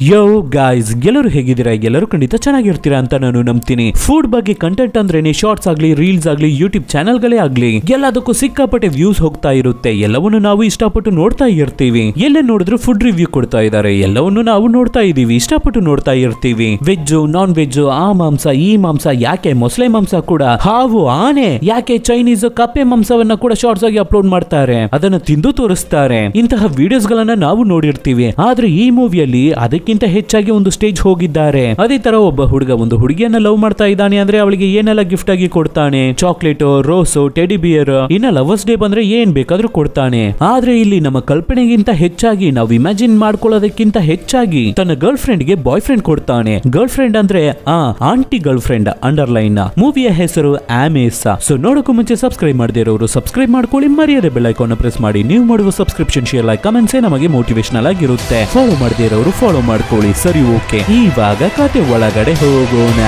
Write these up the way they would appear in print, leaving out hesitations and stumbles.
ಯೋ guys, ಎಲ್ಲರೂ ಹೇಗಿದ್ದೀರಾ? ಎಲ್ಲರೂ ಖಂಡಿತ ಚೆನ್ನಾಗಿರ್ತೀರಾ ಅಂತ ನಾನು ನಂಬ್ತೀನಿ. ಫುಡ್ ಬಗ್ಗೆ ಕಂಟೆಂಟ್ ಅಂದ್ರೇನೆ ಶಾರ್ಟ್ಸ್ ಆಗ್ಲಿ, ರೀಲ್ಸ್ ಆಗ್ಲಿ, ಯೂಟ್ಯೂಬ್ ಚಾನೆಲ್ಗಳೇ ಆಗ್ಲಿ, ಎಲ್ಲದಕ್ಕೂ ಸಿಕ್ಕಾಪಟ್ಟೆ ವ್ಯೂಸ್ ಹೋಗ್ತಾ ಇರುತ್ತೆ. ಎಲ್ಲವನ್ನು ನಾವು ಇಷ್ಟಪಟ್ಟು ನೋಡ್ತಾ ಇರ್ತೀವಿ. ಎಲ್ಲೇ ನೋಡಿದ್ರು ಫುಡ್ ರಿವ್ಯೂ ಕೊಡ್ತಾ ಇದ್ದಾರೆ. ಎಲ್ಲವನ್ನು ನಾವು ನೋಡ್ತಾ ಇದೀವಿ, ಇಷ್ಟಪಟ್ಟು ನೋಡ್ತಾ ಇರ್ತೀವಿ. ವೆಜ್, ನಾನ್ ವೆಜ್, ಆ ಮಾಂಸ, ಈ ಮಾಂಸ, ಯಾಕೆ ಮೊಸಳೆ ಮಾಂಸ ಕೂಡ, ಹಾವು, ಆನೆ, ಯಾಕೆ ಚೈನೀಸ್ ಕಪ್ಪೆ ಮಾಂಸವನ್ನ ಕೂಡ ಶಾರ್ಟ್ಸ್ ಆಗಿ ಅಪ್ಲೋಡ್ ಮಾಡ್ತಾರೆ, ಅದನ್ನ ತಿಂದು ತೋರಿಸ್ತಾರೆ. ಇಂತಹ ವಿಡಿಯೋಸ್ ಗಳನ್ನ ನಾವು ನೋಡಿರ್ತೀವಿ. ಆದ್ರೆ ಈ ಮೂವಿಯಲ್ಲಿ ಅದಕ್ಕಿಂತ ಹೆಚ್ಚಾಗಿ ಒಂದು ಸ್ಟೇಜ್ ಹೋಗಿದ್ದಾರೆ. ಅದೇ ತರ ಒಬ್ಬ ಹುಡುಗ ಒಂದು ಹುಡುಗಿಯನ್ನ ಲವ್ ಮಾಡ್ತಾ ಇದ್ದಾನೆ ಅಂದ್ರೆ ಅವಳಿಗೆ ಏನೆಲ್ಲ ಗಿಫ್ಟ್ ಆಗಿ ಕೊಡ್ತಾನೆ, ಚಾಕ್ಲೇಟ್, ರೋಸು, ಟೆಡಿ ಬಿಯರ್, ಇನ್ನ ಲವರ್ಸ್ ಡೇ ಬಂದ್ರೆ ಏನ್ ಬೇಕಾದ್ರೂ ಕೊಡ್ತಾನೆ. ಆದ್ರೆ ಇಲ್ಲಿ ನಮ್ಮ ಕಲ್ಪನೆಗಿಂತ ಹೆಚ್ಚಾಗಿ, ನಾವು ಇಮ್ಯಾಜಿನ್ ಮಾಡ್ಕೊಳ್ಳೋದಕ್ಕಿಂತ ಹೆಚ್ಚಾಗಿ ತನ್ನ ಗರ್ಲ್ ಫ್ರೆಂಡ್ ಗೆ ಬಾಯ್ ಫ್ರೆಂಡ್ ಕೊಡ್ತಾನೆ. ಗರ್ಲ್ ಫ್ರೆಂಡ್ ಅಂದ್ರೆ ಆಂಟಿ ಗರ್ಲ್ ಫ್ರೆಂಡ್ ಅಂಡರ್ಲೈನ್. ಮೂವಿಯ ಹೆಸರು ಆಮೇಸ್. ಸೊ ನೋಡಕ್ಕೂ ಮುಂಚೆ ಸಬ್ಸ್ಕ್ರೈಬ್ ಮಾಡದೇ ಇರೋರು ಸಬ್ಸ್ಕ್ರೈಬ್ ಮಾಡ್ಕೊಳ್ಳಿ, ಮರ್ಯಾದೆ ಬೆಲ್ ಐಕಾನ್ ಪ್ರೆಸ್ ಮಾಡಿ. ನೀವು ಮಾಡುವ ಸಬ್ಸ್ಕ್ರಿಪ್ಷನ್, ಶೇರ್, ಲೈಕ್, ಕಮೆಂಟ್ಸ್ ನಮಗೆ ಮೋಟಿವೇಶನಲ್ ಆಗಿರುತ್ತೆ. ಫಾಲೋ ಮಾಡದೇ ಇರೋರು ಫಾಲೋ ಮಾಡ್ಕೊಳ್ಳಿ. ಸರಿ, ಓಕೆ, ಇವಾಗ ಕತೆ ಒಳಗಡೆ ಹೋಗೋಣ.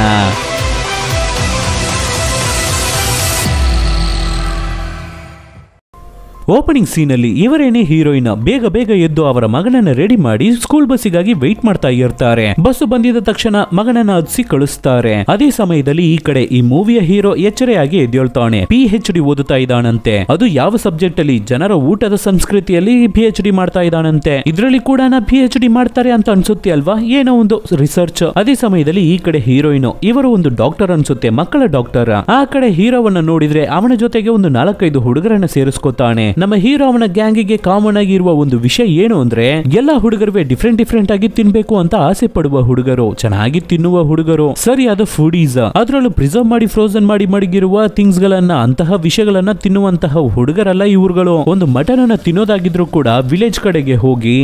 ಓಪನಿಂಗ್ ಸೀನ್ ಅಲ್ಲಿ ಇವರೇನೇ ಹೀರೋಯಿನ್ ಬೇಗ ಬೇಗ ಎದ್ದು ಅವರ ಮಗನನ್ನ ರೆಡಿ ಮಾಡಿ ಸ್ಕೂಲ್ ಬಸ್ಸಿಗಾಗಿ ವೆಯ್ಟ್ ಮಾಡ್ತಾ ಇರ್ತಾರೆ. ಬಸ್ ಬಂದಿದ ತಕ್ಷಣ ಮಗನನ್ನ ಹತ್ಸಿ ಕಳಿಸ್ತಾರೆ. ಅದೇ ಸಮಯದಲ್ಲಿ ಈ ಕಡೆ ಈ ಮೂವಿಯ ಹೀರೋ ಎಚ್ಚರೆಯಾಗಿ ಎದ್ದೇಳ್ತಾನೆ. PhD ಓದುತ್ತಾ ಇದ್ದಾನಂತೆ. ಅದು ಯಾವ ಸಬ್ಜೆಕ್ಟ್ ಅಲ್ಲಿ? ಜನರ ಊಟದ ಸಂಸ್ಕೃತಿಯಲ್ಲಿ PhD ಮಾಡ್ತಾ ಇದ್ದಾನಂತೆ. ಇದ್ರಲ್ಲಿ ಕೂಡ PhD ಮಾಡ್ತಾರೆ ಅಂತ ಅನ್ಸುತ್ತೆ ಅಲ್ವಾ, ಏನೋ ಒಂದು ರಿಸರ್ಚ್. ಅದೇ ಸಮಯದಲ್ಲಿ ಈ ಕಡೆ ಹೀರೋಯಿನ್ ಇವರು ಒಂದು ಡಾಕ್ಟರ್ ಅನ್ಸುತ್ತೆ, ಮಕ್ಕಳ ಡಾಕ್ಟರ್. ಆ ಕಡೆ ಹೀರೋವನ್ನ ನೋಡಿದ್ರೆ ಅವನ ಜೊತೆಗೆ ಒಂದು 4-5 ಹುಡುಗರನ್ನ ಸೇರಿಸ್ಕೊತಾನೆ. ನಮ್ಮ ಹೀರೋ ಅವನ ಗ್ಯಾಂಗಿಗೆ ಕಾಮನ್ ಆಗಿ ಇರುವ ಒಂದು ವಿಷಯ ಏನು ಅಂದ್ರೆ, ಎಲ್ಲಾ ಹುಡುಗರುವೆ ಡಿಫ್ರೆಂಟ್ ಆಗಿ ತಿನ್ಬೇಕು ಅಂತ ಆಸೆ ಪಡುವ ಹುಡುಗರು, ಚೆನ್ನಾಗಿ ತಿನ್ನುವ ಹುಡುಗರು, ಸರಿಯಾದ ಫುಡೀಸ್. ಅದರಲ್ಲೂ ಪ್ರಿಸರ್ವ್ ಮಾಡಿ ಫ್ರೋಸನ್ ಮಾಡಿ ಮಡಗಿರುವ ಥಿಂಗ್ಸ್ ಗಳನ್ನ, ಅಂತಹ ವಿಷಯಗಳನ್ನ ತಿನ್ನುವಂತಹ ಹುಡುಗರಲ್ಲ ಇವ್ರುಗಳು. ಒಂದು ಮಟನ್ ಅನ್ನ ತಿನ್ನೋದಾಗಿದ್ರು ಕೂಡ ವಿಲೇಜ್ ಕಡೆಗೆ ಹೋಗಿ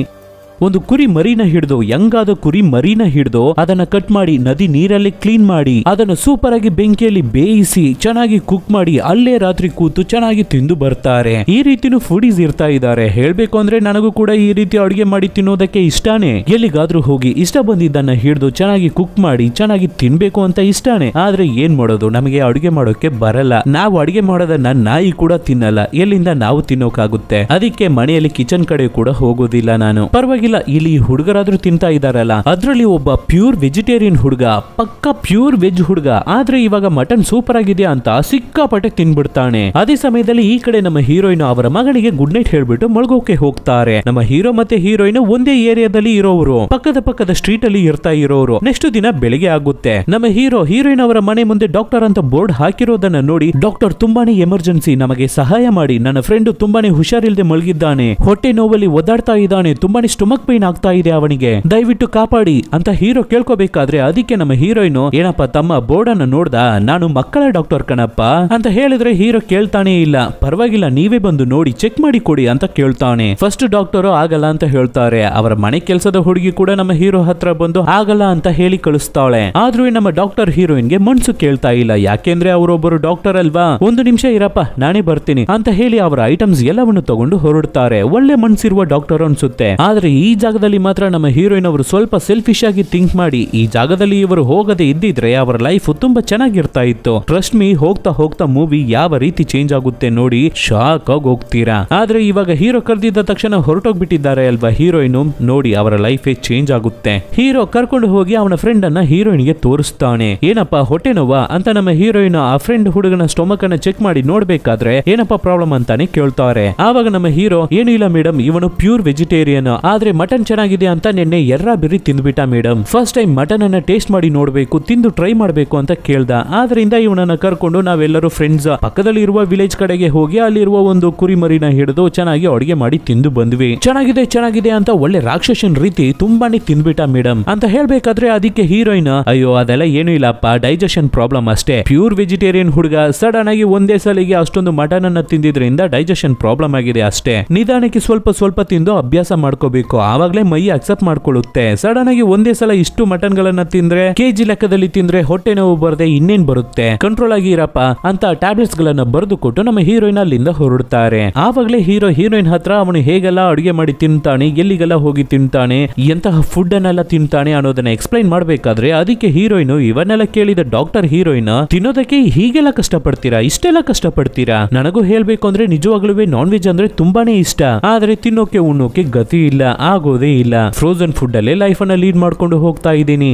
ಒಂದು ಕುರಿ ಮರಿನ ಹಿಡಿದು, ಯಂಗಾದ ಕುರಿ ಮರಿನ ಹಿಡಿದು ಅದನ್ನ ಕಟ್ ಮಾಡಿ ನದಿ ನೀರಲ್ಲಿ ಕ್ಲೀನ್ ಮಾಡಿ ಅದನ್ನು ಸೂಪರ್ ಆಗಿ ಬೆಂಕಿಯಲ್ಲಿ ಬೇಯಿಸಿ ಚೆನ್ನಾಗಿ ಕುಕ್ ಮಾಡಿ ಅಲ್ಲೇ ರಾತ್ರಿ ಕೂತು ಚೆನ್ನಾಗಿ ತಿಂದು ಬರ್ತಾರೆ. ಈ ರೀತಿನೂ ಫುಡೀಸ್ ಇರ್ತಾ ಇದ್ದಾರೆ. ಹೇಳ್ಬೇಕು ಅಂದ್ರೆ ನನಗೂ ಕೂಡ ಈ ರೀತಿ ಅಡುಗೆ ಮಾಡಿ ತಿನ್ನೋದಕ್ಕೆ ಇಷ್ಟಾನೆ. ಎಲ್ಲಿಗಾದ್ರೂ ಹೋಗಿ ಇಷ್ಟ ಬಂದಿದ್ದನ್ನ ಹಿಡಿದು ಚೆನ್ನಾಗಿ ಕುಕ್ ಮಾಡಿ ಚೆನ್ನಾಗಿ ತಿನ್ಬೇಕು ಅಂತ ಇಷ್ಟಾನೆ. ಆದ್ರೆ ಏನ್ ಮಾಡೋದು, ನಮಗೆ ಅಡುಗೆ ಮಾಡೋಕೆ ಬರಲ್ಲ. ನಾವು ಅಡುಗೆ ಮಾಡೋದನ್ನ ನಾಯಿ ಕೂಡ ತಿನ್ನಲ್ಲ. ಎಲ್ಲಿಂದ ನಾವು ತಿನ್ನೋಕಾಗುತ್ತೆ? ಅದಕ್ಕೆ ಮನೆಯಲ್ಲಿ ಕಿಚನ್ ಕಡೆ ಕೂಡ ಹೋಗೋದಿಲ್ಲ ನಾನು. ಪರವಾಗಿಲ್ಲ, ಇಲ್ಲಿ ಹುಡುಗರಾದ್ರೂ ತಿಂತಾ ಇದಾರಲ್ಲ. ಅದ್ರಲ್ಲಿ ಒಬ್ಬ ಪ್ಯೂರ್ ವೆಜಿಟೇರಿಯನ್ ಹುಡುಗ, ಪಕ್ಕಾ ಪ್ಯೂರ್ ವೆಜ್ ಹುಡುಗ. ಆದ್ರೆ ಇವಾಗ ಮಟನ್ ಸೂಪರ್ ಆಗಿದೆ ಅಂತ ಸಿಕ್ಕಾಪಟ್ಟೆ ತಿನ್ಬಿಡ್ತಾನೆ. ಅದೇ ಸಮಯದಲ್ಲಿ ಈ ಕಡೆ ನಮ್ಮ ಹೀರೋಯಿನ್ ಅವರ ಮಗಳಿಗೆ ಗುಡ್ ನೈಟ್ ಹೇಳ್ಬಿಟ್ಟು ಮಲ್ಗೋಕೆ ಹೋಗ್ತಾರೆ. ನಮ್ಮ ಹೀರೋ ಮತ್ತೆ ಹೀರೋಯಿನ್ ಒಂದೇ ಏರಿಯಾದಲ್ಲಿ ಇರೋರು, ಪಕ್ಕದ ಸ್ಟ್ರೀಟ್ ಅಲ್ಲಿ ಇರ್ತಾ ಇರೋರು. ನೆಕ್ಸ್ಟ್ ದಿನ ಬೆಳಿಗ್ಗೆ ಆಗುತ್ತೆ. ನಮ್ಮ ಹೀರೋಯಿನ್ ಅವರ ಮನೆ ಮುಂದೆ ಡಾಕ್ಟರ್ ಅಂತ ಬೋರ್ಡ್ ಹಾಕಿರೋದನ್ನ ನೋಡಿ, ಡಾಕ್ಟರ್ ತುಂಬಾನೇ ಎಮರ್ಜೆನ್ಸಿ, ನಮಗೆ ಸಹಾಯ ಮಾಡಿ, ನನ್ನ ಫ್ರೆಂಡ್ ತುಂಬಾನೇ ಹುಷಾರಿಲ್ಲದೆ ಮಲಗಿದ್ದಾನೆ, ಹೊಟ್ಟೆ ನೋವಲ್ಲಿ ಒದ್ದಾಡ್ತಾ ಇದ್ದಾನೆ, ತುಂಬಾನೇ ಸ್ಟೊಮಕ್ ಪೈನ್ ಆಗ್ತಾ ಇದೆ ಅವನಿಗೆ, ದಯವಿಟ್ಟು ಕಾಪಾಡಿ ಅಂತ ಹೀರೋ ಕೇಳ್ಕೋಬೇಕಾದ್ರೆ ಅದಕ್ಕೆ ನಮ್ಮ ಹೀರೋಯಿನ್, ಏನಪ್ಪ ತಮ್ಮ ಬೋರ್ಡ್ ಅನ್ನ ನೋಡ್ದ, ನಾನು ಮಕ್ಕಳ ಡಾಕ್ಟರ್ ಕಣಪ್ಪ ಅಂತ ಹೇಳಿದ್ರೆ ಹೀರೋ ಕೇಳ್ತಾನೆ ಇಲ್ಲ. ಪರವಾಗಿಲ್ಲ, ನೀವೇ ಬಂದು ನೋಡಿ ಚೆಕ್ ಮಾಡಿ ಕೊಡಿ ಅಂತ ಕೇಳ್ತಾನೆ. ಫಸ್ಟ್ ಡಾಕ್ಟರ್ ಆಗಲ್ಲ ಅಂತ ಹೇಳ್ತಾರೆ. ಅವರ ಮನೆ ಕೆಲಸದ ಹುಡುಗಿ ಕೂಡ ನಮ್ಮ ಹೀರೋ ಹತ್ರ ಬಂದು ಆಗಲ್ಲ ಅಂತ ಹೇಳಿ ಕಳಿಸ್ತಾಳೆ. ಆದ್ರೂ ನಮ್ಮ ಡಾಕ್ಟರ್ ಹೀರೋಯಿನ್ಗೆ ಮನ್ಸು ಕೇಳ್ತಾ ಇಲ್ಲ. ಯಾಕೆಂದ್ರೆ ಅವರೊಬ್ಬರು ಡಾಕ್ಟರ್ ಅಲ್ವಾ. ಒಂದು ನಿಮಿಷ ಇರಪ್ಪ, ನಾನೇ ಬರ್ತೀನಿ ಅಂತ ಹೇಳಿ ಅವರ ಐಟಮ್ಸ್ ಎಲ್ಲವನ್ನು ತಗೊಂಡು ಹೊರಡ್ತಾರೆ. ಒಳ್ಳೆ ಮನ್ಸಿರುವ ಡಾಕ್ಟರ್ ಅನ್ಸುತ್ತೆ. ಆದ್ರೆ ಈ ಜಾಗದಲ್ಲಿ ಮಾತ್ರ ನಮ್ಮ ಹೀರೋಯಿನ್ ಅವರು ಸ್ವಲ್ಪ ಸೆಲ್ಫಿಶ್ ಆಗಿ ಥಿಂಕ್ ಮಾಡಿ, ಈ ಜಾಗದಲ್ಲಿ ಇವರು ಹೋಗದೆ ಇದ್ದಿದ್ರೆ ಅವರ ಲೈಫ್ ತುಂಬಾ ಚೆನ್ನಾಗಿರ್ತಾ ಇತ್ತು. ಟ್ರಸ್ಟ್ ಮೀ, ಹೋಗ್ತಾ ಹೋಗ್ತಾ ಮೂವಿ ಯಾವ ರೀತಿ ಚೇಂಜ್ ಆಗುತ್ತೆ ನೋಡಿ, ಶಾಕ್ ಆಗಿ ಹೋಗ್ತೀರಾ. ಆದ್ರೆ ಇವಾಗ ಹೀರೋ ಕರೆದಿದ್ದ ತಕ್ಷಣ ಹೊರಟೋಗ್ಬಿಟ್ಟಿದ್ದಾರೆ ಅಲ್ವಾ ಹೀರೋಯಿನ್, ನೋಡಿ ಅವರ ಲೈಫ್ ಚೇಂಜ್ ಆಗುತ್ತೆ. ಹೀರೋ ಕರ್ಕೊಂಡು ಹೋಗಿ ಅವನ ಫ್ರೆಂಡ್ ಅನ್ನ ಹೀರೋಯಿನ್ ಗೆ ತೋರಿಸ್ತಾನೆ. ಏನಪ್ಪಾ ಹೊಟ್ಟೆ ನೋವಾ ಅಂತ ನಮ್ಮ ಹೀರೋಯಿನ್ ಆ ಫ್ರೆಂಡ್ ಹುಡುಗನ ಸ್ಟೊಮಕ್ ಅನ್ನ ಚೆಕ್ ಮಾಡಿ ನೋಡ್ಬೇಕಾದ್ರೆ ಏನಪ್ಪಾ ಪ್ರಾಬ್ಲಮ್ ಅಂತಾನೆ ಕೇಳ್ತಾರೆ. ಆವಾಗ ನಮ್ಮ ಹೀರೋ, ಏನು ಇಲ್ಲ ಮೇಡಮ್, ಇವನು ಪ್ಯೂರ್ ವೆಜಿಟೇರಿಯನ್, ಆದ್ರೆ ಮಟನ್ ಚೆನ್ನಾಗಿದೆ ಅಂತ ನಿನ್ನೆ ಎರ್ರಾ ಬಿರಿ ತಿಂದ್ಬಿಟ್ಟ ಮೇಡಮ್. ಫಸ್ಟ್ ಟೈಮ್ ಮಟನ್ ಅನ್ನ ಟೇಸ್ಟ್ ಮಾಡಿ ನೋಡ್ಬೇಕು, ತಿಂದು ಟ್ರೈ ಮಾಡ್ಬೇಕು ಅಂತ ಕೇಳ್ದ. ಆದ್ರಿಂದ ಇವನನ್ನ ಕರ್ಕೊಂಡು ನಾವೆಲ್ಲರೂ ಫ್ರೆಂಡ್ಸ್ ಪಕ್ಕದಲ್ಲಿ ಇರುವ ವಿಲೇಜ್ ಕಡೆಗೆ ಹೋಗಿ ಅಲ್ಲಿರುವ ಒಂದು ಕುರಿ ಮರಿನ ಹಿಡಿದು ಚೆನ್ನಾಗಿ ಅಡುಗೆ ಮಾಡಿ ತಿಂದು ಬಂದ್ವಿ. ಚೆನ್ನಾಗಿದೆ ಅಂತ ಒಳ್ಳೆ ರಾಕ್ಷಸನ್ ರೀತಿ ತುಂಬಾನೇ ತಿಂದ್ಬಿಟ್ಟ ಮೇಡಮ್ ಅಂತ ಹೇಳ್ಬೇಕಾದ್ರೆ ಅದಕ್ಕೆ ಹೀರೋಯಿನ್, ಅಯ್ಯೋ ಅದೆಲ್ಲ ಏನು ಇಲ್ಲಪ್ಪ, ಡೈಜೆಷನ್ ಪ್ರಾಬ್ಲಮ್ ಅಷ್ಟೇ. ಪ್ಯೂರ್ ವೆಜಿಟೇರಿಯನ್ ಹುಡುಗ ಸಡನ್ ಆಗಿ ಒಂದೇ ಸಲಿಗೆ ಅಷ್ಟೊಂದು ಮಟನ್ ಅನ್ನ ತಿಂದಿದ್ರಿಂದ ಡೈಜೆಷನ್ ಪ್ರಾಬ್ಲಮ್ ಆಗಿದೆ ಅಷ್ಟೇ. ನಿಧಾನಕ್ಕೆ ಸ್ವಲ್ಪ ತಿಂದು ಅಭ್ಯಾಸ ಮಾಡ್ಕೋಬೇಕು, ಆವಾಗ್ಲೇ ಮೈ ಅಕ್ಸೆಪ್ಟ್ ಮಾಡ್ಕೊಳ್ಳುತ್ತೆ. ಸಡನ್ ಆಗಿ ಒಂದೇ ಸಲ ಇಷ್ಟು ಮಟನ್ ಗಳನ್ನ ತಿಂದ್ರೆ, ಕೆಜಿ ಲೆಕ್ಕದಲ್ಲಿ ತಿಂದ್ರೆ ಹೊಟ್ಟೆ ನೋವು ಬರದೆ ಇನ್ನೇನ್ ಬರುತ್ತೆ, ಕಂಟ್ರೋಲ್ ಆಗಿ ಇರಪ್ಪ ಅಂತ ಟ್ಯಾಬ್ಲೆಟ್ಸ್ ಗಳನ್ನ ಬರೆದು ಕೊಟ್ಟು ನಮ್ಮ ಹೀರೋಯಿನ್ ಅಲ್ಲಿಂದ ಹೊರಡ್ತಾರೆ. ಆವಾಗಲೇ ಹೀರೋಯಿನ್ ಹತ್ರ ಅವನು ಹೇಗೆಲ್ಲ ಅಡುಗೆ ಮಾಡಿ ತಿಂತಾನೆ, ಎಲ್ಲಿಗೆಲ್ಲ ಹೋಗಿ ತಿಂತಾನೆ, ಎಂತಹ ಫುಡ್ ಅನ್ನೆಲ್ಲ ತಿಂತಾನೆ ಅನ್ನೋದನ್ನ ಎಕ್ಸ್ಪ್ಲೈನ್ ಮಾಡ್ಬೇಕಾದ್ರೆ ಅದಕ್ಕೆ ಹೀರೋಯಿನ್ ಇವನ್ನೆಲ್ಲ ಕೇಳಿದ ಡಾಕ್ಟರ್ ಹೀರೋಯಿನ್, ತಿನ್ನೋದಕ್ಕೆ ಹೀಗೆಲ್ಲ ಕಷ್ಟಪಡ್ತೀರಾ, ಇಷ್ಟೆಲ್ಲ ಕಷ್ಟಪಡ್ತೀರಾ? ನನಗೂ ಹೇಳ್ಬೇಕು ಅಂದ್ರೆ ನಿಜವಾಗ್ಲೂ ನಾನ್ ವೆಜ್ ಅಂದ್ರೆ ತುಂಬಾನೇ ಇಷ್ಟ, ಆದ್ರೆ ತಿನ್ನೋಕೆ ಉಣ್ಣೋಕೆ ಗತಿ ಇಲ್ಲ. ಆಗೋದೇ ಇಲ್ಲ, ಫ್ರೋಜನ್ ಫುಡ್ ಅಲ್ಲೇ ಲೈಫ್ ಅನ್ನ ಲೀಡ್ ಮಾಡ್ಕೊಂಡು ಹೋಗ್ತಾ ಇದ್ದೀನಿ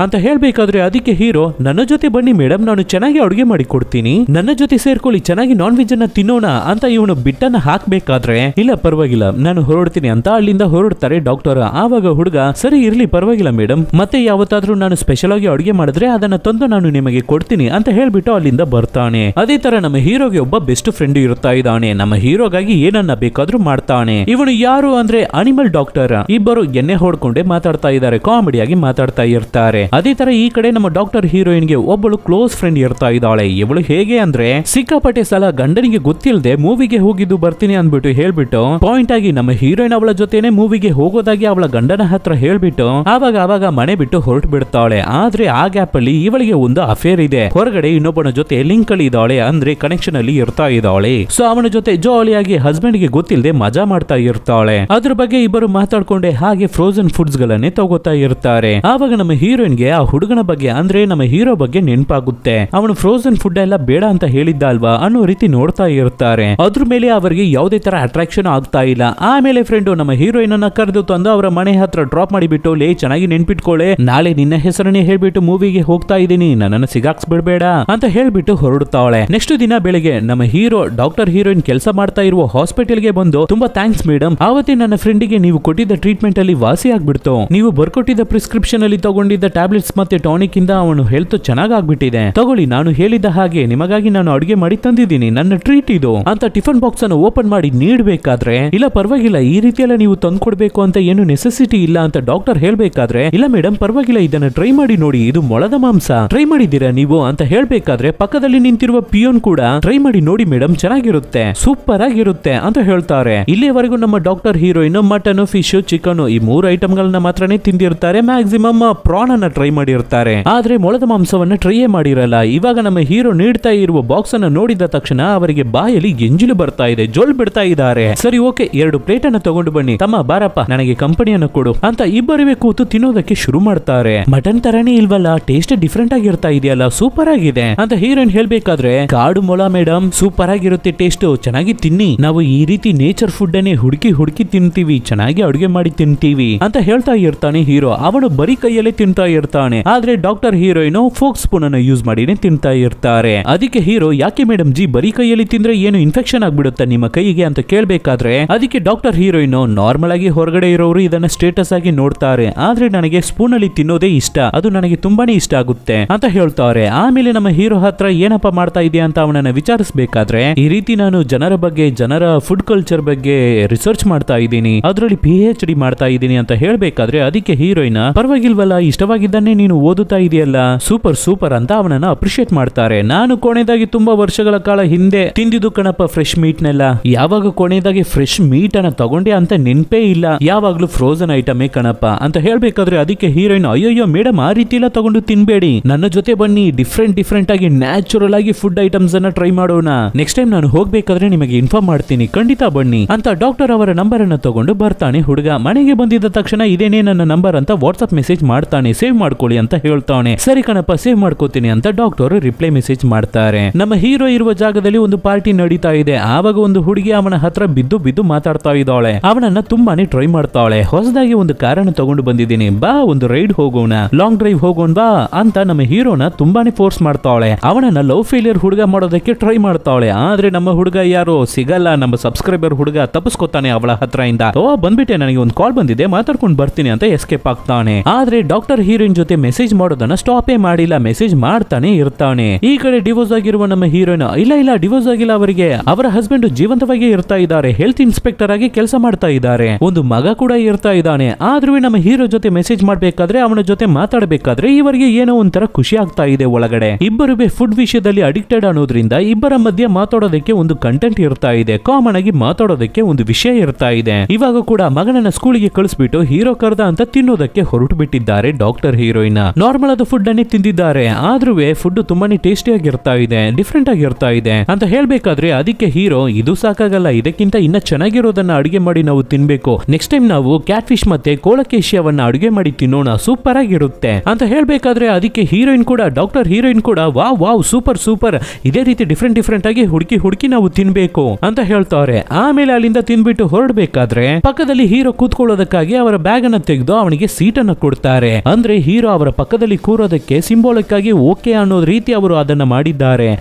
ಅಂತ ಹೇಳ್ಬೇಕಾದ್ರೆ ಅದಕ್ಕೆ ಹೀರೋ ನನ್ನ ಜೊತೆ ಬನ್ನಿ ಮೇಡಮ್, ನಾನು ಚೆನ್ನಾಗಿ ಅಡುಗೆ ಮಾಡಿ ಕೊಡ್ತೀನಿ, ನನ್ನ ಜೊತೆ ಸೇರ್ಕೊಳ್ಳಿ, ಚೆನ್ನಾಗಿ ನಾನ್ ವೆಜ್ ಅನ್ನ ತಿನ್ನೋಣ ಅಂತ ಇವನು ಬಿಟ್ಟನ್ನ ಹಾಕ್ಬೇಕಾದ್ರೆ ಇಲ್ಲ ಪರವಾಗಿಲ್ಲ ನಾನು ಹೊರಡ್ತೀನಿ ಅಂತ ಅಲ್ಲಿಂದ ಹೊರಡ್ತಾರೆ ಡಾಕ್ಟರ್. ಆವಾಗ ಹುಡುಗ ಸರಿ ಇರ್ಲಿ ಪರವಾಗಿಲ್ಲ ಮೇಡಮ್, ಮತ್ತೆ ಯಾವತ್ತಾದ್ರೂ ನಾನು ಸ್ಪೆಷಲ್ ಆಗಿ ಅಡುಗೆ ಮಾಡಿದ್ರೆ ಅದನ್ನ ತಂದು ನಾನು ನಿಮಗೆ ಕೊಡ್ತೀನಿ ಅಂತ ಹೇಳ್ಬಿಟ್ಟು ಅಲ್ಲಿಂದ ಬರ್ತಾನೆ. ಅದೇ ತರ ನಮ್ಮ ಹೀರೋಗೆ ಒಬ್ಬ ಬೆಸ್ಟ್ ಫ್ರೆಂಡ್ ಇರ್ತಾ ಇದ್ದಾನೆ. ನಮ್ಮ ಹೀರೋಗಾಗಿ ಏನನ್ನ ಬೇಕಾದ್ರೂ ಮಾಡ್ತಾನೆ. ಇವನು ಯಾರು ಅಂದ್ರೆ ಅನಿಮಲ್ ಡಾಕ್ಟರ್. ಇಬ್ಬರು ಎಣ್ಣೆ ಹೊಡ್ಕೊಂಡೆ ಮಾತಾಡ್ತಾ ಇದ್ದಾರೆ, ಕಾಮಿಡಿಯಾಗಿ ಮಾತಾಡ್ತಾ ಇರ್ತಾರೆ. ಅದೇ ತರ ಈ ಕಡೆ ನಮ್ಮ ಡಾಕ್ಟರ್ ಹೀರೋಯಿನ್ಗೆ ಒಬ್ಬಳು ಕ್ಲೋಸ್ ಫ್ರೆಂಡ್ ಇರ್ತಾ ಇದ್ದಾಳೆ. ಇವಳು ಹೇಗೆ ಅಂದ್ರೆ ಸಿಕ್ಕಾಪಟ್ಟೆ ಸಲ ಗಂಡನಿಗೆ ಗೊತ್ತಿಲ್ಲದೆ ಮೂವಿಗೆ ಹೋಗಿದ್ದು ಬರ್ತೀನಿ ಅಂದ್ಬಿಟ್ಟು ಹೇಳ್ಬಿಟ್ಟು ಪಾಯಿಂಟ್ ಆಗಿ ನಮ್ಮ ಹೀರೋಯಿನ್ ಅವಳ ಜೊತೆನೆ ಮೂವಿಗೆ ಹೋಗೋದಾಗಿ ಅವಳ ಗಂಡನ ಹತ್ರ ಹೇಳ್ಬಿಟ್ಟು ಆವಾಗ ಮನೆ ಬಿಟ್ಟು ಹೊರಟು ಬಿಡ್ತಾಳೆ. ಆದ್ರೆ ಆ ಗ್ಯಾಪ್ ಅಲ್ಲಿ ಇವಳಿಗೆ ಒಂದು ಅಫೇರ್ ಇದೆ, ಹೊರಗಡೆ ಇನ್ನೊಬ್ಬನ ಜೊತೆ ಲಿಂಕ್ ಅಲ್ಲಿ ಇದ್ದಾಳೆ, ಅಂದ್ರೆ ಕನೆಕ್ಷನ್ ಅಲ್ಲಿ ಇರ್ತಾ ಇದ್ದಾಳೆ. ಸೊ ಅವನ ಜೊತೆ ಜಾಲಿಯಾಗಿ ಹಸ್ಬೆಂಡ್ ಗೆ ಗೊತ್ತಿಲ್ಲದೆ ಮಜಾ ಮಾಡ್ತಾ ಇರ್ತಾಳೆ. ಅದ್ರ ಬಗ್ಗೆ ಇಬ್ಬರು ಮಾತಾಡ್ಕೊಂಡೆ ಹಾಗೆ ಫ್ರೋಜನ್ ಫುಡ್ಸ್ ಗಳನ್ನೇ ತಗೋತಾ ಇರ್ತಾರೆ. ಆವಾಗ ನಮ್ಮ ಹೀರೋಯಿನ್ ಆ ಹುಡುಗನ ಬಗ್ಗೆ ಅಂದ್ರೆ ನಮ್ಮ ಹೀರೋ ಬಗ್ಗೆ ನೆನಪಾಗುತ್ತೆ. ಅವನು ಫ್ರೋಜನ್ ಫುಡ್ ಎಲ್ಲ ಬೇಡ ಅಂತ ಹೇಳಿದ್ದ ಅಲ್ವಾ ಅನ್ನೋ ರೀತಿ ನೋಡ್ತಾ ಇರ್ತಾರೆ. ಅದ್ರ ಮೇಲೆ ಅವರಿಗೆ ಯಾವುದೇ ತರ ಅಟ್ರಾಕ್ಷನ್ ಆಗ್ತಾ ಇಲ್ಲ. ಆಮೇಲೆ ಫ್ರೆಂಡ್ ನಮ್ಮ ಹೀರೋಯಿನ್ ಅನ್ನ ಕರೆದು ತಂದು ಅವರ ಮನೆ ಹತ್ರ ಡ್ರಾಪ್ ಮಾಡಿಬಿಟ್ಟು ಲೇ ಚೆನ್ನಾಗಿ ನೆನ್ಪಿಟ್ಕೊಳ್ಳೆ, ನಾಳೆ ನಿನ್ನ ಹೆಸರನ್ನೇ ಹೇಳ್ಬಿಟ್ಟು ಮೂವಿಗೆ ಹೋಗ್ತಾ ಇದ್ದೀನಿ, ನನ್ನನ್ನು ಸಿಗಾಕ್ಸ್ಬಿಡ್ಬೇಡ ಅಂತ ಹೇಳ್ಬಿಟ್ಟು ಹೊರಡುತ್ತಾಳೆ. ನೆಕ್ಸ್ಟ್ ದಿನ ಬೆಳಿಗ್ಗೆ ನಮ್ಮ ಹೀರೋ ಡಾಕ್ಟರ್ ಹೀರೋಯಿನ್ ಕೆಲಸ ಮಾಡ್ತಾ ಇರುವ ಹಾಸ್ಪಿಟಲ್ಗೆ ಬಂದು ತುಂಬಾ ಥ್ಯಾಂಕ್ಸ್ ಮೇಡಮ್, ಆವತ್ತೇ ನನ್ನ ಫ್ರೆಂಡಿಗೆ ನೀವು ಕೊಟ್ಟಿದ್ದ ಟ್ರೀಟ್ಮೆಂಟ್ ಅಲ್ಲಿ ವಾಸಿ ಆಗ್ಬಿಡ್ತು, ನೀವು ಬರ್ಕೊಟ್ಟಿದ್ದ ಪ್ರಿಸ್ಕ್ರಿಪ್ಷನ್ ಅಲ್ಲಿ ತಗೊಂಡಿದ್ದ ಟ್ಯಾಬ್ಲೆಟ್ಸ್ ಮತ್ತೆ ಟಾನಿಕ್ ಇಂದ ಅವನು ಹೆಲ್ತ್ ಚೆನ್ನಾಗಾಗ್ಬಿಟ್ಟಿದೆ, ತಗೊಳ್ಳಿ ನಾನು ಹೇಳಿದ ಹಾಗೆ ನಿಮಗಾಗಿ ನಾನು ಅಡುಗೆ ಮಾಡಿ ತಂದಿದ್ದೀನಿ, ನನ್ನ ಟ್ರೀಟ್ ಇದು ಅಂತ ಟಿಫನ್ ಬಾಕ್ಸ್ ಅನ್ನು ಓಪನ್ ಮಾಡಿ ನೀಡಬೇಕಾದ್ರೆ ಇಲ್ಲ ಪರವಾಗಿಲ್ಲ ಈ ರೀತಿಯೆಲ್ಲ ನೀವು ತಂದ್ಕೊಡ್ಬೇಕು ಅಂತ ಏನು ನೆಸೆಸಿಟಿ ಇಲ್ಲ ಅಂತ ಡಾಕ್ಟರ್ ಹೇಳ್ಬೇಕಾದ್ರೆ ಇಲ್ಲ ಮೇಡಮ್ ಪರವಾಗಿಲ್ಲ ಇದನ್ನ ಟ್ರೈ ಮಾಡಿ ನೋಡಿ, ಇದು ಮೊಳದ ಮಾಂಸ ಟ್ರೈ ಮಾಡಿದ್ದೀರಾ ನೀವು ಅಂತ ಹೇಳ್ಬೇಕಾದ್ರೆ ಪಕ್ಕದಲ್ಲಿ ನಿಂತಿರುವ ಪಿಯೋನ್ ಕೂಡ ಟ್ರೈ ಮಾಡಿ ನೋಡಿ ಮೇಡಮ್ ಚೆನ್ನಾಗಿರುತ್ತೆ, ಸೂಪರ್ ಆಗಿರುತ್ತೆ ಅಂತ ಹೇಳ್ತಾರೆ. ಇಲ್ಲಿವರೆಗೂ ನಮ್ಮ doctor heroine mutton, fish, chicken ಈ 3 ಐಟಮ್ ಗಳನ್ನ ಮಾತ್ರನೇ ತಿಂದಿರ್ತಾರೆ, ಮ್ಯಾಕ್ಸಿಮಮ್ ಪ್ರಾನ್ ಅನ್ನ ಟ್ರೈ ಮಾಡಿರ್ತಾರೆ, ಆದ್ರೆ ಮೊಳದ ಮಾಂಸವನ್ನ ಟ್ರೈಯೇ ಮಾಡಿರಲ್ಲ. ಇವಾಗ ನಮ್ಮ ಹೀರೋ ನೀಡ್ತಾ ಇರುವ ಬಾಕ್ಸ್ ಅನ್ನ ನೋಡಿದ ತಕ್ಷಣ ಅವರಿಗೆ ಬಾಯಲ್ಲಿ ಎಂಜಿಲು ಬರ್ತಾ ಇದೆ, ಜೋಲ್ ಬಿಡ್ತಾ ಇದ್ದಾರೆ. ಸರಿ ಓಕೆ 2 ಪ್ಲೇಟ್ ಅನ್ನ ತಗೊಂಡು ಬನ್ನಿ, ತಮ್ಮ ಬಾರಪ್ಪ ನನಗೆ ಕಂಪನಿಯನ್ನು ಕೊಡು ಅಂತ ಇಬ್ಬರಿವೆ ಕೂತು ತಿನ್ನೋದಕ್ಕೆ ಶುರು ಮಾಡ್ತಾರೆ. ಮಟನ್ ತರಾನೇ ಇಲ್ವಲ್ಲ, ಟೇಸ್ಟ್ ಡಿಫ್ರೆಂಟ್ ಆಗಿರ್ತಾ ಇದೆಯಲ್ಲ, ಸೂಪರ್ ಆಗಿದೆ ಅಂತ ಹೀರೋಯಿನ್ ಹೇಳ್ಬೇಕಾದ್ರೆ ಕಾಡು ಮೊಳ ಮೇಡಮ್ ಸೂಪರ್ ಆಗಿರುತ್ತೆ ಟೇಸ್ಟ್, ಚೆನ್ನಾಗಿ ತಿನ್ನಿ, ನಾವು ಈ ರೀತಿ ನೇಚರ್ ಫುಡ್ ಅನ್ನೇ ಹುಡುಕಿ ತಿಂತೀವಿ, ಚೆನ್ನಾಗಿ ಅಡುಗೆ ಮಾಡಿ ತಿಂತೀವಿ ಅಂತ ಹೇಳ್ತಾ ಇರ್ತಾನೆ ಹೀರೋ. ಅವನು ಬರೀ ಕೈಯಲ್ಲೇ ತಿಂತಾ ಇರ್ತಾನೆ, ಆದ್ರೆ ಡಾಕ್ಟರ್ ಹೀರೋಯಿನ್ ಫೋಕ್ ಸ್ಪೂನ್ ಅನ್ನು ಯೂಸ್ ಮಾಡಿನೇ ತಿಂತಾ ಇರ್ತಾರೆ. ಅದಕ್ಕೆ ಹೀರೋ ಯಾಕೆ ಮೇಡಮ್ ಜಿ ಬರೀ ಕೈಯಲ್ಲಿ ತಿಂದ್ರೆ ಏನು ಇನ್ಫೆಕ್ಷನ್ ಆಗ್ಬಿಡುತ್ತೆ ನಿಮ್ಮ ಕೈಗೆ ಅಂತ ಕೇಳ್ಬೇಕಾದ್ರೆ ಅದಕ್ಕೆ ಡಾಕ್ಟರ್ ಹೀರೋಯಿನ್ ನಾರ್ಮಲ್ ಆಗಿ ಹೊರಗಡೆ ಇರೋರು ಇದನ್ನ ಸ್ಟೇಟಸ್ ಆಗಿ ನೋಡ್ತಾರೆ, ಆದ್ರೆ ನನಗೆ ಸ್ಪೂನ್ ಅಲ್ಲಿ ತಿನ್ನೋದೇ ಇಷ್ಟ, ಅದು ನನಗೆ ತುಂಬಾನೇ ಇಷ್ಟ ಆಗುತ್ತೆ ಅಂತ ಹೇಳ್ತಾರೆ. ಆಮೇಲೆ ನಮ್ಮ ಹೀರೋ ಹತ್ರ ಏನಪ್ಪ ಮಾಡ್ತಾ ಇದೆಯಾ ಅಂತ ಅವನನ್ನ ವಿಚಾರಿಸಬೇಕಾದ್ರೆ ಈ ರೀತಿ ನಾನು ಜನರ ಬಗ್ಗೆ ಜನರ ಫುಡ್ ಕಲ್ಚರ್ ಬಗ್ಗೆ ರಿಸರ್ಚ್ ಮಾಡ್ತಾ ಇದ್ದೀನಿ, ಅದರಲ್ಲಿ PhD ಮಾಡ್ತಾ ಇದ್ದೀನಿ ಅಂತ ಹೇಳ್ಬೇಕಾದ್ರೆ ಅದಕ್ಕೆ ಹೀರೋಯಿನ್ ಪರವಾಗಿಲ್ವಲ್ಲ ಇಷ್ಟವಾಗಿದ್ದಾನೆ ನೀನು ಓದುತ್ತಾ ಇದೆಯಲ್ಲ ಸೂಪರ್ ಸೂಪರ್ ಅಂತ ಅವನನ್ನ ಅಪ್ರಿಶಿಯೇಟ್ ಮಾಡ್ತಾರೆ. ನಾನು ಕೊನೆಯದಾಗಿ ತುಂಬಾ ವರ್ಷಗಳ ಕಾಲ ಹಿಂದೆ ತಿಂದಿದ್ದು ಕಣಪ್ಪ ಫ್ರೆಶ್ ಮೀಟ್ ನೆಲ್ಲ, ಯಾವಾಗ ಕೊನೆಯದಾಗಿ ಫ್ರೆಶ್ ಮೀಟ್ ಅನ್ನ ತಗೊಂಡೆ ಅಂತ ನೆನ್ಪೇ ಇಲ್ಲ, ಯಾವಾಗ್ಲೂ ಫ್ರೋಜನ್ ಐಟಮೇ ಕಣಪ್ಪ ಅಂತ ಹೇಳ್ಬೇಕಾದ್ರೆ ಅದಕ್ಕೆ ಹೀರೋಯಿನ್ ಅಯ್ಯೋ ಮೇಡಮ್ ಆ ರೀತಿ ಎಲ್ಲ ತಗೊಂಡು ತಿನ್ಬೇಡಿ, ನನ್ನ ಜೊತೆ ಬನ್ನಿ, ಡಿಫ್ರೆಂಟ್ ಆಗಿ ನ್ಯಾಚುರಲ್ ಆಗಿ ಫುಡ್ ಐಟಮ್ಸ್ ಅನ್ನ ಟ್ರೈ ಮಾಡೋಣ, ನೆಕ್ಸ್ಟ್ ಟೈಮ್ ನಾನು ಹೋಗ್ಬೇಕಾದ್ರೆ ನಿಮಗೆ ಇನ್ಫಾರ್ಮ್ ಮಾಡ್ತೀನಿ, ಖಂಡಿತ ಬನ್ನಿ ಅಂತ ಡಾಕ್ಟರ್ ಅವರ ನಂಬರ್ ಅನ್ನ ತಗೊಂಡು ಬರ್ತಾನೆ. ಹುಡುಗ ಮನೆಗೆ ಬಂದಿದ್ದ ತಕ್ಷಣ ಇದೇನೇ ನನ್ನ ನಂಬರ್ ಅಂತ ವಾಟ್ಸ್ಆಪ್ ಮೆಸೇಜ್ ಮಾಡ್ತಾನೆ, ಸೇವ್ ಮಾಡ್ಕೊಳ್ಳಿ ಅಂತ ಹೇಳ್ತಾನೆ. ಸರಿ ಕಣಪ್ಪ ಸೇವ್ ಮಾಡ್ಕೋತೀನಿ ಅಂತ ಡಾಕ್ಟರ್ ರಿಪ್ಲೈ ಮೆಸೇಜ್ ಮಾಡ್ತಾರೆ. ನಮ್ಮ ಹೀರೋ ಇರುವ ಜಾಗದಲ್ಲಿ ಒಂದು ಪಾರ್ಟಿ ನಡೀತಾ ಇದೆ. ಆವಾಗ ಒಂದು ಹುಡುಗಿ ಅವನ ಹತ್ರ ಬಿದ್ದು ಮಾತಾಡ್ತಾ ಇದ್ದಾಳೆ, ಅವನನ್ನ ತುಂಬಾನೇ ಟ್ರೈ ಮಾಡ್ತಾಳೆ. ಹೊಸದಾಗಿ ಒಂದು ಕಾರನ್ನು ತಗೊಂಡು ಬಂದಿದ್ದೀನಿ, ಬಾ ಒಂದು ರೈಡ್ ಹೋಗೋಣ, ಲಾಂಗ್ ಡ್ರೈವ್ ಹೋಗೋಣ ಬಾ ಅಂತ ನಮ್ಮ ಹೀರೋನ ತುಂಬಾನೇ ಫೋರ್ಸ್ ಮಾಡ್ತಾಳೆ. ಅವನನ್ನ ಲವ್ ಫೇಲಿಯರ್ ಹುಡುಗ ಮಾಡೋದಕ್ಕೆ ಟ್ರೈ ಮಾಡ್ತಾಳೆ, ಆದ್ರೆ ನಮ್ಮ ಹುಡುಗ ಯಾರು ಸಿಗಲ್ಲ, ನಮ್ಮ ಸಬ್ಸ್ಕ್ರೈಬರ್ ಹುಡುಗ ತಪ್ಪಿಸ್ಕೊತಾನೆ ಅವಳ ಹತ್ರ ಇಂದ. ಓ ಬಂದ್ಬಿಟ್ಟೆ, ನನಗೆ ಒಂದು ಕಾಲ್ ಬಂದಿದೆ ಮಾತಾಡ್ಕೊಂಡು ಬರ್ತೀನಿ ಅಂತ ಎಸ್ಕೇಪ್ ಆಗ್ತಾನೆ. ಆದ್ರೆ ಡಾಕ್ಟರ್ ಹೀರೋಯಿನ್ ಜೊತೆ ಮೆಸೇಜ್ ಮಾಡೋದನ್ನ ಸ್ಟಾಪೇ ಮಾಡಿಲ್ಲ, ಮೆಸೇಜ್ ಮಾಡ್ತಾನೆ ಇರ್ತಾನೆ. ಈ ಕಡೆ ಡಿವೋರ್ಸ್ ಆಗಿರುವ ನಮ್ಮ ಹೀರೋಯಿನ್ ಇಲ್ಲ ಡಿವೋರ್ಸ್ ಆಗಿಲ್ಲ, ಅವರಿಗೆ ಅವರ ಹಸ್ಬೆಂಡ್ ಜೀವಂತವಾಗಿ ಇರ್ತಾ ಇದ್ದಾರೆ, ಹೆಲ್ತ್ ಇನ್ಸ್ಪೆಕ್ಟರ್ ಆಗಿ ಕೆಲಸ ಮಾಡ್ತಾ ಇದ್ದಾರೆ, ಒಂದು ಮಗ ಕೂಡ ಇರ್ತಾ ಇದ್ದಾನೆ. ಆದ್ರೂ ನಮ್ಮ ಹೀರೋ ಜೊತೆ ಮೆಸೇಜ್ ಮಾಡ್ಬೇಕಾದ್ರೆ ಅವನ ಜೊತೆ ಮಾತಾಡಬೇಕಾದ್ರೆ ಇವರಿಗೆ ಏನೋ ಒಂಥರ ಖುಷಿ ಆಗ್ತಾ ಇದೆ ಒಳಗಡೆ. ಇಬ್ಬರು ಫುಡ್ ವಿಷಯದಲ್ಲಿ ಅಡಿಕ್ಟೆಡ್ ಅನ್ನೋದ್ರಿಂದ ಇಬ್ಬರ ಮಧ್ಯೆ ಮಾತಾಡೋದಕ್ಕೆ ಒಂದು ಕಂಟೆಂಟ್ ಇರ್ತಾ ಇದೆ, ಕಾಮನ್ ಆಗಿ ಮಾತಾಡೋದಕ್ಕೆ ಒಂದು ವಿಷಯ ಇರ್ತಾ ಇದೆ. ಇವಾಗ ಕೂಡ ಮಗನನ್ನ ಸ್ಕೂಲಿಗೆ ಕಳಿಸ್ಬಿಟ್ಟು ಹೀರೋ ಕರ್ದ ಅಂತ ತಿನ್ನೋದಕ್ಕೆ ಹೊರಟು ಬಿಟ್ಟಿದ್ದಾರೆ ಡಾಕ್ಟರ್ ಹೀರೋಯಿನ್ ನಾರ್ಮಲ್ ಆದ ಫುಡ್ ಅನ್ನೇ ತಿಂದಿದ್ದಾರೆ, ಆದ್ರೂ ಫುಡ್ ತುಂಬಾನೇ ಟೇಸ್ಟಿ ಆಗಿರ್ತಾ ಇದೆ, ಡಿಫ್ರೆಂಟ್ ಆಗಿರ್ತಾ ಇದೆ ಅಂತ ಹೇಳ್ಬೇಕಾದ್ರೆ ಅದಕ್ಕೆ ಹೀರೋ ಇದು ಸಾಕಾಗಲ್ಲ, ಇದಕ್ಕಿಂತ ಇನ್ನ ಚೆನ್ನಾಗಿರೋದನ್ನ ಅಡುಗೆ ಮಾಡಿ ನಾವು ತಿನ್ಬೇಕು, ನೆಕ್ಸ್ಟ್ ಟೈಮ್ ನಾವು ಕ್ಯಾಟ್ ಫಿಶ್ ಮತ್ತೆ ಕೋಳಕೇಶಿಯವನ್ನ ಅಡುಗೆ ಮಾಡಿ ತಿನ್ನೋಣ, ಸೂಪರ್ ಆಗಿರುತ್ತೆ ಅಂತ ಹೇಳ್ಬೇಕಾದ್ರೆ ಅದಕ್ಕೆ ಹೀರೋಯಿನ್ ಕೂಡ ಡಾಕ್ಟರ್ ಹೀರೋಯಿನ್ ಕೂಡ ವಾವ್ ವಾವ್ ಸೂಪರ್ ಸೂಪರ್, ಇದೇ ರೀತಿ ಡಿಫ್ರೆಂಟ್ ಆಗಿ ಹುಡುಕಿ ನಾವು ತಿನ್ಬೇಕು ಅಂತ ಹೇಳ್ತಾರೆ. ಆಮೇಲೆ ಅಲ್ಲಿಂದ ತಿನ್ಬಿಟ್ಟು ಹೊರಡ್ಬೇಕಾದ್ರೆ ಪಕ್ಕದಲ್ಲಿ ಹೀರೋ ಕೂತ್ಕೊಳ್ಳೋದಕ್ಕಾಗಿ ಅವರ ಬ್ಯಾಗ್ ಅನ್ನ ತೆಗೆದು ಅವನಿಗೆ ಸೀಟ್ ಅನ್ನ ಕೊಡ್ತಾರೆ. ಅಂದ್ರೆ ಹೀರೋ ಅವರ ಪಕ್ಕದಲ್ಲಿ ಕೂರೋದಕ್ಕೆ ಸಿಂಬಾಲಿಕ್ ಆಗಿ ಓಕೆ ಅನ್ನೋದ್ ರೀತಿ ಅವರು ಅದನ್ನ ಮಾಡಿದ್ದಾರೆ.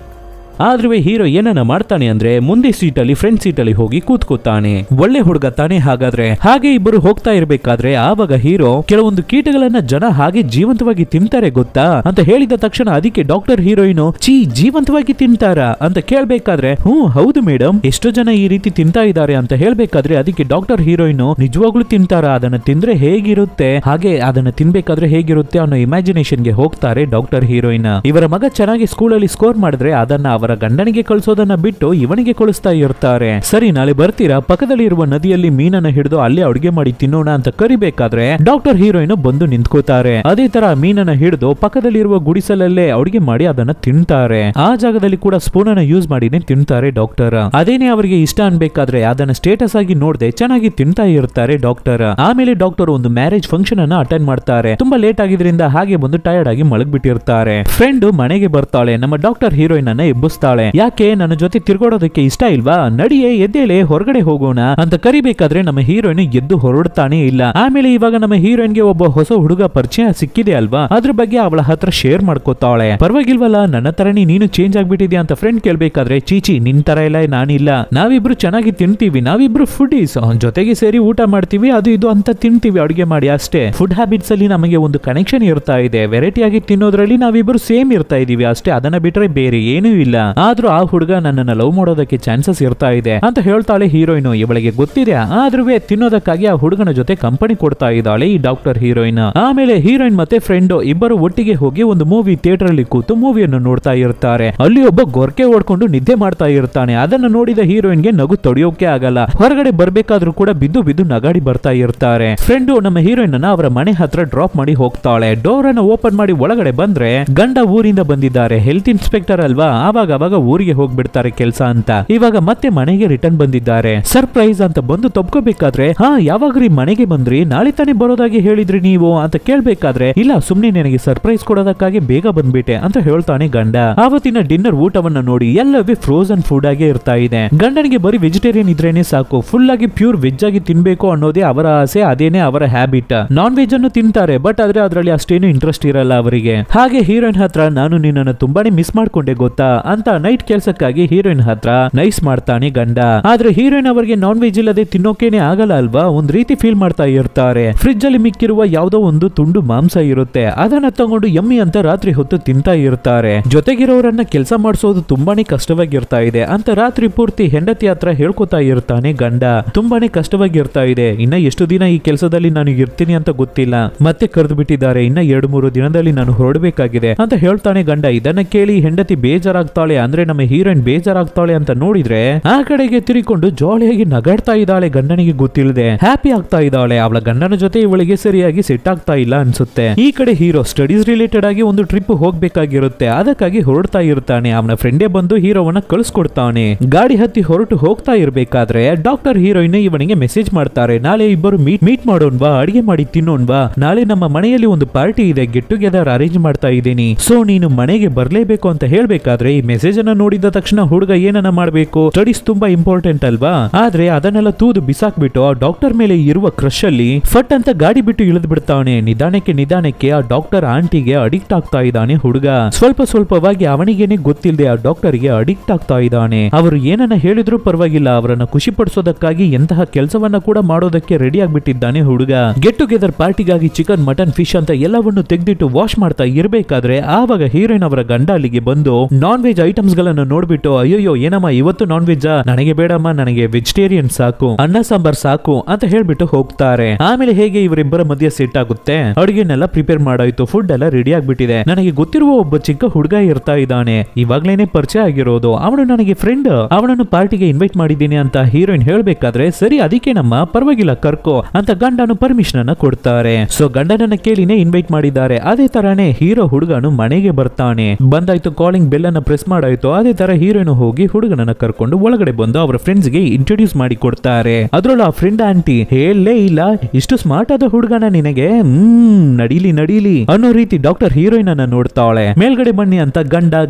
ಆದ್ರೆ ಹೀರೋ ಏನನ್ನ ಮಾಡ್ತಾನೆ ಅಂದ್ರೆ ಮುಂದೆ ಸೀಟಲ್ಲಿ ಫ್ರಂಟ್ ಸೀಟಲ್ಲಿ ಹೋಗಿ ಕೂತ್ಕೋತಾನೆ. ಒಳ್ಳೆ ಹುಡುಗ ತಾನೆ ಹಾಗಾದ್ರೆ. ಹಾಗೆ ಇಬ್ಬರು ಹೋಗ್ತಾ ಇರ್ಬೇಕಾದ್ರೆ ಆವಾಗ ಹೀರೋ ಕೆಲವೊಂದು ಕೀಟಗಳನ್ನ ಜನ ಹಾಗೆ ಜೀವಂತವಾಗಿ ತಿಂತಾರೆ ಗೊತ್ತಾ ಅಂತ ಹೇಳಿದ ತಕ್ಷಣ ಅದಕ್ಕೆ ಡಾಕ್ಟರ್ ಹೀರೋಯಿನ್ ಚೀ ಜೀವಂತವಾಗಿ ತಿಂತಾರ ಅಂತ ಕೇಳ್ಬೇಕಾದ್ರೆ ಹೌದು ಮೇಡಮ್, ಎಷ್ಟೋ ಜನ ಈ ರೀತಿ ತಿಂತಾ ಇದ್ದಾರೆ ಅಂತ ಹೇಳ್ಬೇಕಾದ್ರೆ ಅದಕ್ಕೆ ಡಾಕ್ಟರ್ ಹೀರೋಯಿನ್ ನಿಜವಾಗ್ಲೂ ತಿಂತಾರ, ಅದನ್ನ ತಿಂದ್ರೆ ಹೇಗಿರುತ್ತೆ, ಹಾಗೆ ಅದನ್ನ ತಿನ್ಬೇಕಾದ್ರೆ ಹೇಗಿರುತ್ತೆ ಅನ್ನೋ ಇಮ್ಯಾಜಿನೇಷನ್ ಗೆ ಹೋಗ್ತಾರೆ ಡಾಕ್ಟರ್ ಹೀರೋಯಿನ್. ಇವರ ಮಗ ಚೆನ್ನಾಗಿ ಸ್ಕೂಲಲ್ಲಿ ಸ್ಕೋರ್ ಮಾಡಿದ್ರೆ ಅದನ್ನ ಅವರ ಗಂಡನಿಗೆ ಕಳಿಸೋದನ್ನ ಬಿಟ್ಟು ಇವನಿಗೆ ಕಳಿಸ್ತಾ ಇರ್ತಾರೆ. ಸರಿ ನಾಳೆ ಬರ್ತೀರಾ, ಪಕ್ಕದಲ್ಲಿ ಇರುವ ನದಿಯಲ್ಲಿ ಮೀನನ್ನ ಹಿಡಿದು ಅಲ್ಲೇ ಅಡುಗೆ ಮಾಡಿ ತಿನ್ನೋಣ ಅಂತ ಕರಿಬೇಕಾದ್ರೆ ಡಾಕ್ಟರ್ ಹೀರೋಯಿನ್ ಬಂದು ನಿಂತ್ಕೋತಾರೆ. ಅದೇ ತರ ಮೀನನ್ನ ಹಿಡಿದು ಪಕ್ಕದಲ್ಲಿರುವ ಗುಡಿಸಲಲ್ಲೇ ಅಡುಗೆ ಮಾಡಿ ಅದನ್ನ ತಿಂತಾರೆ. ಆ ಜಾಗದಲ್ಲಿ ಕೂಡ ಸ್ಪೂನ್ ಅನ್ನ ಯೂಸ್ ಮಾಡಿನೇ ತಿಂತಾರೆ ಡಾಕ್ಟರ್. ಅದೇನೇ ಅವರಿಗೆ ಇಷ್ಟ ಅನ್ಬೇಕಾದ್ರೆ ಅದನ್ನ ಸ್ಟೇಟಸ್ ಆಗಿ ನೋಡದೆ ಚೆನ್ನಾಗಿ ತಿಂತಾ ಇರ್ತಾರೆ ಡಾಕ್ಟರ್. ಆಮೇಲೆ ಡಾಕ್ಟರ್ ಒಂದು ಮ್ಯಾರೇಜ್ ಫಂಕ್ಷನ್ ಅನ್ನ ಅಟೆಂಡ್ ಮಾಡ್ತಾರೆ. ತುಂಬಾ ಲೇಟ್ ಆಗಿದ್ರಿಂದ ಹಾಗೆ ಬಂದು ಟಯರ್ಡ್ ಆಗಿ ಮಲಗ್ಬಿಟ್ಟಿರ್ತಾರೆ. ಫ್ರೆಂಡ್ ಮನೆಗೆ ಬರ್ತಾಳೆ, ನಮ್ಮ ಡಾಕ್ಟರ್ ಹೀರೋಯಿನ್ ಅನ್ನ ಎಬ್ಬಿಸ್ತಾಳೆ. ಯಾಕೆ ನನ್ನ ಜೊತೆ ತಿರ್ಗೋಡೋದಕ್ಕೆ ಇಷ್ಟ ಇಲ್ವಾ, ನಡಿಯೇ ಎದ್ದೇಳೆ ಹೊರಗಡೆ ಹೋಗೋಣ ಅಂತ ಕರಿಬೇಕಾದ್ರೆ ನಮ್ಮ ಹೀರೋಯಿನ್ ಎದ್ದು ಹೊರಡ್ತಾನೆ ಇಲ್ಲ. ಆಮೇಲೆ ಇವಾಗ ನಮ್ಮ ಹೀರೋಯಿನ್ ಗೆ ಒಬ್ಬ ಹೊಸ ಹುಡುಗ ಪರಿಚಯ ಸಿಕ್ಕಿದೆ ಅಲ್ವಾ, ಅದ್ರ ಬಗ್ಗೆ ಅವಳ ಹತ್ರ ಶೇರ್ ಮಾಡ್ಕೋತಾಳೆ. ಪರವಾಗಿಲ್ವಲ್ಲ, ನನ್ನ ತರನೇ ನೀನು ಚೇಂಜ್ ಆಗ್ಬಿಟ್ಟಿದ್ಯಾ ಅಂತ ಫ್ರೆಂಡ್ ಕೇಳ್ಬೇಕಾದ್ರೆ ಚೀಚಿ ನಿನ್ ತರ ಇಲ್ಲ ನಾನಿಲ್ಲ, ನಾವಿಬ್ರು ಚೆನ್ನಾಗಿ ತಿಂತೀವಿ, ನಾವಿಬ್ರು ಫುಡೀಸ್, ಜೊತೆಗೆ ಸೇರಿ ಊಟ ಮಾಡ್ತೀವಿ ಅದು ಇದು ಅಂತ ತಿಂತೀವಿ ಅಡುಗೆ ಮಾಡಿ ಅಷ್ಟೇ. ಫುಡ್ ಹ್ಯಾಬಿಟ್ಸ್ ಅಲ್ಲಿ ನಮಗೆ ಒಂದು ಕನೆಕ್ಷನ್ ಇರ್ತಾ ಇದೆ, ವೆರೈಟಿ ಆಗಿ ತಿನ್ನೋದ್ರಲ್ಲಿ ನಾವಿಬ್ರು ಸೇಮ್ ಇರ್ತಾ ಇದೀವಿ ಅಷ್ಟೇ, ಅದನ್ನ ಬಿಟ್ರೆ ಬೇರೆ ಏನೂ ಇಲ್ಲ. ಆದ್ರೂ ಆ ಹುಡುಗ ನನ್ನನ್ನ ಲವ್ ಮಾಡೋದಕ್ಕೆ ಚಾನ್ಸಸ್ ಇರ್ತಾ ಇದೆ ಅಂತ ಹೇಳ್ತಾಳೆ ಹೀರೋಯಿನ್. ಇವಳಿಗೆ ಗೊತ್ತಿದೆ, ಆದ್ರೂ ತಿನ್ನೋದಕ್ಕಾಗಿ ಆ ಹುಡುಗನ ಜೊತೆ ಕಂಪನಿ ಕೊಡ್ತಾ ಇದ್ದಾಳೆ ಈ ಡಾಕ್ಟರ್ ಹೀರೋಯಿನ್. ಆಮೇಲೆ ಹೀರೋಯಿನ್ ಮತ್ತೆ ಫ್ರೆಂಡ್ ಇಬ್ಬರು ಒಟ್ಟಿಗೆ ಹೋಗಿ ಒಂದು ಮೂವಿ ಥಿಯೇಟರ್ ಅಲ್ಲಿ ಕೂತು ಮೂವಿಯನ್ನು ನೋಡ್ತಾ ಇರ್ತಾರೆ. ಅಲ್ಲಿ ಒಬ್ಬ ಗೊರ್ಕೆ ಓಡ್ಕೊಂಡು ನಿದ್ದೆ ಮಾಡ್ತಾ ಇರ್ತಾನೆ. ಅದನ್ನ ನೋಡಿದ ಹೀರೋಯಿನ್ ಗೆ ನಗು ತಡೆಯೋಕೆ ಆಗಲ್ಲ. ಹೊರಗಡೆ ಬರ್ಬೇಕಾದ್ರೂ ಕೂಡ ಬಿದ್ದು ನಗಾಡಿ ಬರ್ತಾ ಇರ್ತಾರೆ. ಫ್ರೆಂಡ್ ನಮ್ಮ ಹೀರೋಯಿನ್ ಅನ್ನ ಅವರ ಮನೆ ಹತ್ರ ಡ್ರಾಪ್ ಮಾಡಿ ಹೋಗ್ತಾಳೆ. ಡೋರ್ ಅನ್ನ ಓಪನ್ ಮಾಡಿ ಒಳಗಡೆ ಬಂದ್ರೆ ಗಂಡ ಊರಿಂದ ಬಂದಿದ್ದಾರೆ, ಹೆಲ್ತ್ ಇನ್ಸ್ಪೆಕ್ಟರ್ ಅಲ್ವಾ, ಆವಾಗ ಊರಿಗೆ ಹೋಗ್ಬಿಡ್ತಾರೆ ಕೆಲಸ ಅಂತ. ಇವಾಗ ಮತ್ತೆ ಮನೆಗೆ ರಿಟರ್ನ್ ಬಂದಿದ್ದಾರೆ. ಸರ್ಪ್ರೈಸ್ ಅಂತ ಬಂದು ತಪ್ಕೋಬೇಕಾದ್ರೆ ಯಾವಾಗ್ರಿ ಮನೆಗೆ ಬಂದ್ರಿ, ನಾಳೆ ತಾನೇ ಬರೋದಾಗಿ ಹೇಳಿದ್ರಿ ನೀವು ಅಂತ ಕೇಳ್ಬೇಕಾದ್ರೆ ಇಲ್ಲ ಸುಮ್ನೆ ನನಗೆ ಸರ್ಪ್ರೈಸ್ ಕೊಡೋದಕ್ಕಾಗಿ ಬೇಗ ಬಂದ್ಬಿಟ್ಟೆ ಅಂತ ಹೇಳ್ತಾನೆ ಗಂಡ. ಆವತ್ತಿನ ಡಿನ್ನರ್ ಊಟವನ್ನ ನೋಡಿ ಎಲ್ಲವೇ ಫ್ರೋಸನ್ ಫುಡ್ ಆಗಿ ಇರ್ತಾ ಇದೆ. ಗಂಡನಿಗೆ ಬರೀ ವೆಜಿಟೇರಿಯನ್ ಇದ್ರೇನೆ ಸಾಕು, ಫುಲ್ ಆಗಿ ಪ್ಯೂರ್ ವೆಜ್ ಆಗಿ ತಿನ್ಬೇಕು ಅನ್ನೋದೇ ಅವರ ಆಸೆ, ಅದೇನೆ ಅವರ ಹ್ಯಾಬಿಟ್. ನಾನ್ ವೆಜ್ ಅನ್ನು ತಿಂತಾರೆ ಬಟ್ ಆದ್ರೆ ಅದರಲ್ಲಿ ಅಷ್ಟೇನು ಇಂಟ್ರೆಸ್ಟ್ ಇರಲ್ಲ ಅವರಿಗೆ. ಹಾಗೆ ಹೀರೋಯಿನ್ ಹತ್ರ ನಾನು ನಿನ್ನನ್ನು ತುಂಬಾನೇ ಮಿಸ್ ಮಾಡ್ಕೊಂಡೆ ಗೊತ್ತಾ ಅಂತ ನೈಟ್ ಕೆಲಸಕ್ಕಾಗಿ ಹೀರೋಯಿನ್ ಹತ್ರ ನೈಸ್ ಮಾಡ್ತಾನೆ ಗಂಡ. ಆದ್ರೆ ಹೀರೋಯಿನ್ ಅವರಿಗೆ ನಾನ್ ವೆಜ್ ಇಲ್ಲದೆ ತಿನ್ನೋಕೇನೆ ಆಗಲ್ಲ ಅಲ್ವಾ, ಒಂದ್ ರೀತಿ ಫೀಲ್ ಮಾಡ್ತಾ ಇರ್ತಾರೆ. ಫ್ರಿಡ್ಜ್ ಅಲ್ಲಿ ಮಿಕ್ಕಿರುವ ಯಾವ್ದೋ ಒಂದು ತುಂಡು ಮಾಂಸ ಇರುತ್ತೆ, ಅದನ್ನ ತಗೊಂಡು ಯಮ್ಮಿ ಅಂತ ರಾತ್ರಿ ಹೊತ್ತು ತಿಂತಾ ಇರ್ತಾರೆ. ಜೊತೆಗಿರೋರನ್ನ ಕೆಲಸ ಮಾಡಿಸೋದು ತುಂಬಾನೇ ಕಷ್ಟವಾಗಿರ್ತಾ ಇದೆ ಅಂತ ರಾತ್ರಿ ಪೂರ್ತಿ ಹೆಂಡತಿ ಹತ್ರ ಹೇಳ್ಕೊತಾ ಇರ್ತಾನೆ ಗಂಡ. ತುಂಬಾನೇ ಕಷ್ಟವಾಗಿರ್ತಾ ಇದೆ, ಇನ್ನ ಎಷ್ಟು ದಿನ ಈ ಕೆಲಸದಲ್ಲಿ ನಾನು ಇರ್ತೀನಿ ಅಂತ ಗೊತ್ತಿಲ್ಲ, ಮತ್ತೆ ಕರೆದು ಬಿಟ್ಟಿದ್ದಾರೆ, ಇನ್ನ 2-3 ದಿನದಲ್ಲಿ ನಾನು ಹೊರಡಬೇಕಾಗಿದೆ ಅಂತ ಹೇಳ್ತಾನೆ ಗಂಡ. ಇದನ್ನ ಕೇಳಿ ಹೆಂಡತಿ ಬೇಜಾರಾಗ್ತಾಳೆ, ಅಂದ್ರೆ ನಮ್ಮ ಹೀರೋಯಿನ್ ಬೇಜಾರಾಗ್ತಾಳೆ ಅಂತ ನೋಡಿದ್ರೆ ಆ ಕಡೆಗೆ ತಿರುಗಿಕೊಂಡು ಜಾಲಿಯಾಗಿ ನಗಾಡ್ತಾ ಇದ್ದಾಳೆ. ಗಂಡನಿಗೆ ಗೊತ್ತಿಲ್ಲದೆ ಹ್ಯಾಪಿ ಆಗ್ತಾ ಇದ್ದಾಳೆ. ಅವಳ ಗಂಡನ ಜೊತೆ ಇವಳಿಗೆ ಸರಿಯಾಗಿ ಸೆಟ್ ಆಗ್ತಾ ಇಲ್ಲ ಅನ್ಸುತ್ತೆ. ಈ ಕಡೆ ಹೀರೋ ಸ್ಟಡೀಸ್ ರಿಲೇಟೆಡ್ ಆಗಿ ಒಂದು ಟ್ರಿಪ್ ಹೋಗ್ಬೇಕಾಗಿರುತ್ತೆ, ಅದಕ್ಕಾಗಿ ಹೊರಡ್ತಾ ಇರ್ತಾನೆ. ಅವನ ಫ್ರೆಂಡೇ ಬಂದು ಹೀರೋವನ್ನ ಕಳಿಸ್ಕೊಡ್ತಾನೆ. ಗಾಡಿ ಹತ್ತಿ ಹೊರಟು ಹೋಗ್ತಾ ಇರ್ಬೇಕಾದ್ರೆ ಡಾಕ್ಟರ್ ಹೀರೋಯಿನ್ ಇವನಿಗೆ ಮೆಸೇಜ್ ಮಾಡ್ತಾರೆ, ನಾಳೆ ಇಬ್ಬರು ಮೀಟ್ ಮಾಡೋಣವಾ, ಅಡಿಗೆ ಮಾಡಿ ತಿನ್ನೋಣವಾ, ನಾಳೆ ನಮ್ಮ ಮನೆಯಲ್ಲಿ ಒಂದು ಪಾರ್ಟಿ ಇದೆ, ಗೆಟ್ ಟುಗೆದರ್ ಅರೇಂಜ್ ಮಾಡ್ತಾ ಇದ್ದೀನಿ, ಸೊ ನೀನು ಮನೆಗೆ ಬರ್ಲೇಬೇಕು ಅಂತ ಹೇಳ್ಬೇಕಾದ್ರೆ ಈ ಮೆಸೇಜ್ ಅನ್ನ ನೋಡಿದ ತಕ್ಷಣ ಹುಡುಗ ಏನನ್ನ ಮಾಡ್ಬೇಕು, ಸ್ಟಡೀಸ್ ತುಂಬಾ ಇಂಪಾರ್ಟೆಂಟ್ ಅಲ್ವಾ, ಆದ್ರೆ ಅದನ್ನೆಲ್ಲ ತೂದು ಬಿಸಾಕ್ಬಿಟ್ಟು ಆ ಡಾಕ್ಟರ್ ಮೇಲೆ ಇರುವ ಕ್ರಶ್ ಅಲ್ಲಿ ಫಟ್ ಅಂತ ಗಾಡಿ ಬಿಟ್ಟು ಇಳಿದು ಬಿಡ್ತಾನೆ. ನಿಧಾನಕ್ಕೆ ಆ ಡಾಕ್ಟರ್ ಆಂಟಿಗೆ ಅಡಿಕ್ಟ್ ಆಗ್ತಾ ಇದ್ದಾನೆ ಹುಡುಗ. ಸ್ವಲ್ಪವಾಗಿ ಅವನಿಗೇನೆ ಗೊತ್ತಿಲ್ಲದೆ ಆ ಡಾಕ್ಟರ್ಗೆ ಅಡಿಕ್ಟ್ ಆಗ್ತಾ ಇದ್ದಾನೆ. ಅವರು ಏನನ್ನ ಹೇಳಿದ್ರು ಪರವಾಗಿಲ್ಲ, ಅವರನ್ನ ಖುಷಿ ಪಡಿಸೋದಕ್ಕಾಗಿ ಎಂತಹ ಕೆಲಸವನ್ನ ಕೂಡ ಮಾಡೋದಕ್ಕೆ ರೆಡಿ ಆಗ್ಬಿಟ್ಟಿದ್ದಾನೆ ಹುಡುಗ. ಗೆಟ್ ಟುಗೆದರ್ ಪಾರ್ಟಿಗಾಗಿ ಚಿಕನ್ ಮಟನ್ ಫಿಶ್ ಅಂತ ಎಲ್ಲವನ್ನು ತೆಗೆದಿಟ್ಟು ವಾಶ್ ಮಾಡ್ತಾ ಇರ್ಬೇಕಾದ್ರೆ ಆವಾಗ ಹೀರೋಯಿನ್ ಅವರ ಗಂಡ ಅಲ್ಲಿಗೆ ಬಂದು ನಾನ್ ವೆಜ್ ಐಟಮ್ಸ್ ಗಳನ್ನ ನೋಡ್ಬಿಟ್ಟು ಅಯ್ಯೋ ಏನಮ್ಮ ಇವತ್ತು ನಾನ್ ವೆಜ್ ನನಗೆ ಬೇಡಮ್ಮ, ನನಗೆ ವೆಜಿಟೇರಿಯನ್ ಸಾಕು, ಅನ್ನ ಸಾಂಬಾರ್ ಸಾಕು ಅಂತ ಹೇಳ್ಬಿಟ್ಟು ಹೋಗ್ತಾರೆ. ಆಮೇಲೆ ಹೇಗೆ ಇವರಿಬ್ಬರ ಮಧ್ಯೆ ಸೆಟ್ ಆಗುತ್ತೆ. ಅಡುಗೆನೆಲ್ಲ ಪ್ರಿಪೇರ್ ಮಾಡಾಯ್ತು, ಫುಡ್ ಎಲ್ಲ ರೆಡಿ ಆಗ್ಬಿಟ್ಟಿದೆ. ನನಗೆ ಗೊತ್ತಿರುವ ಒಬ್ಬ ಚಿಕ್ಕ ಹುಡುಗ ಇರ್ತಾ ಇದ್ದಾನೆ, ಇವಾಗ್ಲೇನೆ ಪರಿಚಯ ಆಗಿರೋದು, ಅವನು ನನಗೆ ಫ್ರೆಂಡ್, ಅವನನ್ನು ಪಾರ್ಟಿಗೆ ಇನ್ವೈಟ್ ಮಾಡಿದ್ದೀನಿ ಅಂತ ಹೀರೋಯಿನ್ ಹೇಳ್ಬೇಕಾದ್ರೆ ಸರಿ ಅದಕ್ಕೆ ನಮ್ಮ ಪರವಾಗಿಲ್ಲ ಕರ್ಕೋ ಅಂತ ಗಂಡನು ಪರ್ಮಿಷನ್ ಅನ್ನ ಕೊಡ್ತಾರೆ. ಸೊ ಗಂಡನನ್ನ ಕೇಳಿನೇ ಇನ್ವೈಟ್ ಮಾಡಿದ್ದಾರೆ. ಅದೇ ತರಾನೇ ಹೀರೋ ಹುಡುಗನು ಮನೆಗೆ ಬರ್ತಾನೆ. ಬಂದಾಯ್ತು, ಕಾಲಿಂಗ್ ಬೆಲ್ ಅನ್ನ ಪ್ರೆಸ್ ಮಾಡಾಯ್ತು. ಅದೇ ತರ ಹೀರೋಯಿನ್ ಹೋಗಿ ಹುಡುಗನನ್ನ ಕರ್ಕೊಂಡು ಒಳಗಡೆ ಬಂದು ಅವರ ಫ್ರೆಂಡ್ಸ್ ಗೆ ಇಂಟ್ರೊಡ್ಯೂಸ್ ಮಾಡಿ ಕೊಡ್ತಾರೆ. ಅದ್ರೊಳ ಆ ಫ್ರೆಂಡ್ ಆಂಟಿ ಹೇಳಲೇ ಇಲ್ಲ, ಇಷ್ಟು ಸ್ಮಾರ್ಟ್ ಆದ ಹುಡುಗನ ನಿನಗೆ, ನಡೀಲಿ ಅನ್ನೋ ರೀತಿ ಡಾಕ್ಟರ್ ಹೀರೋಯಿನ್ ಅನ್ನ ನೋಡ್ತಾಳೆ. ಮೇಲ್ಗಡೆ ಬನ್ನಿ ಅಂತ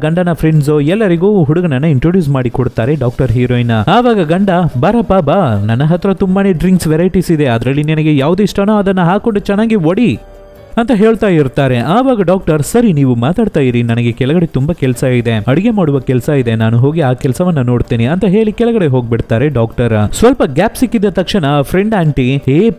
ಗಂಡನ ಫ್ರೆಂಡ್ಸ್ ಎಲ್ಲರಿಗೂ ಹುಡುಗನನ್ನ ಇಂಟ್ರೊಡ್ಯೂಸ್ ಮಾಡಿ ಕೊಡ್ತಾರೆ ಡಾಕ್ಟರ್ ಹೀರೋಯಿನ್. ಆವಾಗ ಗಂಡ ಬಾರಪ್ಪ ಬಾ, ನನ್ನ ಹತ್ರ ತುಂಬಾನೇ ಡ್ರಿಂಕ್ಸ್ ವೆರೈಟೀಸ್ ಇದೆ, ಅದರಲ್ಲಿ ನಿನಗೆ ಯಾವ್ದು ಇಷ್ಟನೋ ಅದನ್ನ ಹಾಕೊಂಡು ಚೆನ್ನಾಗಿ ಒಡಿ ಅಂತ ಹೇಳ್ತಾ ಇರ್ತಾರೆ. ಆವಾಗ ಡಾಕ್ಟರ್ ಸರಿ ನೀವು ಮಾತಾಡ್ತಾ ಇರಿ, ನನಗೆ ಕೆಳಗಡೆ ತುಂಬಾ ಕೆಲಸ ಇದೆ, ಅಡಿಗೆ ಮಾಡುವ ಕೆಲಸ ಇದೆ, ನಾನು ಹೋಗಿ ಆ ಕೆಲಸವನ್ನ ನೋಡ್ತೇನೆ ಅಂತ ಹೇಳಿ ಕೆಳಗಡೆ ಹೋಗ್ಬಿಡ್ತಾರೆ ಡಾಕ್ಟರ್. ಸ್ವಲ್ಪ ಗ್ಯಾಪ್ ಸಿಕ್ಕಿದ ತಕ್ಷಣ ಫ್ರೆಂಡ್ ಆಂಟಿ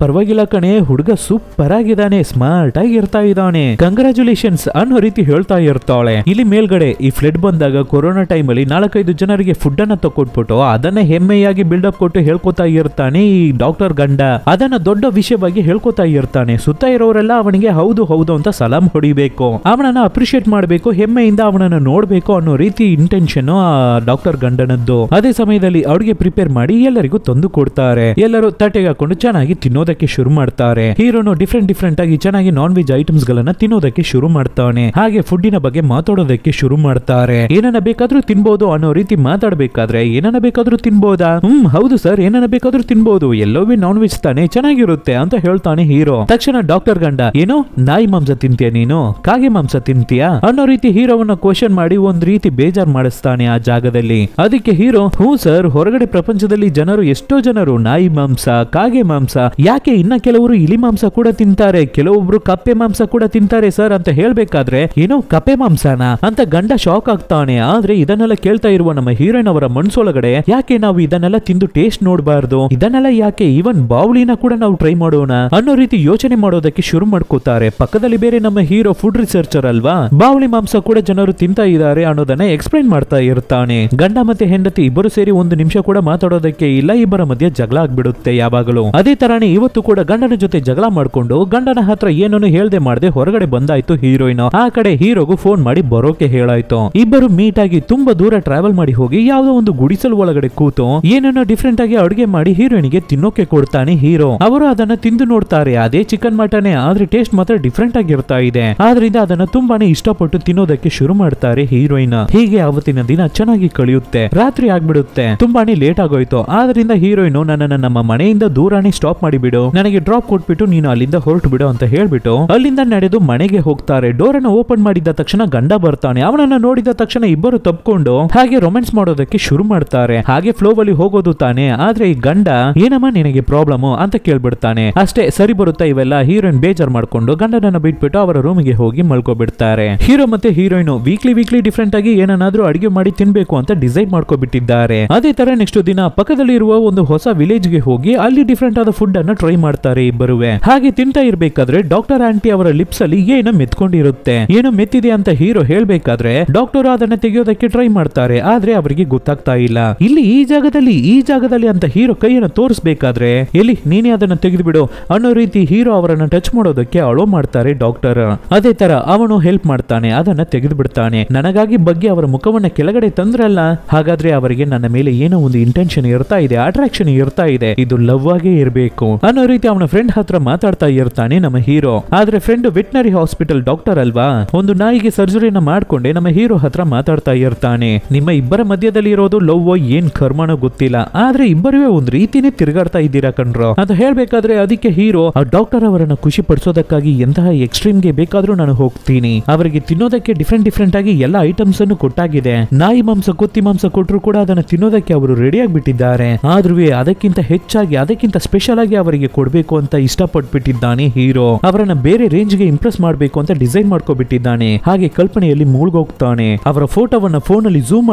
ಪರವಾಗಿಲ್ಲ ಕಣೆ, ಹುಡುಗ ಸೂಪರ್ ಆಗಿದ್ದಾನೆ, ಸ್ಮಾರ್ಟ್ ಆಗಿ ಇರ್ತಾ ಇದ್ದಾನೆ, ಕಂಗ್ರಾಚುಲೇಷನ್ಸ್ ಅನ್ನೋ ರೀತಿ ಹೇಳ್ತಾ ಇರ್ತಾಳೆ. ಇಲ್ಲಿ ಮೇಲ್ಗಡೆ ಈ ಫ್ಲಡ್ ಬಂದಾಗ ಕೊರೋನಾ ಟೈಮ್ ಅಲ್ಲಿ 4-5 ಜನರಿಗೆ ಫುಡ್ ಅನ್ನ ತಕೊಟ್ಬಿಟ್ಟು ಅದನ್ನ ಹೆಮ್ಮೆಯಾಗಿ ಬಿಲ್ಡಪ್ ಕೊಟ್ಟು ಹೇಳ್ಕೊತಾ ಇರ್ತಾನೆ ಈ ಡಾಕ್ಟರ್ ಗಂಡ. ಅದನ್ನ ದೊಡ್ಡ ವಿಷಯವಾಗಿ ಹೇಳ್ಕೊತಾ ಇರ್ತಾನೆ. ಸುತ್ತ ಇರೋರೆಲ್ಲ ಅವನಿಗೆ ಹೌದು ಅಂತ ಸಲಾಂ ಹೊಡಿಬೇಕು, ಅವನನ್ನ ಅಪ್ರಿಶಿಯೇಟ್ ಮಾಡಬೇಕು, ಹೆಮ್ಮೆಯಿಂದ ಅವನನ್ನ ನೋಡ್ಬೇಕು ಅನ್ನೋ ರೀತಿ ಇಂಟೆನ್ಷನ್ ಆ ಡಾಕ್ಟರ್ ಗಂಡನದ್ದು. ಅದೇ ಸಮಯದಲ್ಲಿ ಅಡುಗೆ ಪ್ರಿಪೇರ್ ಮಾಡಿ ಎಲ್ಲರಿಗೂ ತಂದು ಕೊಡ್ತಾರೆ. ಎಲ್ಲರೂ ತಟ್ಟೆಗೆ ಹಾಕೊಂಡು ಚೆನ್ನಾಗಿ ತಿನ್ನೋದಕ್ಕೆ ಶುರು ಮಾಡ್ತಾರೆ. ಹೀರೋನು ಡಿಫ್ರೆಂಟ್ ಆಗಿ ಚೆನ್ನಾಗಿ ನಾನ್ ವೆಜ್ ಐಟಮ್ಸ್ ಗಳನ್ನ ತಿನ್ನೋದಕ್ಕೆ ಶುರು ಮಾಡ್ತಾನೆ. ಹಾಗೆ ಫುಡ್ಡಿನ ಬಗ್ಗೆ ಮಾತಾಡೋದಕ್ಕೆ ಶುರು ಮಾಡ್ತಾರೆ. ಏನನ್ನ ಬೇಕಾದ್ರೂ ತಿನ್ಬಹುದು ಅನ್ನೋ ರೀತಿ ಮಾತಾಡ್ಬೇಕಾದ್ರೆ ಏನನ್ನ ಬೇಕಾದ್ರೂ ತಿನ್ಬಹುದಾ, ಹೌದು ಸರ್ ಏನನ್ನ ಬೇಕಾದ್ರೂ ತಿನ್ಬಹುದು, ಎಲ್ಲವೇ ನಾನ್ ವೆಜ್ ತಾನೆ, ಚೆನ್ನಾಗಿರುತ್ತೆ ಅಂತ ಹೇಳ್ತಾನೆ ಹೀರೋ. ತಕ್ಷಣ ಡಾಕ್ಟರ್ ಗಂಡ ಏನು ನಾಯಿ ಮಾಂಸ ತಿಂತೀಯ ನೀನು, ಕಾಗೆ ಮಾಂಸ ತಿಂತೀಯಾ ಅನ್ನೋ ರೀತಿ ಹೀರೋವನ್ನ ಕ್ವಶನ್ ಮಾಡಿ ಒಂದ್ ರೀತಿ ಬೇಜಾರ್ ಮಾಡಿಸ್ತಾನೆ ಆ ಜಾಗದಲ್ಲಿ. ಅದಕ್ಕೆ ಹೀರೋ ಹ್ಞೂ ಸರ್, ಹೊರಗಡೆ ಪ್ರಪಂಚದಲ್ಲಿ ಎಷ್ಟೋ ಜನರು ನಾಯಿ ಮಾಂಸ, ಕಾಗೆ ಮಾಂಸ, ಯಾಕೆ ಇನ್ನ ಕೆಲವರು ಇಲಿ ಮಾಂಸ ಕೂಡ ತಿಂತಾರೆ, ಕೆಲವೊಬ್ರು ಕಪ್ಪೆ ಮಾಂಸ ಕೂಡ ತಿಂತಾರೆ ಸರ್ ಅಂತ ಹೇಳ್ಬೇಕಾದ್ರೆ ಏನೋ ಕಪ್ಪೆ ಮಾಂಸನ ಅಂತ ಗಂಡ ಶಾಕ್ ಆಗ್ತಾನೆ. ಆದ್ರೆ ಇದನ್ನೆಲ್ಲ ಕೇಳ್ತಾ ಇರುವ ನಮ್ಮ ಹೀರೋಯಿನ್ ಅವರ ಮನ್ಸೊಳಗಡೆ ಯಾಕೆ ನಾವು ಇದನ್ನೆಲ್ಲ ತಿಂದು ಟೇಸ್ಟ್ ನೋಡಬಾರ್ದು, ಇದನ್ನೆಲ್ಲ ಯಾಕೆ ಈವನ್ ಬಾವಲಿನ ಕೂಡ ನಾವು ಟ್ರೈ ಮಾಡೋಣ ಅನ್ನೋ ರೀತಿ ಯೋಚನೆ ಮಾಡೋದಕ್ಕೆ ಶುರು ಮಾಡ್ಕೋತಾರೆ. ಪಕ್ಕದಲ್ಲಿ ಬೇರೆ ನಮ್ಮ ಹೀರೋ ಫುಡ್ ರಿಸರ್ಚರ್ ಅಲ್ವಾ, ಬಾವಲಿ ಮಾಂಸ ಕೂಡ ಜನರು ತಿಂತಾ ಇದ್ದಾರೆ ಅನ್ನೋದನ್ನ ಎಕ್ಸ್ಪ್ಲೈನ್ ಮಾಡ್ತಾ ಇರ್ತಾನೆ. ಗಂಡ ಮತ್ತೆ ಹೆಂಡತಿ ಇಬ್ಬರು ಸೇರಿ 1 ನಿಮಿಷ ಕೂಡ ಮಾತಾಡೋದಕ್ಕೆ ಇಲ್ಲ, ಇಬ್ಬರ ಮಧ್ಯೆ ಜಗಳ ಆಗ್ಬಿಡುತ್ತೆ ಯಾವಾಗಲೂ. ಅದೇ ತರಾನೇ ಇವತ್ತು ಕೂಡ ಗಂಡನ ಜೊತೆ ಜಗಳ ಮಾಡ್ಕೊಂಡು ಗಂಡನ ಹತ್ರ ಏನನ್ನು ಹೇಳ್ದೆ ಮಾಡದೆ ಹೊರಗಡೆ ಬಂದಾಯ್ತು ಹೀರೋಯಿನ್. ಆ ಕಡೆ ಹೀರೋಗೂ ಫೋನ್ ಮಾಡಿ ಬರೋಕೆ ಹೇಳಾಯ್ತು. ಇಬ್ಬರು ಮೀಟ್ ಆಗಿ ತುಂಬಾ ದೂರ ಟ್ರಾವೆಲ್ ಮಾಡಿ ಹೋಗಿ ಯಾವ್ದೋ ಒಂದು ಗುಡಿಸಲು ಒಳಗಡೆ ಕೂತು ಏನೇನೋ ಡಿಫ್ರೆಂಟ್ ಆಗಿ ಅಡುಗೆ ಮಾಡಿ ಹೀರೋಯಿನ್ಗೆ ತಿನ್ನೋಕೆ ಕೊಡ್ತಾನೆ ಹೀರೋ. ಅವರು ಅದನ್ನ ತಿಂದು ನೋಡ್ತಾರೆ, ಅದೇ ಚಿಕನ್ ಮಟನ್ ಆದ್ರೆ ಟೇಸ್ಟ್ ಮಾತ್ರ ಡಿಫ್ರೆಂಟ್ ಆಗಿರ್ತಾ ಇದೆ. ಆದ್ರಿಂದ ಅದನ್ನ ತುಂಬಾನೇ ಇಷ್ಟಪಟ್ಟು ತಿನ್ನೋದಕ್ಕೆ ಶುರು ಮಾಡ್ತಾರೆ ಹೀರೋಯಿನ್. ಹೀಗೆ ಅವತ್ತಿನ ದಿನ ಚೆನ್ನಾಗಿ ಕಳೆಯುತ್ತೆ. ರಾತ್ರಿ ಆಗ್ಬಿಡುತ್ತೆ, ತುಂಬಾನೇ ಲೇಟ್ ಆಗೋಯ್ತು. ಆದ್ರಿಂದ ಹೀರೋಯಿನ್ ನನ್ನನ್ನ ನಮ್ಮ ಮನೆಯಿಂದ ದೂರಾನೇ ಸ್ಟಾಪ್ ಮಾಡಿಬಿಡು, ನನಗೆ ಡ್ರಾಪ್ ಕೊಟ್ಬಿಟ್ಟು ನೀನು ಅಲ್ಲಿಂದ ಹೊರಟು ಬಿಡು ಅಂತ ಹೇಳ್ಬಿಟ್ಟು ಅಲ್ಲಿಂದ ನಡೆದು ಮನೆಗೆ ಹೋಗ್ತಾರೆ. ಡೋರ್ ಅನ್ನು ಓಪನ್ ಮಾಡಿದ ತಕ್ಷಣ ಗಂಡ ಬರ್ತಾನೆ. ಅವನನ್ನ ನೋಡಿದ ತಕ್ಷಣ ಇಬ್ಬರು ತಪ್ಕೊಂಡು ಹಾಗೆ ರೊಮ್ಯಾನ್ಸ್ ಮಾಡೋದಕ್ಕೆ ಶುರು ಮಾಡ್ತಾರೆ. ಹಾಗೆ ಫ್ಲೋ ಅಲ್ಲಿ ಹೋಗೋದು ತಾನೆ. ಆದ್ರೆ ಈ ಗಂಡ ಏನಮ್ಮ ನಿನಗೆ ಪ್ರಾಬ್ಲಮ್ ಅಂತ ಕೇಳ್ಬಿಡ್ತಾನೆ. ಅಷ್ಟೇ ಸರಿ ಬರುತ್ತಾ ಇವೆಲ್ಲ. ಹೀರೋಯಿನ್ ಬೇಜಾರ್ ಮಾಡ್ಕೊಂಡು ಗಂಡನನ್ನ ಬಿಟ್ಬಿಟ್ಟು ಅವರ ರೂಮಿಗೆ ಹೋಗಿ ಮಲ್ಕೋಬಿಡ್ತಾರೆ. ಹೀರೋ ಮತ್ತೆ ಹೀರೋಯಿನ್ ವೀಕ್ಲಿ ಡಿಫ್ರೆಂಟ್ ಆಗಿ ಏನನ್ನಾದ್ರೂ ಅಡಿಗೆ ಮಾಡಿ ತಿನ್ಬೇಕು ಅಂತ ಡಿಸೈಡ್ ಮಾಡ್ಕೊಬಿಟ್ಟಿದ್ದಾರೆ. ಅದೇ ತರ ನೆಕ್ಸ್ಟ್ ದಿನ ಪಕ್ಕದಲ್ಲಿ ಇರುವ ಒಂದು ಹೊಸ ವಿಲೇಜ್ ಗೆ ಹೋಗಿ ಅಲ್ಲಿ ಡಿಫ್ರೆಂಟ್ ಆದ ಫುಡ್ ಅನ್ನ ಟ್ರೈ ಮಾಡ್ತಾರೆ ಇಬ್ಬರುವೆ. ಹಾಗೆ ತಿಂತಾ ಇರ್ಬೇಕಾದ್ರೆ ಡಾಕ್ಟರ್ ಆಂಟಿ ಅವರ ಲಿಪ್ಸ್ ಅಲ್ಲಿ ಏನೋ ಮೆತ್ಕೊಂಡಿರುತ್ತೆ. ಏನೋ ಮೆತ್ತಿದೆ ಅಂತ ಹೀರೋ ಹೇಳ್ಬೇಕಾದ್ರೆ ಡಾಕ್ಟರ್ ಅದನ್ನ ತೆಗೆಯೋದಕ್ಕೆ ಟ್ರೈ ಮಾಡ್ತಾರೆ. ಆದ್ರೆ ಅವರಿಗೆ ಗೊತ್ತಾಗ್ತಾ ಇಲ್ಲ. ಇಲ್ಲಿ ಈ ಜಾಗದಲ್ಲಿ ಅಂತ ಹೀರೋ ಕೈಯನ್ನು ತೋರಿಸಬೇಕಾದ್ರೆ ಎಲ್ಲಿ ನೀನೇ ಅದನ್ನ ತೆಗೆದು ಬಿಡು ಅನ್ನೋ ರೀತಿ ಹೀರೋ ಅವರನ್ನ ಟಚ್ ಮಾಡೋದಕ್ಕೆ ಅಳೋ ಮಾಡ್ತಾರೆ ಡಾಕ್ಟರ್. ಅದೇ ತರ ಅವನು ಹೆಲ್ಪ್ ಮಾಡ್ತಾನೆ, ಅದನ್ನ ತೆಗೆದು ಬಿಡ್ತಾನೆ. ನನಗಾಗಿ ಬಗ್ಗೆ ಅವರ ಮುಖವನ್ನ ಕೆಳಗಡೆ ತಂದ್ರಲ್ಲ, ಹಾಗಾದ್ರೆ ಅವರಿಗೆ ನನ್ನ ಮೇಲೆ ಏನೋ ಒಂದು ಇಂಟೆನ್ಷನ್ ಇರ್ತಾ ಇದೆ, ಅಟ್ರಾಕ್ಷನ್ ಇರ್ತಾ ಇದೆ, ಇದು ಲವ್ ಆಗೇ ಇರಬೇಕು ಅನ್ನೋ ರೀತಿ ಅವನ ಫ್ರೆಂಡ್ ಹತ್ರ ಮಾತಾಡ್ತಾ ಇರ್ತಾನೆ ನಮ್ಮ ಹೀರೋ. ಆದ್ರೆ ಫ್ರೆಂಡ್ ವೆಟನರಿ ಹಾಸ್ಪಿಟಲ್ ಡಾಕ್ಟರ್ ಅಲ್ವಾ, ಒಂದು ನಾಯಿಗೆ ಸರ್ಜರಿನ ಮಾಡ್ಕೊಂಡೆ ನಮ್ಮ ಹೀರೋ ಹತ್ರ ಮಾತಾಡ್ತಾ ಇರ್ತಾನೆ. ನಿಮ್ಮ ಇಬ್ಬರ ಮಧ್ಯದಲ್ಲಿ ಇರೋದು ಲವ್ ಏನ್ ಕರ್ಮನೋ ಗೊತ್ತಿಲ್ಲ, ಆದ್ರೆ ಇಬ್ಬರುವೆ ಒಂದ್ ರೀತಿನೇ ತಿರುಗಾಡ್ತಾ ಇದ್ದೀರಾ ಕಣ್ರೋ ಅಂತ ಹೇಳ್ಬೇಕಾದ್ರೆ ಅದಕ್ಕೆ ಹೀರೋ ಆ ಡಾಕ್ಟರ್ ಅವರನ್ನ ಖುಷಿ ಪಡಿಸೋದಕ್ಕಾಗಿ ಎಂತಹ ಎಕ್ಸ್ಟ್ರೀಮ್ ಗೆ ಬೇಕಾದ್ರೂ ನಾನು ಹೋಗ್ತೀನಿ. ಅವರಿಗೆ ತಿನ್ನೋದಕ್ಕೆ ಡಿಫ್ರೆಂಟ್ ಆಗಿ ಎಲ್ಲ ಐಟಮ್ಸ್ ಅನ್ನು ಕೊಟ್ಟಾಗಿದೆ. ನಾಯಿ ಮಾಂಸ ಕುತ್ತಿ ಮಾಂಸ ಕೊಟ್ಟರು ಕೂಡ ಅದನ್ನ ತಿನ್ನೋದಕ್ಕೆ ಅವರು ರೆಡಿ ಆಗಿಬಿಟ್ಟಿದ್ದಾರೆ. ಆದ್ರೂ ಅದಕ್ಕಿಂತ ಹೆಚ್ಚಾಗಿ ಅದಕ್ಕಿಂತ ಸ್ಪೆಷಲ್ ಆಗಿ ಅವರಿಗೆ ಕೊಡ್ಬೇಕು ಅಂತ ಇಷ್ಟಪಟ್ಬಿಟ್ಟಿದ್ದಾನೆ ಹೀರೋ. ಅವರನ್ನ ಬೇರೆ ರೇಂಜ್ ಗೆ ಇಂಪ್ರೆಸ್ ಮಾಡ್ಬೇಕು ಅಂತ ಡಿಸೈನ್ ಮಾಡ್ಕೊಬಿಟ್ಟಿದ್ದಾನೆ. ಹಾಗೆ ಕಲ್ಪನೆಯಲ್ಲಿ ಮುಳುಗೋಗ್ತಾನೆ. ಅವರ ಫೋಟೋವನ್ನ ಫೋನ್ ಅಲ್ಲಿ ಝೂಮ್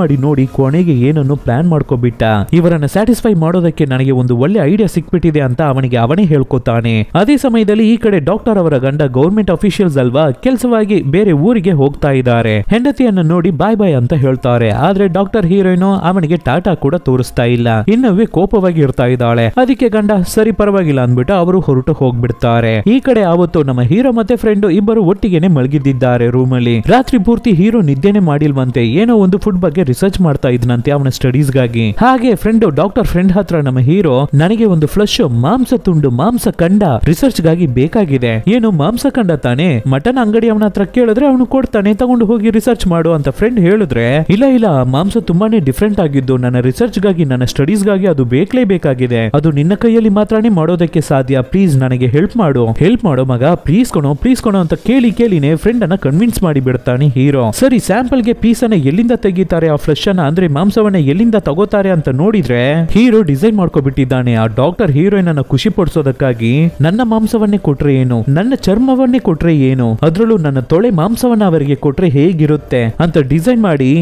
ಮಾಡಿ ನೋಡಿ ಕೊನೆಗೆ ಏನನ್ನು ಪ್ಲಾನ್ ಮಾಡ್ಕೊಬಿಟ್ಟ. ಇವರನ್ನ ಸ್ಯಾಟಿಸ್ಫೈ ಮಾಡೋದಕ್ಕೆ ನನಗೆ ಒಂದು ಒಳ್ಳೆ ಐಡಿಯಾ ಸಿಕ್ಬಿಟ್ಟಿದೆ ಅಂತ ಅವನಿಗೆ ಅವನೇ ಹೇಳ್ಕೊತಾನೆ. ಅದೇ ಸಮಯದಲ್ಲಿ ಈ ಕಡೆ ಡಾಕ್ಟರ್ ಅವರ ಗಂಡ ಗೌರ್ಮೆಂಟ್ ಅಫಿಷಿಯಲ್ಸ್ ಅಲ್ವಾ, ಕೆಲಸವಾಗಿ ಬೇರೆ ಊರಿಗೆ ಹೋಗ್ತಾ ಇದ್ದಾರೆ. ಹೆಂಡತಿಯನ್ನ ನೋಡಿ ಬಾಯ್ ಬಾಯ್ ಅಂತ ಹೇಳ್ತಾರೆ. ಆದ್ರೆ ಡಾಕ್ಟರ್ ಹೀರೋಯಿನ್ ಅವನಿಗೆ ಟಾಟಾ ಕೂಡ ತೋರಿಸ್ತಾ ಇಲ್ಲ. ಇನ್ನವೇ ಕೋಪವಾಗಿ ಇರ್ತಾ ಇದ್ದಾಳೆ. ಅದಕ್ಕೆ ಗಂಡ ಸರಿ ಪರವಾಗಿಲ್ಲ ಅಂದ್ಬಿಟ್ಟು ಅವರು ಹೊರಟು ಹೋಗ್ಬಿಡ್ತಾರೆ. ಈ ಕಡೆ ಅವತ್ತು ನಮ್ಮ ಹೀರೋ ಮತ್ತೆ ಫ್ರೆಂಡ್ ಇಬ್ಬರು ಒಟ್ಟಿಗೆನೆ ಮಲಗಿದ್ದಿದ್ದಾರೆ ರೂಮ್ ಅಲ್ಲಿ. ರಾತ್ರಿ ಪೂರ್ತಿ ಹೀರೋ ನಿದ್ದೆನೆ ಮಾಡಿಲ್ವಂತೆ. ಏನೋ ಒಂದು ಫುಡ್ ಬಗ್ಗೆ ರಿಸರ್ಚ್ ಮಾಡ್ತಾ ಇದ್ನಂತೆ ಅವನ ಸ್ಟಡೀಸ್ ಗಾಗಿ. ಹಾಗೆ ಡಾಕ್ಟರ್ ಫ್ರೆಂಡ್ ಹತ್ರ ನಮ್ಮ ಹೀರೋ ನನಗೆ ಒಂದು ಫ್ಲಶ್ ಮಾಂಸ ತುಂಡು ಮಾಂಸ ಕಂಡ ರಿಸರ್ಚ್ ಗಾಗಿ ಬೇಕಾಗಿದೆ. ಏನು ಮಾಂಸ ಕಂಡ ತಾನೆ? ಮಟನ್ ಅಂಗಡಿ ಅವನ ಹತ್ರ ಕೇಳಿದ್ರೆ ಅವನು ಕೊಡ್ತಾನೆ, ತಗೊಂಡು ಹೋಗಿ ರಿಸರ್ಚ್ ಮಾಡು ಅಂತ ಫ್ರೆಂಡ್ ಹೇಳಿದ್ರೆ ಇಲ್ಲ ಮಾಂಸ ತುಂಬಾನೇ ಡಿಫ್ರೆಂಟ್ ಆಗಿದ್ದು ನನ್ನ ರಿಸರ್ಚ್ ಗಾಗಿ ನನ್ನ ಸ್ಟಡೀಸ್ ಗಾಗಿ ಅದು ಬೇಕಾಗಿದೆ. ಅದು ನಿನ್ನ ಕೈಯಲ್ಲಿ ಮಾತ್ರನೇ ಮಾಡೋದಕ್ಕೆ ಸಾಧ್ಯ. ಪ್ಲೀಸ್ ನನಗೆ ಹೆಲ್ಪ್ ಮಾಡೋ ಮಗ, ಪ್ಲೀಸ್ ಕೊಣೋ ಅಂತ ಕೇಳಿನೇ ಫ್ರೆಂಡ್ ಅನ್ನ ಕನ್ವಿನ್ಸ್ ಮಾಡಿ ಬಿಡ್ತಾನೆ ಹೀರೋ. ಸರಿ ಸ್ಯಾಂಪಲ್ ಗೆ ಪೀಸ್ ಅನ್ನ ಎಲ್ಲಿಂದ ತೆಗಿತಾರೆ, ಆ ಫ್ಲೆಶ್ ಅನ್ನ ಅಂದ್ರೆ ಮಾಂಸವನ್ನ ಎಲ್ಲಿಂದ ತಗೋತಾರೆ ಅಂತ ನೋಡಿದ್ರೆ ಹೀರೋ ಡಿಸೈನ್ ಮಾಡ್ಕೊಬಿಟ್ಟಿದ್ದಾನೆ. ಆ ಡಾಕ್ಟರ್ ಹೀರೋಯಿನ್ ಅನ್ನ ಖುಷಿ ಪಡಿಸೋದಕ್ಕಾಗಿ ನನ್ನ ಮಾಂಸವನ್ನೇ ಕೊಟ್ರೆ ಏನು, ನನ್ನ ಚರ್ಮವನ್ನೇ ಕೊಟ್ರೆ ಏನು, ಅದ್ರಲ್ಲೂ ನನ್ನ ತೊಳೆ ಮಾಂಸವನ್ನ ಅವರಿಗೆ ಕೊಟ್ರೆ ಹೇಗಿರುತ್ತೆ ಅಂತ ಡಿಸೈನ್ ಮಾಡಿ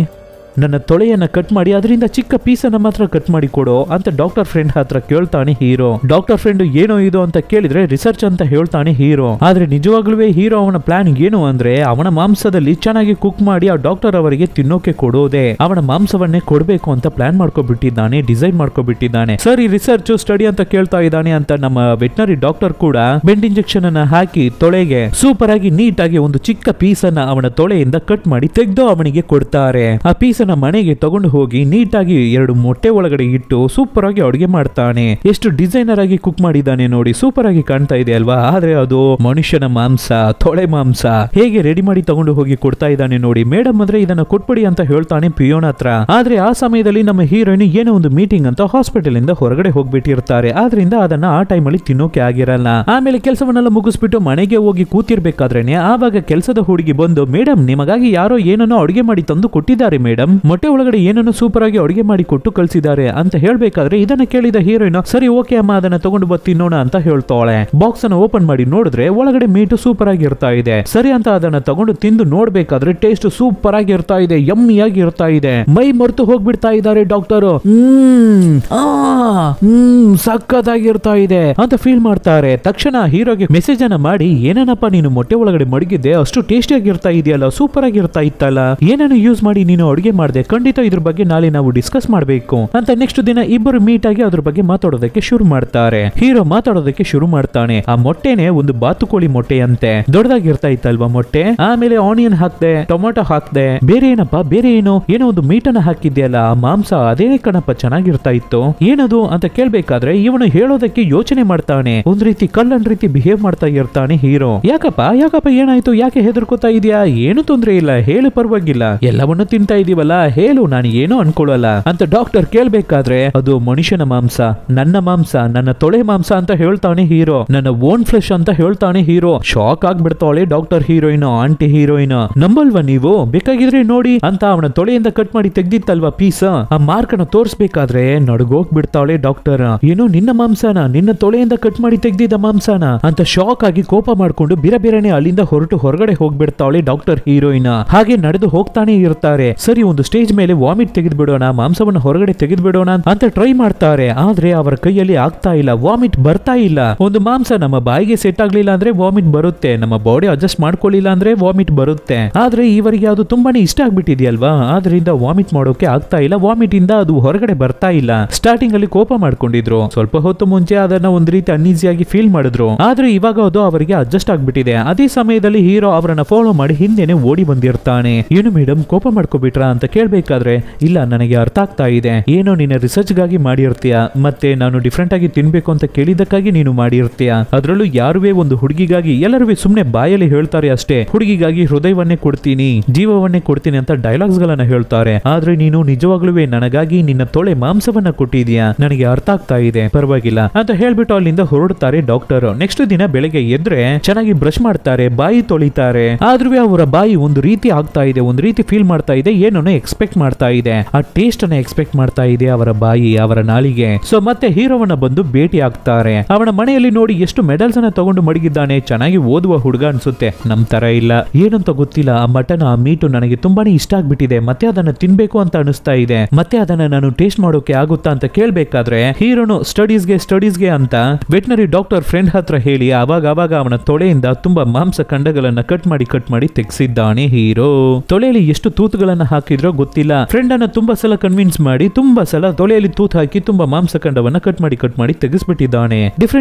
ನನ್ನ ತೊಳೆಯನ್ನ ಕಟ್ ಮಾಡಿ ಅದರಿಂದ ಚಿಕ್ಕ ಪೀಸನ್ನ ಮಾತ್ರ ಕಟ್ ಮಾಡಿ ಕೊಡೋ ಅಂತ ಡಾಕ್ಟರ್ ಫ್ರೆಂಡ್ ಹತ್ರ ಕೇಳ್ತಾನೆ ಹೀರೋ. ಡಾಕ್ಟರ್ ಫ್ರೆಂಡ್ ಏನೋ ಇದು ಅಂತ ಕೇಳಿದ್ರೆ ರಿಸರ್ಚ್ ಅಂತ ಹೇಳ್ತಾನೆ ಹೀರೋ. ಆದ್ರೆ ನಿಜವಾಗ್ಲೂ ಹೀರೋ ಅವನ ಪ್ಲಾನ್ ಏನು ಅಂದ್ರೆ ಅವನ ಮಾಂಸದಲ್ಲಿ ಚೆನ್ನಾಗಿ ಕುಕ್ ಮಾಡಿ ಆ ಡಾಕ್ಟರ್ ಅವರಿಗೆ ತಿನ್ನೋಕೆ ಕೊಡೋದೆ, ಅವನ ಮಾಂಸವನ್ನೇ ಕೊಡ್ಬೇಕು ಅಂತ ಪ್ಲಾನ್ ಮಾಡ್ಕೊಬಿಟ್ಟಿದ್ದಾನೆ, ಡಿಸೈನ್ ಮಾಡ್ಕೊಬಿಟ್ಟಿದ್ದಾನೆ. ಸರಿ ರಿಸರ್ಚ್ ಸ್ಟಡಿ ಅಂತ ಕೇಳ್ತಾ ಇದ್ದಾನೆ ಅಂತ ನಮ್ಮ ವೆಟನರಿ ಡಾಕ್ಟರ್ ಕೂಡ ಬೆಂಡ್ ಇಂಜೆಕ್ಷನ್ ಅನ್ನ ಹಾಕಿ ತೊಳೆಗೆ ಸೂಪರ್ ಆಗಿ ನೀಟ್ ಆಗಿ ಒಂದು ಚಿಕ್ಕ ಪೀಸ್ ಅನ್ನ ಅವನ ತೊಳೆಯಿಂದ ಕಟ್ ಮಾಡಿ ತೆಗೆದು ಅವನಿಗೆ ಕೊಡ್ತಾರೆ. ಆ ಪೀಸ್ ಮನೆಗೆ ತಗೊಂಡು ಹೋಗಿ ನೀಟಾಗಿ 2 ಮೊಟ್ಟೆ ಒಳಗಡೆ ಇಟ್ಟು ಸೂಪರ್ ಆಗಿ ಅಡುಗೆ ಮಾಡ್ತಾನೆ. ಎಷ್ಟು ಡಿಸೈನರ್ ಆಗಿ ಕುಕ್ ಮಾಡಿದ್ದಾನೆ ನೋಡಿ, ಸೂಪರ್ ಆಗಿ ಕಾಣ್ತಾ ಇದೆ ಅಲ್ವಾ? ಆದ್ರೆ ಅದು ಮನುಷ್ಯನ ಮಾಂಸ, ತೊಳೆ ಮಾಂಸ ಹೇಗೆ ರೆಡಿ ಮಾಡಿ ತಗೊಂಡು ಹೋಗಿ ಕೊಡ್ತಾ ಇದ್ದಾನೆ ನೋಡಿ. ಮೇಡಮ್ ಅಂದ್ರೆ ಇದನ್ನ ಕೊಟ್ಬಿಡಿ ಅಂತ ಹೇಳ್ತಾನೆ ಪಿಯೋನ್ ಹತ್ರ. ಆದ್ರೆ ಆ ಸಮಯದಲ್ಲಿ ನಮ್ಮ ಹೀರೋಯಿನ್ ಏನೋ ಒಂದು ಮೀಟಿಂಗ್ ಅಂತ ಹಾಸ್ಪಿಟಲ್ ಇಂದ ಹೊರಗಡೆ ಹೋಗ್ಬಿಟ್ಟಿರ್ತಾರೆ. ಆದ್ರಿಂದ ಅದನ್ನ ಆ ಟೈಮ್ ಅಲ್ಲಿ ತಿನ್ನೋಕೆ ಆಗಿರಲ್ಲ. ಆಮೇಲೆ ಕೆಲಸವನ್ನೆಲ್ಲ ಮುಗಿಸ್ಬಿಟ್ಟು ಮನೆಗೆ ಹೋಗಿ ಕೂತಿರ್ಬೇಕಾದ್ರೇನೆ ಆವಾಗ ಕೆಲಸದ ಹುಡುಗಿ ಬಂದು, ಮೇಡಮ್ ನಿಮಗಾಗಿ ಯಾರೋ ಏನನ್ನೋ ಅಡುಗೆ ಮಾಡಿ ತಂದು ಕೊಟ್ಟಿದ್ದಾರೆ ಮೇಡಮ್, ಮೊಟ್ಟೆ ಒಳಗಡೆ ಏನನ್ನು ಸೂಪರ್ ಆಗಿ ಅಡುಗೆ ಮಾಡಿ ಕೊಟ್ಟು ಕಳಿಸಿದ್ದಾರೆ ಅಂತ ಹೇಳ್ಬೇಕಾದ್ರೆ ಇದನ್ನ ಕೇಳಿದ ಹೀರೋಯಿನ್ ಸರಿ ಓಕೆ ಅಮ್ಮ ಅದನ್ನ ತಗೊಂಡು ತಿನ್ನೋಣ ಅಂತ ಹೇಳ್ತಾಳೆ. ಬಾಕ್ಸ್ ಅನ್ನು ಓಪನ್ ಮಾಡಿ ನೋಡಿದ್ರೆ ಒಳಗಡೆ ಮೀಟು ಸೂಪರ್ ಆಗಿ ಇರ್ತಾ ಇದೆ. ಸರಿ ಅಂತ ಅದನ್ನ ತಗೊಂಡು ತಿಂದು ನೋಡ್ಬೇಕಾದ್ರೆ ಟೇಸ್ಟ್ ಸೂಪರ್ ಆಗಿ ಇರ್ತಾ ಇದೆ, ಯಮ್ಮಿ ಆಗಿ ಇರ್ತಾ ಇದೆ. ಮೈ ಮರೆತು ಹೋಗ್ಬಿಡ್ತಾ ಇದ್ದಾರೆ ಡಾಕ್ಟರ್. ಸಕ್ಕತ್ತಾಗಿರ್ತಾ ಇದೆ ಅಂತ ಫೀಲ್ ಮಾಡ್ತಾರೆ. ತಕ್ಷಣ ಹೀರೋಗೆ ಮೆಸೇಜ್ ಅನ್ನ ಮಾಡಿ, ಏನೇನಪ್ಪ ನೀನು ಮೊಟ್ಟೆ ಒಳಗಡೆ ಮಡಗಿದ್ದೆ, ಅಷ್ಟು ಟೇಸ್ಟಿ ಆಗಿರ್ತಾ ಇದೆಯಲ್ಲ, ಸೂಪರ್ ಆಗಿರ್ತಾ ಇತ್ತಲ್ಲ, ಏನನ್ನು ಯೂಸ್ ಮಾಡಿ ನೀನು ಅಡುಗೆ ಮಾಡಿದೆ, ಖಂಡಿತ ಇದ್ರ ಬಗ್ಗೆ ನಾಳೆ ನಾವು ಡಿಸ್ಕಸ್ ಮಾಡಬೇಕು ಅಂತ ನೆಕ್ಸ್ಟ್ ದಿನ ಇಬ್ಬರು ಮೀಟ್ ಆಗಿ ಅದ್ರ ಬಗ್ಗೆ ಮಾತಾಡೋದಕ್ಕೆ ಶುರು ಮಾಡ್ತಾರೆ. ಹೀರೋ ಮಾತಾಡೋದಕ್ಕೆ ಶುರು ಮಾಡ್ತಾನೆ. ಆ ಮೊಟ್ಟೆನೆ ಒಂದು ಬಾತುಕೋಳಿ ಮೊಟ್ಟೆ ಅಂತೆ, ದೊಡ್ಡದಾಗಿರ್ತಾ ಇತ್ತಲ್ವಾ ಮೊಟ್ಟೆ. ಆಮೇಲೆ ಆನಿಯನ್ ಹಾಕ್ದೆ, ಟೊಮೆಟೊ ಹಾಕ್ದೆ, ಬೇರೆ ಏನೋ ಒಂದು ಮೀಟನ್ನ ಹಾಕಿದ್ಯಲ್ಲ, ಆ ಮಾಂಸ ಅದೇನೇ ಕಣಪ್ಪ ಚೆನ್ನಾಗಿರ್ತಾ ಇತ್ತು, ಏನದು ಅಂತ ಕೇಳ್ಬೇಕಾದ್ರೆ ಇವನು ಹೇಳೋದಕ್ಕೆ ಯೋಚನೆ ಮಾಡ್ತಾನೆ. ಒಂದ್ ರೀತಿ ಕಲ್ಲನ್ ರೀತಿ ಬಿಹೇವ್ ಮಾಡ್ತಾ ಇರ್ತಾನೆ ಹೀರೋ. ಯಾಕಪ್ಪ ಏನಾಯ್ತು, ಯಾಕೆ ಹೆದರ್ಕೋತಾ ಇದೆಯಾ? ಏನು ತೊಂದ್ರೆ ಇಲ್ಲ, ಹೇಳು ಪರವಾಗಿಲ್ಲ, ಎಲ್ಲವನ್ನೂ ತಿಂತಾ ಇದೀವಲ್ಲ, ಹೇಳು, ನಾನು ಏನೋ ಅನ್ಕೊಳ್ಳಲ್ಲ ಅಂತ ಡಾಕ್ಟರ್ ಕೇಳ್ಬೇಕಾದ್ರೆ ಅದು ಮನುಷ್ಯನ ಮಾಂಸ, ನನ್ನ ತೊಳೆ ಮಾಂಸ ಅಂತ ಹೇಳ್ತಾನೆ ಹೀರೋ. ನನ್ನ ಓನ್ ಫ್ಲೆಶ್ ಅಂತ ಹೇಳ್ತಾನೆ ಹೀರೋ. ಶಾಕ್ ಆಗ್ಬಿಡ್ತಾಳೆ ಡಾಕ್ಟರ್ ಹೀರೋಯಿನ್, ಆಂಟಿ ಹೀರೋಯಿನ್. ನಂಬಲ್ವಾ ನೀವು? ಬೇಕಾಗಿದ್ರೆ ನೋಡಿ ಅಂತ ಅವನ ತೊಳೆಯಿಂದ ಕಟ್ ಮಾಡಿ ತೆಗ್ದಿತ್ತಲ್ವಾ ಪೀಸ್, ಆ ಮಾರ್ಕ್ ಅನ್ನ ತೋರಿಸ್ಬೇಕಾದ್ರೆ ನಡ್ಗೋಗ್ಬಿಡ್ತಾಳೆ ಡಾಕ್ಟರ್. ಏನು ನಿನ್ನ ಮಾಂಸನ, ನಿನ್ನ ತೊಳೆಯಿಂದ ಕಟ್ ಮಾಡಿ ತೆಗ್ದಿದ್ದ ಮಾಂಸನ ಅಂತ ಶಾಕ್ ಆಗಿ ಕೋಪ ಮಾಡ್ಕೊಂಡು ಬೇರೆ ಅಲ್ಲಿಂದ ಹೊರಗಡೆ ಹೋಗ್ಬಿಡ್ತಾಳೆ ಡಾಕ್ಟರ್ ಹೀರೋಯಿನ್. ಹಾಗೆ ನಡೆದು ಹೋಗ್ತಾನೆ ಇರ್ತಾರೆ. ಸರಿ ಒಂದು ಸ್ಟೇಜ್ ಮೇಲೆ ವಾಮಿಟ್ ತೆಗೆದು ಬಿಡೋಣ, ಮಾಂಸವನ್ನು ಹೊರಗಡೆ ತೆಗೆದು ಬಿಡೋಣ ಅಂತ ಟ್ರೈ ಮಾಡ್ತಾರೆ. ಆದ್ರೆ ಅವರ ಕೈಯಲ್ಲಿ ಆಗ್ತಾ ಇಲ್ಲ, ವಾಮಿಟ್ ಬರ್ತಾ ಇಲ್ಲ. ಒಂದು ಮಾಂಸ ನಮ್ಮ ಬಾಯಿಗೆ ಸೆಟ್ ಆಗ್ಲಿಲ್ಲ ಅಂದ್ರೆ ವಾಮಿಟ್ ಬರುತ್ತೆ, ನಮ್ಮ ಬಾಡಿ ಅಡ್ಜಸ್ಟ್ ಮಾಡ್ಕೊಳ್ಳಿಲ್ಲ ಅಂದ್ರೆ ವಾಮಿಟ್ ಬರುತ್ತೆ. ಆದ್ರೆ ಇವರಿಗೆ ಅದು ತುಂಬಾನೇ ಇಷ್ಟ ಆಗ್ಬಿಟ್ಟಿದೆಯಲ್ವಾ, ಆದ್ರಿಂದ ವಾಮಿಟ್ ಮಾಡೋಕೆ ಆಗ್ತಾ ಇಲ್ಲ, ವಾಮಿಟ್ ಇಂದ ಅದು ಹೊರಗಡೆ ಬರ್ತಾ ಇಲ್ಲ. ಸ್ಟಾರ್ಟಿಂಗ್ ಅಲ್ಲಿ ಕೋಪ ಮಾಡ್ಕೊಂಡಿದ್ರು, ಸ್ವಲ್ಪ ಹೊತ್ತು ಮುಂಚೆ ಅದನ್ನ ಒಂದ್ ರೀತಿ ಅನ್ಈಸಿಯಾಗಿ ಫೀಲ್ ಮಾಡಿದ್ರು. ಆದ್ರೆ ಇವಾಗ ಅದು ಅವರಿಗೆ ಅಡ್ಜಸ್ಟ್ ಆಗ್ಬಿಟ್ಟಿದೆ. ಅದೇ ಸಮಯದಲ್ಲಿ ಹೀರೋ ಅವರನ್ನ ಫಾಲೋ ಮಾಡಿ ಹಿಂದೆನೆ ಓಡಿ ಬಂದಿರ್ತಾನೆ. ಏನು ಮೇಡಮ್ ಕೋಪ ಮಾಡ್ಕೋಬಿಟ್ರಾ ಅಂತ ಕೇಳ್ಬೇಕಾದ್ರೆ, ಇಲ್ಲ ನನಗೆ ಅರ್ಥ ಆಗ್ತಾ ಇದೆ, ಏನೋ ನಿನ್ನ ರಿಸರ್ಚ್ ಗಾಗಿ ಮಾಡಿರ್ತೀಯ, ಮತ್ತೆ ನಾನು ಡಿಫ್ರೆಂಟ್ ಆಗಿ ತಿನ್ಬೇಕು ಅಂತ ಕೇಳಿದಕ್ಕಾಗಿ ನೀನು ಮಾಡಿರ್ತೀಯ. ಅದ್ರಲ್ಲೂ ಯಾರುವೇ ಒಂದು ಹುಡುಗಿಗಾಗಿ ಎಲ್ಲರೂ ಸುಮ್ನೆ ಬಾಯಲ್ಲಿ ಹೇಳ್ತಾರೆ ಅಷ್ಟೇ, ಹುಡುಗಿಗಾಗಿ ಹೃದಯವನ್ನೇ ಕೊಡ್ತೀನಿ, ಜೀವವನ್ನೇ ಕೊಡ್ತೀನಿ ಅಂತ ಡೈಲಾಗ್ಸ್ ಗಳನ್ನ ಹೇಳ್ತಾರೆ. ಆದ್ರೆ ನೀನು ನಿಜವಾಗ್ಲೂ ನನಗಾಗಿ ನಿನ್ನ ತೊಳೆ ಮಾಂಸವನ್ನ ಕೊಟ್ಟಿದ್ಯಾ, ನನಗೆ ಅರ್ಥ ಆಗ್ತಾ ಇದೆ, ಪರವಾಗಿಲ್ಲ ಅಂತ ಹೇಳ್ಬಿಟ್ಟು ಅಲ್ಲಿಂದ ಹೊರಡ್ತಾರೆ ಡಾಕ್ಟರ್. ನೆಕ್ಸ್ಟ್ ದಿನ ಬೆಳಗ್ಗೆ ಎದ್ರೆ ಚೆನ್ನಾಗಿ ಬ್ರಷ್ ಮಾಡ್ತಾರೆ, ಬಾಯಿ ತೊಳಿತಾರೆ. ಆದ್ರೂ ಅವರ ಬಾಯಿ ಒಂದು ರೀತಿ ಆಗ್ತಾ ಇದೆ, ಒಂದು ರೀತಿ ಫೀಲ್ ಮಾಡ್ತಾ ಇದೆ, ಏನೋ ಎಕ್ಸ್ಪೆಕ್ಟ್ ಮಾಡ್ತಾ ಇದೆ, ಆ ಟೇಸ್ಟ್ ಅನ್ನ ಎಕ್ಸ್ಪೆಕ್ಟ್ ಮಾಡ್ತಾ ಇದೆ ಅವರ ಬಾಯಿ, ಅವರ ನಾಲಿಗೆ. ಸೊ ಮತ್ತೆ ಹೀರೋವನ್ನ ಬಂದು ಭೇಟಿ ಆಗ್ತಾರೆ. ಅವನ ಮನೆಯಲ್ಲಿ ನೋಡಿ ಎಷ್ಟು ಮೆಡಲ್ಸ್ ಅನ್ನ ತಗೊಂಡು ಮಡಗಿದ್ದಾನೆ, ಚೆನ್ನಾಗಿ ಓದುವ ಹುಡುಗ ಅನ್ಸುತ್ತೆ. ನಮ್ ತರ ಇಲ್ಲ, ಏನಂತ ಗೊತ್ತಿಲ್ಲ, ಆ ಮಟನ್ ಆ ಮೀಟು ನನಗೆ ತುಂಬಾನೇ ಇಷ್ಟ ಆಗ್ಬಿಟ್ಟಿದೆ, ಮತ್ತೆ ಅದನ್ನ ತಿನ್ಬೇಕು ಅಂತ ಅನಿಸ್ತಾ ಇದೆ, ಮತ್ತೆ ಅದನ್ನ ನಾನು ಟೇಸ್ಟ್ ಮಾಡೋಕೆ ಆಗುತ್ತಾ ಅಂತ ಕೇಳ್ಬೇಕಾದ್ರೆ ಹೀರೋನು ಸ್ಟಡೀಸ್ಗೆ ಅಂತ ವೆಟನರಿ ಡಾಕ್ಟರ್ ಫ್ರೆಂಡ್ ಹತ್ರ ಹೇಳಿ ಅವಾಗ ಅವನ ತೊಳೆಯಿಂದ ತುಂಬಾ ಮಾಂಸ ಖಂಡಗಳನ್ನ ಕಟ್ ಮಾಡಿ ತೆಗೆಸಿದ್ದಾನೆ ಹೀರೋ. ತೊಳೆಯಲ್ಲಿ ಎಷ್ಟು ತೂತುಗಳನ್ನ ಹಾಕಿದ್ರೋ ಗೊತ್ತಿಲ್ಲ, ಫ್ರೆಂಡ್ ಅನ್ನ ತುಂಬಾ ಸಲ ಕನ್ವಿನ್ಸ್ ಮಾಡಿ ತುಂಬಾ ಸಲ ತೊಳೆಯಲ್ಲಿ ತೂತು ಹಾಕಿ ತುಂಬಾ ಮಾಂಸಖಂಡವನ್ನ ಕಟ್ ಮಾಡಿ ತೆಗೆಸ್ಬಿಟ್ಟಿದ್ದಾನೆ.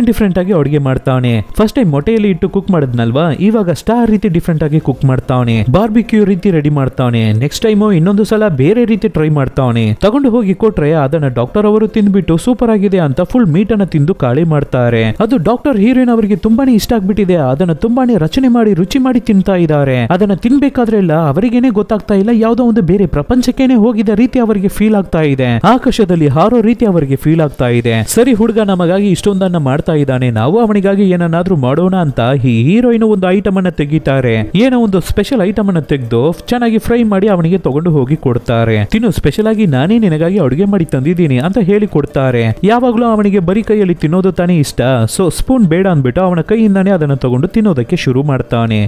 ಡಿಫ್ರೆಂಟ್ ಆಗಿ ಅಡುಗೆ ಮಾಡ್ತಾನೆ. ಫಸ್ಟ್ ಟೈಮ್ ಮೊಟ್ಟೆಯಲ್ಲಿ ಇಟ್ಟು ಕುಕ್ ಮಾಡಿದ್ನಲ್ವಾ, ಇವಾಗ ಸ್ಟಾರ್ ರೀತಿ ಡಿಫ್ರೆಂಟ್ ಆಗಿ ಕುಕ್ ಮಾಡ್ತಾನೆ, ಬಾರ್ಬಿಕ್ಯೂ ರೀತಿ ರೆಡಿ ಮಾಡ್ತಾನೆ. ನೆಕ್ಸ್ಟ್ ಟೈಮ್ ಇನ್ನೊಂದು ಸಲ ಬೇರೆ ರೀತಿ ಟ್ರೈ ಮಾಡ್ತಾನೆ. ತಗೊಂಡು ಹೋಗಿ ಕೊಟ್ರೆ ಅದನ್ನ ಡಾಕ್ಟರ್ ಅವರು ತಿಂದ್ಬಿಟ್ಟು ಸೂಪರ್ ಆಗಿದೆ ಅಂತ ಫುಲ್ ಮೀಟ್ ಅನ್ನ ತಿಂದು ಖಾಲಿ ಮಾಡ್ತಾರೆ. ಅದು ಡಾಕ್ಟರ್ ಹೀರೋಯಿನ್ ಅವರಿಗೆ ತುಂಬಾನೇ ಇಷ್ಟ ಆಗ್ಬಿಟ್ಟಿದೆ, ಅದನ್ನ ತುಂಬಾನೇ ರಚನೆ ಮಾಡಿ ರುಚಿ ಮಾಡಿ ತಿಂತಾ ಇದ್ದಾರೆ. ಅದನ್ನ ತಿನ್ಬೇಕಾದ್ರೆಲ್ಲ ಅವರಿಗೇನೆ ಗೊತ್ತಾಗ್ತಾ ಇಲ್ಲ, ಯಾವುದೋ ಒಂದು ಬೇರೆ ಪ್ರಪಂಚಕ್ಕೇನೆ ಹೋಗಿದ ರೀತಿ ಅವರಿಗೆ ಫೀಲ್ ಆಗ್ತಾ ಇದೆ, ಆಕಾಶದಲ್ಲಿ ಹಾರೋ ರೀತಿ ಅವರಿಗೆ ಫೀಲ್ ಆಗ್ತಾ ಇದೆ. ಸರಿ, ಹುಡುಗ ನಮಗಾಗಿ ಇಷ್ಟೊಂದನ್ನ ಮಾಡ್ತಾ ಇದ್ದಾನೆ, ನಾವು ಅವನಿಗಾಗಿ ಏನನ್ನಾದ್ರೂ ಮಾಡೋಣ ಅಂತ ಹೀರೋಯಿನ್ ಒಂದು ಐಟಮ್ ಅನ್ನ ತೆಗಿತಾರೆ. ಏನೋ ಒಂದು ಸ್ಪೆಷಲ್ ಐಟಮ್ ಅನ್ನ ತೆಗೆದು ಚೆನ್ನಾಗಿ ಫ್ರೈ ಮಾಡಿ ಅವನಿಗೆ ತಗೊಂಡು ಹೋಗಿ ಕೊಡ್ತಾರೆ. ತಿನ್ನು, ಸ್ಪೆಷಲ್ ಆಗಿ ನಾನೇ ನಿನಗಾಗಿ ಅಡುಗೆ ಮಾಡಿ ತಂದಿದ್ದೀನಿ ಅಂತ ಹೇಳಿ ಕೊಡ್ತಾರೆ. ಯಾವಾಗ್ಲೂ ಅವನಿಗೆ ಬರೀ ಕೈಯಲ್ಲಿ ತಿನ್ನೋದು ತಾನೇ ಇಷ್ಟ, ಸೊ ಸ್ಪೂನ್ ಬೇಡ ಅಂದ್ಬಿಟ್ಟು ಅವನ ಕೈಯಿಂದಾನೇ ಅದನ್ನು ತಗೊಂಡು ತಿನ್ನೋದಕ್ಕೆ ಶುರು ಮಾಡ್ತಾನೆ.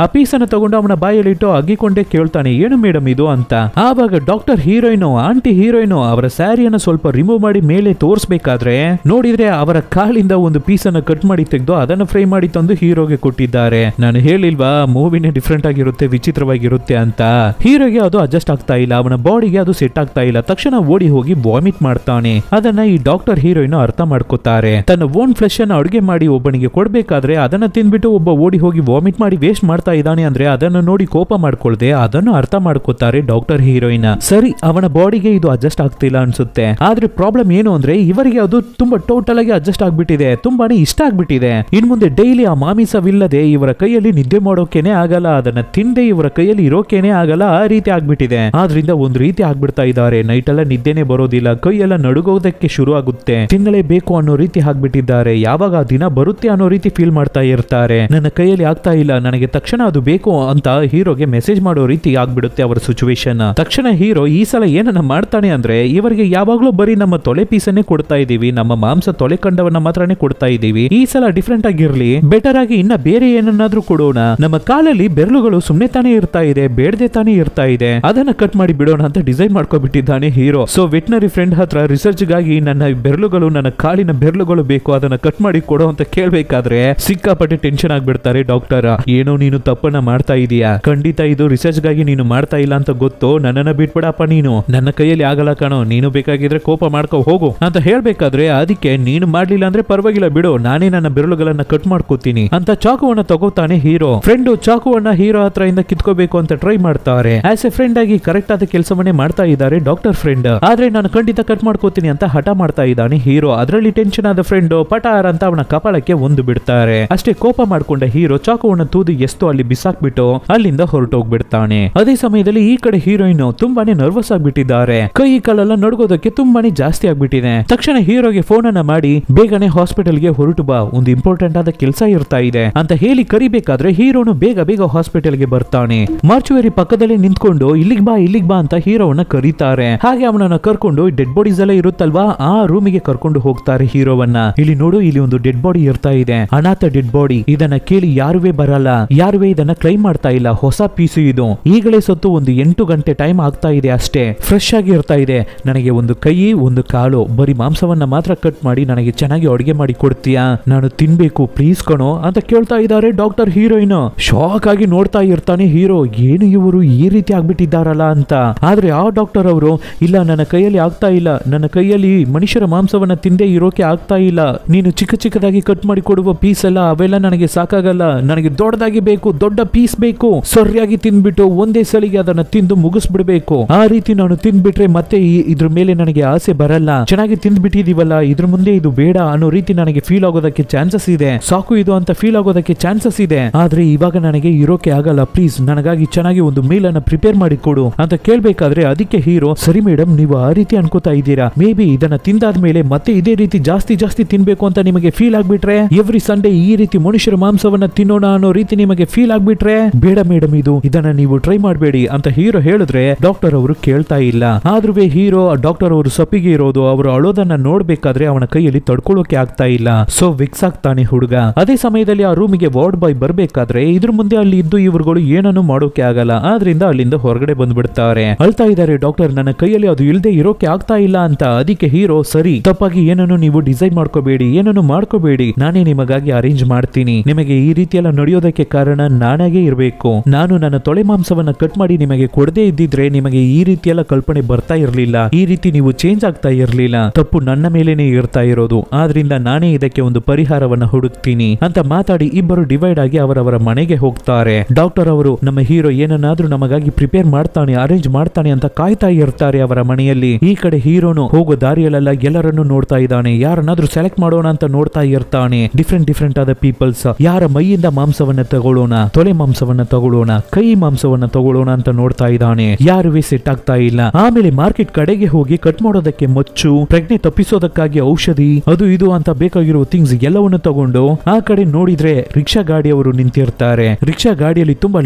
ಆ ಪೀಸನ್ನು ತಗೊಂಡು ಅವನ ಬಾಯಲ್ಲಿಟ್ಟು ಅಗ್ಗಿಕೊಂಡೇ ಕೇಳ್ತಾನೆ, ಏನು ಮೇಡಮ್ ಇದು ಅಂತ. ಆವಾಗ ಡಾಕ್ಟರ್ ಹೀರೋಯಿನ್ ಆಂಟಿ ಹೀರೋಯಿನ್ ಅವರ ಸ್ಯಾರಿಯನ್ನು ಸ್ವಲ್ಪ ರಿಮೂವ್ ಮಾಡಿ ಮೇಲೆ ತೋರಿಸಬೇಕಾದ್ರೆ ನೋಡಿದ್ರೆ ಅವರ ಕಾಲಿಂದ ಒಂದು ಪೀಸನ್ನು ಕಟ್ ಮಾಡಿ ತೆಗೆದು ಅದನ್ನು ಫ್ರೈ ಮಾಡಿ ತಂದು ಹೀರೋಗೆ ಕೊಟ್ಟಿದ್ದಾರೆ. ನಾನು ಹೇಳಿಲ್ವಾ ಮೂವಿನೇ ಡಿಫ್ರೆಂಟ್ ಆಗಿರುತ್ತೆ, ವಿಚಿತ್ರವಾಗಿರುತ್ತೆ ಅಂತ. ಹೀರೋಗೆ ಅದು ಅಡ್ಜಸ್ಟ್ ಆಗ್ತಾ ಇಲ್ಲ, ಅವನ ಬಾಡಿಗೆ ಅದು ಸೆಟ್ ಆಗ್ತಾ ಇಲ್ಲ. ತಕ್ಷಣ ಓಡಿ ಹೋಗಿ ವಾಮಿಟ್ ಮಾಡ್ತಾನೆ. ಅದನ್ನ ಈ ಡಾಕ್ಟರ್ ಹೀರೋಯಿನ್ ಅರ್ಥ ಮಾಡ್ಕೋತಾರೆ. ತನ್ನ ಓನ್ ಫ್ಲೆಶ್ ಅನ್ನು ಅಡುಗೆ ಮಾಡಿ ಒಬ್ಬನಿಗೆ ಕೊಡ್ಬೇಕಾದ್ರೆ ಅದನ್ನ ತಿಂದ್ಬಿಟ್ಟು ಒಬ್ಬ ಓಡಿ ಹೋಗಿ ವಾಮಿಟ್ ಮಾಡಿ ವೇಸ್ಟ್ ಮಾಡ್ತಾ ಇದ್ದಾನೆ ಅಂದ್ರೆ ಅದನ್ನು ನೋಡಿ ಕೋಪ ಮಾಡ್ಕೊಳ್ದೆ ಅದನ್ನು ಅರ್ಥ ಮಾಡ್ಕೋತಾರೆ ಡಾಕ್ಟರ್ ಹೀರೋಯಿನ್. ಸರಿ, ಅವನ ಬಾಡಿಗೆ ಇದು ಅಡ್ಜಸ್ಟ್ ಆಗ್ತಿಲ್ಲ ಅನ್ಸುತ್ತೆ, ಆದ್ರೆ ಪ್ರಾಬ್ಲಮ್ ಏನು ಅಂದ್ರೆ ಇವರಿಗೆ ಅದು ತುಂಬಾ ಟೋಟಲ್ ಆಗಿ ಅಡ್ಜಸ್ಟ್ ಆಗ್ಬಿಟ್ಟಿದೆ, ತುಂಬಾನೇ ಇಷ್ಟ ಆಗ್ಬಿಟ್ಟಿದೆ. ಇನ್ ಮುಂದೆ ಡೈಲಿ ಆ ಮಾಮಿಸವಿಲ್ಲದೆ ಇವರ ಕೈಯಲ್ಲಿ ನಿದ್ದೆ ಮಾಡೋಕೆನೆ ಆಗಲ್ಲ, ಅದನ್ನ ತಿಂದೆ ಇವರ ಕೈಯಲ್ಲಿ ಇರೋಕೆನೆ ಆಗಲ್ಲ, ಆ ರೀತಿ ಆಗ್ಬಿಟ್ಟಿದೆ. ಆದ್ರಿಂದ ಒಂದು ರೀತಿ ಆಗ್ಬಿಡ್ತಾ ಇದ್ದಾರೆ, ನೈಟ್ ಎಲ್ಲ ನಿದ್ದೆನೆ ಬರೋದಿಲ್ಲ, ಕೈಯೆಲ್ಲ ನಡುಗೋದಕ್ಕೆ ಶುರು ಆಗುತ್ತೆ, ತಿನ್ನಲೇಬೇಕು ಅನ್ನೋ ರೀತಿ ಆಗ್ಬಿಟ್ಟಿದ್ದಾರೆ. ಯಾವಾಗ ಆ ದಿನ ಬರುತ್ತೆ ಅನ್ನೋ ರೀತಿ ಫೀಲ್ ಮಾಡ್ತಾ ಇರ್ತಾರೆ. ನನ್ನ ಕೈಯಲ್ಲಿ ಆಗ್ತಾ ಇಲ್ಲ, ನನಗೆ ತಕ್ಷಣ ಅದು ಬೇಕು ಅಂತ ಹೀರೋಗೆ ಮೆಸೇಜ್ ಮಾಡೋ ರೀತಿ ಆಗ್ಬಿಡುತ್ತೆ ಅವರ ಸಿಚುವೇಶನ್. ತಕ್ಷಣ ಹೀರೋ ಈ ಸಲ ಏನನ್ನ ಮಾಡ್ತಾನೆ ಅಂದ್ರೆ, ಇವರಿಗೆ ಯಾವಾಗ್ಲೂ ಬರೀ ನಮ್ಮ ತೊಳೆ ಪೀಸನ್ನೇ ಕೊಡ್ತಾ ಇದೀವಿ, ನಮ್ಮ ಮಾಂಸ ತೊಳೆ ಕಂಡವನ್ನ ಮಾತ್ರನೇ ಕೊಡ್ತಾ ಇದೀವಿ, ಈ ಸಲ ಡಿಫ್ರೆಂಟ್ ಆಗಿರ್ಲಿ, ಬೆಟರ್ ಆಗಿ ಇನ್ನ ಬೇರೆ ಏನನ್ನಾದ್ರೂ ಕೊಡೋಣ. ನಮ್ಮ ಕಾಲಲ್ಲಿ ಬೆರಳುಗಳು ಸುಮ್ನೆ ತಾನೇ ಇರ್ತಾ ಇದೆ, ಬೇಡದೆ ತಾನೇ ಇರ್ತಾ ಇದೆ, ಅದನ್ನ ಕಟ್ ಮಾಡಿ ಬಿಡೋಣ ಅಂತ ಡಿಸೈನ್ ಮಾಡ್ಕೊಬಿಟ್ಟಿದ್ದಾನೆ ಹೀರೋ. ಸೊ ವೆಟನರಿ ಫ್ರೆಂಡ್ ಹತ್ರ ರಿಸರ್ಚ್ ಗಾಗಿ ನನ್ನ ಬೆರಳುಗಳು, ನನ್ನ ಕಾಲಿನ ಬೆರಳುಗಳು ಬೇಕು, ಅದನ್ನ ಕಟ್ ಮಾಡಿ ಕೊಡೋ ಅಂತ ಕೇಳ್ಬೇಕಾದ್ರೆ ಸಿಕ್ಕಾಪಟ್ಟೆ ಟೆನ್ಷನ್ ಆಗ್ಬಿಡ್ತಾರೆ ಡಾಕ್ಟರ್. ಏನೋ ನೀನು ತಪ್ಪನ್ನ ಮಾಡ್ತಾ ಇದೀಯಾ, ಖಂಡಿತ ಇದು ರಿಸರ್ಚ್ ಗಾಗಿ ನೀನು ಮಾಡ್ತಾ ಇಲ್ಲ ಅಂತ ಗೊತ್ತು, ನನ್ನನ್ನ ಬಿಟ್ಬಿಡಪ್ಪ, ನೀನು ನನ್ನ ಕೈಯಲ್ಲಿ ಆಗಲ್ಲ ಕಣೋ, ನೀನು ಬೇಕಾಗಿದ್ರೆ ಕೋಪ ಮಾಡ್ಕೋ ಹೋಗು ಅಂತ ಹೇಳ್ಬೇಕಾದ್ರೆ ಅದಕ್ಕೆ ನೀನು ಮಾಡ್ಲಿಲ್ಲ ಅಂದ್ರೆ ಪರವಾಗಿಲ್ಲ ಬಿಡು, ನಾನೇ ನನ್ನ ಬೆರಳುಗಳನ್ನ ಕಟ್ ಮಾಡ್ಕೋತೀನಿ ಅಂತ ಚಾಕುವನ್ನ ತಗೋತಾನೆ ಹೀರೋ. ಫ್ರೆಂಡ್ ಚಾಕುವನ್ನ ಹೀರೋ ಹತ್ರ ಇಂದ ಕಿತ್ಕೋಬೇಕು ಅಂತ ಟ್ರೈ ಮಾಡ್ತಾರೆ. ಆಸ್ ಎ ಫ್ರೆಂಡ್ ಆಗಿ ಕರೆಕ್ಟ್ ಆದ ಕೆಲಸವನ್ನೇ ಮಾಡ್ತಾ ಇದ್ದಾರೆ ಡಾಕ್ಟರ್ ಫ್ರೆಂಡ್, ಆದ್ರೆ ನಾನು ಖಂಡಿತ ಕಟ್ ಮಾಡ್ಕೋತೀನಿ ಅಂತ ಹಠ ಮಾಡ್ತಾ ಇದ್ದಾನೆ ಹೀರೋ. ಅದರಲ್ಲಿ ಟೆನ್ಷನ್ ಆದ ಫ್ರೆಂಡ್ ಪಟಾರ್ ಅಂತ ಅವನ ಕಪಾಳಕ್ಕೆ ಒಂದು ಬಿಡ್ತಾರೆ. ಅಷ್ಟೇ ಕೋಪ ಮಾಡ್ಕೊಂಡ ಹೀರೋ ಚಾಕುವನ್ನ ತೂದು ಎಸ್ತು ಅಲ್ಲಿ ಬಿಸಾಕ್ಬಿಟ್ಟು ಅಲ್ಲಿಂದ ಹೊರಟೋಗ್ಬಿಡ್ತಾನೆ. ಅದೇ ಸಮಯದಲ್ಲಿ ಈ ಕಡೆ ಹೀರೋಯಿನ್ ತುಂಬಾನೇ ನರ್ವಸ್ ಆಗ್ಬಿಟ್ಟಿದ್ದಾರೆ, ಕೈ ಕಾಲೆಲ್ಲ ನಡ್ಗೋದಕ್ಕೆ ತುಂಬಾನೇ ಜಾಸ್ತಿ ಆಗ್ಬಿಟ್ಟಿದೆ. ತಕ್ಷಣ ಹೀರೋಗೆ ಫೋನ್ ಅನ್ನ ಮಾಡಿ ಬೇಗನೆ ಹಾಸ್ಪಿಟಲ್ಗೆ ಹೊರಟು ಬಾ, ಒಂದು ಇಂಪಾರ್ಟೆಂಟ್ ಆದ ಕೆಲಸ ಇರ್ತಾ ಇದೆ ಅಂತ ಹೇಳಿ ಕರಿಬೇಕಾದ್ರೆ ಹೀರೋನು ಬೇಗ ಹಾಸ್ಪಿಟಲ್ಗೆ ಬರ್ತಾನೆ. ಮಾರ್ಚುವರಿ ಪಕ್ಕದಲ್ಲಿ ನಿಂತ್ಕೊಂಡು ಇಲ್ಲಿಗ್ ಬಾ ಅಂತ ಹೀರೋವನ್ನ ಕರೀತಾರೆ. ಹಾಗೆ ಅವನನ್ನ ಕರ್ಕೊಂಡು ಡೆಡ್ ಬಾಡೀಸ್ ಎಲ್ಲ ಇರುತ್ತಲ್ವಾ ಆ ರೂಮಿಗೆ ಕರ್ಕೊಂಡು ಹೋಗ್ತಾರೆ ಹೀರೋವನ್ನ. ಇಲ್ಲಿ ನೋಡು, ಇಲ್ಲಿ ಒಂದು ಡೆಡ್ ಬಾಡಿ ಇರ್ತಾ ಇದೆ, ಅನಾಥ ಡೆಡ್ ಬಾಡಿ. ಇದನ್ನ ಕೇಳಿ ಯಾರುವೇ ಬರಲ್ಲ, ಯಾರುವೇ ಇದನ್ನ ಕ್ಲೈಮ್ ಮಾಡ್ತಾ ಇಲ್ಲ, ಹೊಸ ಪೀಸು ಇದು. ಈಗಲೇ ಸತ್ತು ಒಂದು 8 ಗಂಟೆ ಟೈಮ್ ಆಗ್ತಾ ಇದೆ ಅಷ್ಟೇ, ಫ್ರೆಶ್ ಆಗಿ ಇರ್ತಾ ಇದೆ. ನನಗೆ ಒಂದು ಕೈ ಒಂದು ಕಾಲು, ಬರೀ ಮಾಂಸವನ್ನ ಮಾತ್ರ ಕಟ್ ಮಾಡಿ ನನಗೆ ಚೆನ್ನಾಗಿ ಅಡುಗೆ ಮಾಡಿ ಕೊಡ್ತೀಯಾ, ನಾನು ತಿನ್ಬೇಕು ಪ್ಲೀಸ್ ಕಣೋ ಅಂತ ಕೇಳ್ತಾ ಇದ್ದಾರೆ ಡಾಕ್ಟರ್ ಹೀರೋಯಿನ್. ಶಾಕ್ ಆಗಿ ನೋಡ್ತಾ ಇರ್ತಾನೆ ಹೀರೋ, ಏನು ಇವರು ಈ ರೀತಿ ಆಗ್ಬಿಟ್ಟಿದ್ದಾರಲ್ಲ ಅಂತ. ಆದ್ರೆ ಆ ಡಾಕ್ಟರ್ ಅವರು, ಇಲ್ಲ ನನ್ನ ಕೈಯಲ್ಲಿ ಆಗ್ತಾ ಇಲ್ಲ, ನನ್ನ ಕೈಯಲ್ಲಿ ಮನುಷ್ಯರ ಮಾಂಸವನ್ನ ತಿಂದೇ ಇರೋಕೆ ಆಗ್ತಾ ಇಲ್ಲ, ನೀನು ಚಿಕ್ಕದಾಗಿ ಕಟ್ ಮಾಡಿ ಕೊಡುವ ಪೀಸ್ ಎಲ್ಲ ಅವೆಲ್ಲ ನನಗೆ ಸಾಕಾಗಲ್ಲ, ನನಗೆ ದೊಡ್ಡದಾಗಿ ಬೇಕು, ದೊಡ್ಡ ಪೀಸ್ ಬೇಕು, ಸರಿಯಾಗಿ ತಿಂದ್ಬಿಟ್ಟು ಒಂದೇ ಸಲಿಗೆ ಅದನ್ನ ತಿಂದು ಮುಗಿಸ್ಬಿಡ್ಬೇಕು. ಆ ರೀತಿ ನಾನು ತಿಂದ್ಬಿಟ್ರೆ ಮತ್ತೆ ಇದ್ರ ಮೇಲೆ ನನಗೆ ಆಸೆ ಬರಲ್ಲ, ಚೆನ್ನಾಗಿ ತಿಂದ್ಬಿಟ್ಟಿದೀವಲ್ಲ, ಇದ್ರ ಮುಂದೆ ಇದು ಬೇಡ ಅನ್ನೋ ರೀತಿ ನನಗೆ ಫೀಲ್ ಆಗೋದಕ್ಕೆ ಚಾನ್ಸಸ್ ಇದೆ, ಸಾಕು ಇದು ಅಂತ ಫೀಲ್ ಆಗೋದಕ್ಕೆ ಚಾನ್ಸಸ್ ಇದೆ. ಆದ್ರೆ ಇವಾಗ ನನಗೆ ಇರೋಕೆ ಆಗಲ್ಲ, ಪ್ಲೀಸ್ ನನಗಾಗಿ ಚೆನ್ನಾಗಿ ಒಂದು ಮೀಲ್ ಅನ್ನ ಪ್ರಿಪೇರ್ ಮಾಡಿ ಕೊಡು ಅಂತ ಕೇಳ್ಬೇಕಾದ್ರೆ ಅದಕ್ಕೆ ಹೀರೋ, ಸರಿ ಮೇಡಮ್ ನೀವು ಆ ರೀತಿ ಅನ್ಕೋತಾ ಇದ್ದೀರಾ, ಮೇ ಬಿ ಇದನ್ನ ತಿಂದಾದ್ಮೇಲೆ ಮತ್ತೆ ಇದೇ ರೀತಿ ಜಾಸ್ತಿ ತಿನ್ಬೇಕು ಅಂತ ನಿಮಗೆ ಫೀಲ್ ಆಗ್ಬಿಟ್ರೆ ಎವ್ರಿ ಸಂಡೇ ಈ ರೀತಿ ಮನುಷ್ಯರ ಮಾಂಸವನ್ನ ತಿನ್ನೋಣ ಅನ್ನೋ ರೀತಿ ನಿಮಗೆ ಫೀಲ್ ಫೀಲ್ ಆಗ್ಬಿಟ್ರೆ ಬೇಡ ಮೇಡಮ್ ಇದನ್ನ ನೀವು ಟ್ರೈ ಮಾಡಬೇಡಿ ಅಂತ ಹೀರೋ ಹೇಳಿದ್ರೆ ಡಾಕ್ಟರ್ ಅವರು ಕೇಳ್ತಾ ಇಲ್ಲ. ಆದ್ರೂ ಹೀರೋ ಡಾಕ್ಟರ್ ಅವರು ಸೊಪ್ಪಿಗೆ ಇರೋದು ಅವರು ಅಳೋದನ್ನ ನೋಡ್ಬೇಕಾದ್ರೆ ಅವನ ಕೈಯಲ್ಲಿ ತಡ್ಕೊಳ್ಳೋಕೆ ಆಗ್ತಾ ಇಲ್ಲ. ಸೊ ವಿಕ್ಸ್ ಆಗ್ತಾನೆ ಹುಡುಗ. ಅದೇ ಸಮಯದಲ್ಲಿ ಆ ರೂಮಿಗೆ ವಾರ್ಡ್ ಬಾಯ್ ಬರ್ಬೇಕಾದ್ರೆ ಇದ್ರ ಮುಂದೆ ಅಲ್ಲಿ ಇದ್ದು ಇವರುಗಳು ಏನನ್ನು ಮಾಡೋಕೆ ಆಗಲ್ಲ. ಆದ್ರಿಂದ ಅಲ್ಲಿಂದ ಹೊರಗಡೆ ಬಂದ್ಬಿಡ್ತಾರೆ. ಅಳ್ತಾ ಇದ್ದಾರೆ ಡಾಕ್ಟರ್, ನನ್ನ ಕೈಯಲ್ಲಿ ಅದು ಇಲ್ದೆ ಇರೋಕೆ ಆಗ್ತಾ ಇಲ್ಲ ಅಂತ. ಅದಕ್ಕೆ ಹೀರೋ ಸರಿ, ತಪ್ಪಾಗಿ ಏನನ್ನು ನೀವು ಡಿಸೈಡ್ ಮಾಡ್ಕೋಬೇಡಿ, ಏನನ್ನು ಮಾಡ್ಕೋಬೇಡಿ, ನಾನೇ ನಿಮಗಾಗಿ ಅರೇಂಜ್ ಮಾಡ್ತೀನಿ. ನಿಮಗೆ ಈ ರೀತಿ ಎಲ್ಲ ನಡೆಯೋದಕ್ಕೆ ಕಾರಣ ನಾನಾಗೆ ಇರಬೇಕು. ನಾನು ನನ್ನ ತೊಳೆ ಮಾಂಸವನ್ನ ಕಟ್ ಮಾಡಿ ನಿಮಗೆ ಕೊಡದೇ ಇದ್ದಿದ್ರೆ ನಿಮಗೆ ಈ ರೀತಿ ಎಲ್ಲ ಕಲ್ಪನೆ ಬರ್ತಾ ಇರ್ಲಿಲ್ಲ, ಈ ರೀತಿ ನೀವು ಚೇಂಜ್ ಆಗ್ತಾ ಇರ್ಲಿಲ್ಲ. ತಪ್ಪು ನನ್ನ ಮೇಲೇನೆ ಇರ್ತಾ ಇರೋದು. ಆದ್ರಿಂದ ನಾನೇ ಇದಕ್ಕೆ ಒಂದು ಪರಿಹಾರವನ್ನ ಹುಡುಕ್ತೀನಿ ಅಂತ ಮಾತಾಡಿ ಇಬ್ಬರು ಡಿವೈಡ್ ಆಗಿ ಅವರವರ ಮನೆಗೆ ಹೋಗ್ತಾರೆ. ಡಾಕ್ಟರ್ ಅವರು ನಮ್ಮ ಹೀರೋ ಏನನ್ನಾದ್ರೂ ನಮಗಾಗಿ ಪ್ರಿಪೇರ್ ಮಾಡ್ತಾನೆ, ಅರೇಂಜ್ ಮಾಡ್ತಾನೆ ಅಂತ ಕಾಯ್ತಾ ಇರ್ತಾರೆ ಅವರ ಮನೆಯಲ್ಲಿ. ಈ ಕಡೆ ಹೀರೋನು ಹೋಗೋ ದಾರಿಯಲ್ಲೆಲ್ಲ ಎಲ್ಲರನ್ನು ನೋಡ್ತಾ ಇದ್ದಾನೆ. ಯಾರನ್ನಾದ್ರೂ ಸೆಲೆಕ್ಟ್ ಮಾಡೋಣ ಅಂತ ನೋಡ್ತಾ ಇರ್ತಾನೆ. ಡಿಫ್ರೆಂಟ್ ಆದ ಪೀಪಲ್ಸ್. ಯಾರ ಮೈಯಿಂದ ಮಾಂಸವನ್ನ ತಗೊಳ್ಳೋಣ, ತೊಲೆ ಮಾಂಸವನ್ನ ತಗೊಳ್ಳೋಣ, ಕೈ ಮಾಂಸವನ್ನ ತಗೊಳ್ಳೋಣ ಅಂತ ನೋಡ್ತಾ ಇದ್ದಾನೆ. ಯಾರುವೇ ಸೆಟ್ ಆಗ್ತಾ ಇಲ್ಲ. ಆಮೇಲೆ ಮಾರ್ಕೆಟ್ ಕಡೆಗೆ ಹೋಗಿ ಕಟ್ ಮಾಡೋದಕ್ಕೆ ಮಚ್ಚು, ಪ್ರಜ್ಞೆ ತಪ್ಪಿಸೋದಕ್ಕಾಗಿ ಔಷಧಿ, ಅದು ಇದು ಅಂತ ಬೇಕಾಗಿರೋ ಥಿಂಗ್ಸ್ ಎಲ್ಲವನ್ನು ತಗೊಂಡು ಆ ಕಡೆ ನೋಡಿದ್ರೆ ರಿಕ್ಷಾ ಗಾಡಿಯವರು ನಿಂತಿರ್ತಾರೆ. ರಿಕ್ಷಾ ಗಾಡಿಯಲ್ಲಿ ತುಂಬಾ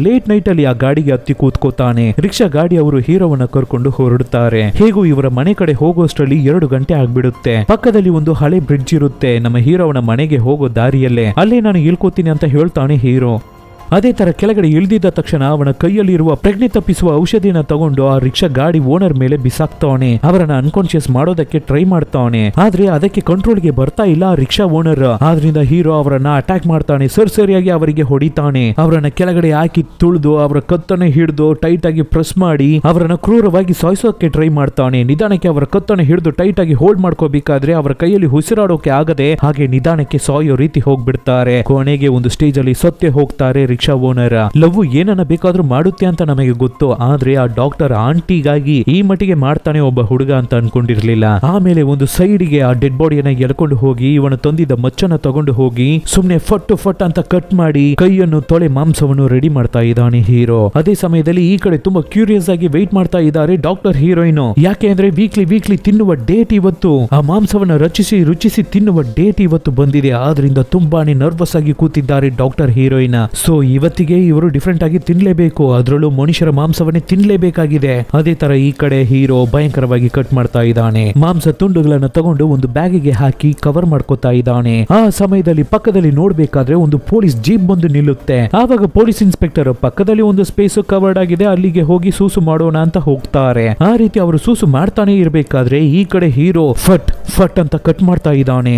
ಲೇಟ್ ನೈಟ್ ಅಲ್ಲಿ ಆ ಗಾಡಿಗೆ ಹತ್ತಿ ಕೂತ್ಕೋತಾನೆ. ರಿಕ್ಷಾ ಗಾಡಿಯವರು ಹೀರೋವನ್ನ ಕರ್ಕೊಂಡು ಹೊರಡುತ್ತಾರೆ. ಹೇಗೂ ಇವರ ಮನೆ ಕಡೆ ಹೋಗೋಷ್ಟರಲ್ಲಿ 2 ಗಂಟೆ ಆಗ್ಬಿಡುತ್ತೆ. ಪಕ್ಕದಲ್ಲಿ ಒಂದು ಹಳೆ ಬ್ರಿಡ್ಜ್ ಇರುತ್ತೆ ನಮ್ಮ ಹೀರೋವನ ಮನೆಗೆ ಹೋಗೋ ದಾರಿಯಲ್ಲೇ. ಅಲ್ಲೇ ನಾನು ಇಳ್ಕೋತೀನಿ ಅಂತ ಹೇಳ್ತಾನೆ ಹೀರೋ. ಅದೇ ತರ ಕೆಳಗಡೆ ಇಳಿದಿದ್ದ ತಕ್ಷಣ ಅವನ ಕೈಯಲ್ಲಿ ಇರುವ ಪ್ರಜ್ಞೆ ತಪ್ಪಿಸುವ ಔಷಧಿನ ತಗೊಂಡು ಆ ರಿಕ್ಷಾ ಗಾಡಿ ಓನರ್ ಮೇಲೆ ಬಿಸಾಕ್ತಾವನೆ. ಅವರನ್ನ ಅನ್ಕಾನ್ಶಿಯಸ್ ಮಾಡೋದಕ್ಕೆ ಟ್ರೈ ಮಾಡ್ತಾವನೆ. ಆದ್ರೆ ಅದಕ್ಕೆ ಕಂಟ್ರೋಲ್ಗೆ ಬರ್ತಾ ಇಲ್ಲ ಆ ರಿಕ್ಷಾ ಓನರ್. ಆದ್ರಿಂದ ಹೀರೋ ಅವರನ್ನ ಅಟ್ಯಾಕ್ ಮಾಡ್ತಾನೆ. ಸರಿಯಾಗಿ ಅವರಿಗೆ ಹೊಡಿತಾನೆ. ಅವರನ್ನ ಕೆಳಗಡೆ ಹಾಕಿ ತುಳಿದು ಅವರ ಕತ್ತನ್ನ ಹಿಡಿದು ಟೈಟ್ ಆಗಿ ಪ್ರೆಸ್ ಮಾಡಿ ಅವರನ್ನ ಕ್ರೂರವಾಗಿ ಸಾಯಿಸೋಕೆ ಟ್ರೈ ಮಾಡ್ತಾನೆ. ನಿಧಾನಕ್ಕೆ ಅವರ ಕತ್ತನ್ನ ಹಿಡಿದು ಟೈಟ್ ಆಗಿ ಹೋಲ್ಡ್ ಮಾಡ್ಕೋಬೇಕಾದ್ರೆ ಅವರ ಕೈಯಲ್ಲಿ ಉಸಿರಾಡೋಕೆ ಆಗದೆ ಹಾಗೆ ನಿಧಾನಕ್ಕೆ ಸಾಯೋ ರೀತಿ ಹೋಗ್ಬಿಡ್ತಾರೆ. ಕೊನೆಗೆ ಒಂದು ಸ್ಟೇಜ್ ಅಲ್ಲಿ ಸತ್ತೇ ಹೋಗ್ತಾರೆ ರಿಕ್ಷಾ ಓನರ್. ಲವ್ ಏನನ್ನ ಬೇಕಾದ್ರೂ ಮಾಡುತ್ತೆ ಅಂತ ನಮಗೆ ಗೊತ್ತು. ಆದ್ರೆ ಆ ಡಾಕ್ಟರ್ ಆಂಟಿಗಾಗಿ ಈ ಮಟ್ಟಿಗೆ ಮಾಡ್ತಾನೆ ಒಬ್ಬ ಹುಡುಗ ಅಂತ ಅನ್ಕೊಂಡಿರ್ಲಿಲ್ಲ. ಆಮೇಲೆ ಒಂದು ಸೈಡ್ಗೆ ಆ ಡೆಡ್ ಬಾಡಿಯನ್ನ ಎಳ್ಕೊಂಡು ಹೋಗಿ ಇವನು ತಂದಿದ್ದ ಮಚ್ಚನ್ನ ತಗೊಂಡು ಹೋಗಿ ಸುಮ್ನೆ ಫಟ್ ಅಂತ ಕಟ್ ಮಾಡಿ ಕೈಯನ್ನು ತೊಳೆ ಮಾಂಸವನ್ನು ರೆಡಿ ಮಾಡ್ತಾ ಇದ್ದಾನೆ ಹೀರೋ. ಅದೇ ಸಮಯದಲ್ಲಿ ಈ ಕಡೆ ತುಂಬಾ ಕ್ಯೂರಿಯಸ್ ಆಗಿ ವೆಯ್ಟ್ ಮಾಡ್ತಾ ಇದ್ದಾರೆ ಡಾಕ್ಟರ್ ಹೀರೋಯಿನ್. ಯಾಕೆ ಅಂದ್ರೆ ವೀಕ್ಲಿ ತಿನ್ನುವ ಡೇಟ್ ಇವತ್ತು, ಆ ಮಾಂಸವನ್ನ ರುಚಿಸಿ ತಿನ್ನುವ ಡೇಟ್ ಇವತ್ತು ಬಂದಿದೆ. ಆದ್ರಿಂದ ತುಂಬಾನೇ ನರ್ವಸ್ ಆಗಿ ಕೂತಿದ್ದಾರೆ ಡಾಕ್ಟರ್ ಹೀರೋಯಿನ್. ಸೊ ಇವತ್ತಿಗೆ ಇವರು ಡಿಫ್ರೆಂಟ್ ಆಗಿ ತಿನ್ಲೇಬೇಕು, ಅದರಲ್ಲೂ ಮನುಷ್ಯರ ಮಾಂಸವನ್ನೇ ತಿನ್ಲೇಬೇಕಾಗಿದೆ. ಅದೇ ತರ ಈ ಕಡೆ ಹೀರೋ ಭಯಂಕರವಾಗಿ ಕಟ್ ಮಾಡ್ತಾ ಇದ್ದಾನೆ. ಮಾಂಸ ತುಂಡುಗಳನ್ನ ತಗೊಂಡು ಒಂದು ಬ್ಯಾಗಿಗೆ ಹಾಕಿ ಕವರ್ ಮಾಡ್ಕೋತಾ ಇದ್ದಾನೆ. ಆ ಸಮಯದಲ್ಲಿ ಪಕ್ಕದಲ್ಲಿ ನೋಡ್ಬೇಕಾದ್ರೆ ಒಂದು ಪೊಲೀಸ್ ಜೀಪ್ ಬಂದು ನಿಲ್ಲುತ್ತೆ. ಆವಾಗ ಪೊಲೀಸ್ ಇನ್ಸ್ಪೆಕ್ಟರ್ ಪಕ್ಕದಲ್ಲಿ ಒಂದು ಸ್ಪೇಸ್ ಕವರ್ಡ್ ಆಗಿದೆ, ಅಲ್ಲಿಗೆ ಹೋಗಿ ಸೂಸು ಮಾಡೋಣ ಅಂತ ಹೋಗ್ತಾರೆ. ಆ ರೀತಿ ಅವರು ಸೂಸು ಮಾಡ್ತಾನೆ ಇರ್ಬೇಕಾದ್ರೆ ಈ ಕಡೆ ಹೀರೋ ಫಟ್ ಅಂತ ಕಟ್ ಮಾಡ್ತಾ ಇದ್ದಾನೆ.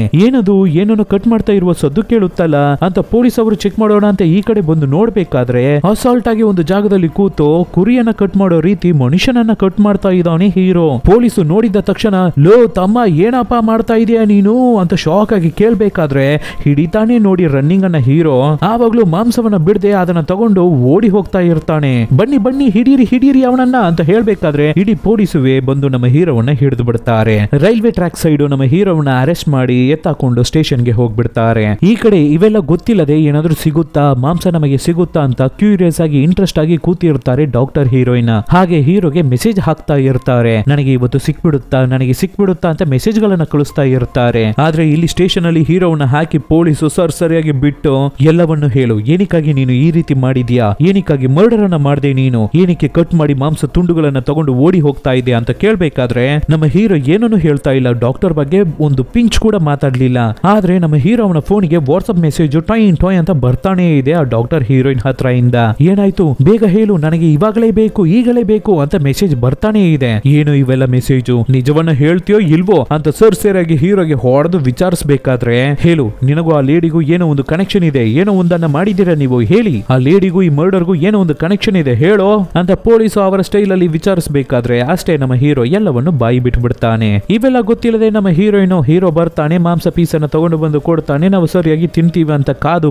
ಏನನ್ನು ಕಟ್ ಮಾಡ್ತಾ ಇರುವ ಸದ್ದು ಕೇಳುತ್ತಲ್ಲ ಅಂತ ಪೊಲೀಸ್ ಅವರು ಚೆಕ್ ಮಾಡೋಣ ಅಂತ ಈ ಕಡೆ ಬಂದು ನೋಡ್ಬೇಕಾದ್ರೆ ಅಸಾಲ್ಟ್ ಆಗಿ ಒಂದು ಜಾಗದಲ್ಲಿ ಕೂತು ಕುರಿಯನ್ನ ಕಟ್ ಮಾಡೋ ರೀತಿ ಮನುಷ್ಯನನ್ನ ಕಟ್ ಮಾಡ್ತಾ ಇದ್ದಾನೆ ಹೀರೋ. ಪೊಲೀಸು ನೋಡಿದ ತಕ್ಷಣ ಲೋ ತಮ್ಮ ಏನಪ್ಪ ಮಾಡ್ತಾ ಇದೀಯ ನೀನು ಅಂತ ಶಾಕ್ ಆಗಿ ಕೇಳ್ಬೇಕಾದ್ರೆ ಹಿಡಿತಾನೆ ನೋಡಿ ರನ್ನಿಂಗ್ ಅನ್ನ ಹೀರೋ. ಆವಾಗ್ಲೂ ಮಾಂಸವನ್ನ ಬಿಡದೆ ಅದನ್ನ ತಗೊಂಡು ಓಡಿ ಹೋಗ್ತಾ ಇರ್ತಾನೆ. ಬನ್ನಿ ಹಿಡೀರಿ ಅವನನ್ನ ಅಂತ ಹೇಳ್ಬೇಕಾದ್ರೆ ಇಡೀ ಪೊಲೀಸುವೆ ಬಂದು ನಮ್ಮ ಹೀರೋವನ್ನ ಹಿಡಿದು ಬಿಡ್ತಾರೆ. ರೈಲ್ವೆ ಟ್ರ್ಯಾಕ್ ಸೈಡ್ ನಮ್ಮ ಹೀರೋವನ್ನ ಅರೆಸ್ಟ್ ಮಾಡಿ ಎತ್ತಾಕೊಂಡು ಸ್ಟೇಷನ್ಗೆ ಹೋಗ್ಬಿಡ್ತಾರೆ. ಈ ಕಡೆ ಇವೆಲ್ಲ ಗೊತ್ತಿಲ್ಲದೆ ಏನಾದ್ರೂ ಸಿಗುತ್ತಾ ಮಾಂಸ ನಮಗೆ ಸಿಗುತ್ತಾ ಅಂತ ಕ್ಯೂರಿಯಸ್ ಆಗಿ ಇಂಟ್ರೆಸ್ಟ್ ಆಗಿ ಕೂತಿರ್ತಾರೆ ಡಾಕ್ಟರ್ ಹೀರೋಯಿನ್. ಹಾಗೆ ಹೀರೋಗೆ ಮೆಸೇಜ್ ಹಾಕ್ತಾ ಇರ್ತಾರೆ. ನನಗೆ ಇವತ್ತು ಸಿಕ್ಬಿಡುತ್ತಾ ಅಂತ ಮೆಸೇಜ್ ಗಳನ್ನ ಕಳಿಸ್ತಾ ಇರ್ತಾರೆ. ಆದ್ರೆ ಇಲ್ಲಿ ಸ್ಟೇಷನ್ ಅಲ್ಲಿ ಹೀರೋವನ್ನ ಹಾಕಿ ಪೊಲೀಸು ಸರಿಯಾಗಿ ಬಿಟ್ಟು ಎಲ್ಲವನ್ನು ಹೇಳು, ಏನಕ್ಕಾಗಿ ನೀನು ಈ ರೀತಿ ಮಾಡಿದ್ಯಾ, ಏನಕ್ಕಾಗಿ ಮರ್ಡರ್ ಅನ್ನ ಮಾಡದೆ ನೀನು, ಏನಕ್ಕೆ ಕಟ್ ಮಾಡಿ ಮಾಂಸ ತುಂಡುಗಳನ್ನ ತಗೊಂಡು ಓಡಿ ಹೋಗ್ತಾ ಇದೆಯಾ ಅಂತ ಕೇಳ್ಬೇಕಾದ್ರೆ ನಮ್ಮ ಹೀರೋ ಏನನ್ನು ಹೇಳ್ತಾ ಇಲ್ಲ. ಡಾಕ್ಟರ್ ಬಗ್ಗೆ ಒಂದು ಪಿಂಚ್ ಕೂಡ ಮಾತಾಡ್ಲಿಲ್ಲ. ಆದ್ರೆ ನಮ್ಮ ಹೀರೋ ಅವನ ಫೋನ್ಗೆ ವಾಟ್ಸ್ಆಪ್ ಮೆಸೇಜ್ ಟೊಯ್ ಅಂತ ಬರ್ತಾನೆ ಇದೆ ಆ ಡಾಕ್ಟರ್ ಹೀರೋಯಿನ್ ಹತ್ರ ಇಂದ. ಏನಾಯ್ತು ಬೇಗ ಹೇಳು, ನನಗೆ ಈಗಲೇ ಬೇಕು ಅಂತ ಮೆಸೇಜ್ ಬರ್ತಾನೆ ಇದೆ. ಏನು ಇವೆಲ್ಲ ಮೆಸೇಜು, ನಿಜವನ್ನ ಹೇಳ್ತೀಯೋ ಇಲ್ವೋ ಅಂತ ಸರಿಯಾಗಿ ಹೀರೋಗೆ ಹೊಡೆದು ವಿಚಾರಿಸಬೇಕಾದ್ರೆ ಹೇಳು, ನಿನಗೂ ಆ ಲೇಡಿಗೂ ಏನೋ ಒಂದು ಕನೆಕ್ಷನ್ ಇದೆ, ಏನೋ ಒಂದನ್ನ ಮಾಡಿದ್ದೀರಾ ನೀವು, ಹೇಳಿ ಆ ಲೇಡಿಗೂ ಈ ಮರ್ಡರ್ಗೂ ಏನೋ ಒಂದು ಕನೆಕ್ಷನ್ ಇದೆ ಹೇಳೋ ಅಂತ ಪೊಲೀಸು ಅವರ ಸ್ಟೈಲ್ ಅಲ್ಲಿ ವಿಚಾರಿಸಬೇಕಾದ್ರೆ ಅಷ್ಟೇ ನಮ್ಮ ಹೀರೋ ಎಲ್ಲವನ್ನು ಬಾಯಿ ಬಿಟ್ಟು ಬಿಡ್ತಾನೆ. ಇವೆಲ್ಲ ಗೊತ್ತಿಲ್ಲದೆ ನಮ್ಮ ಹೀರೋ ಬರ್ತಾನೆ, ಮಾಂಸ ಪೀಸ್ ಅನ್ನ ತಗೊಂಡು ಬಂದು ಕೊಡ್ತಾನೆ. ನಾವು ಸರಿಯಾಗಿ ತಿಂತೀವಿ ಅಂತ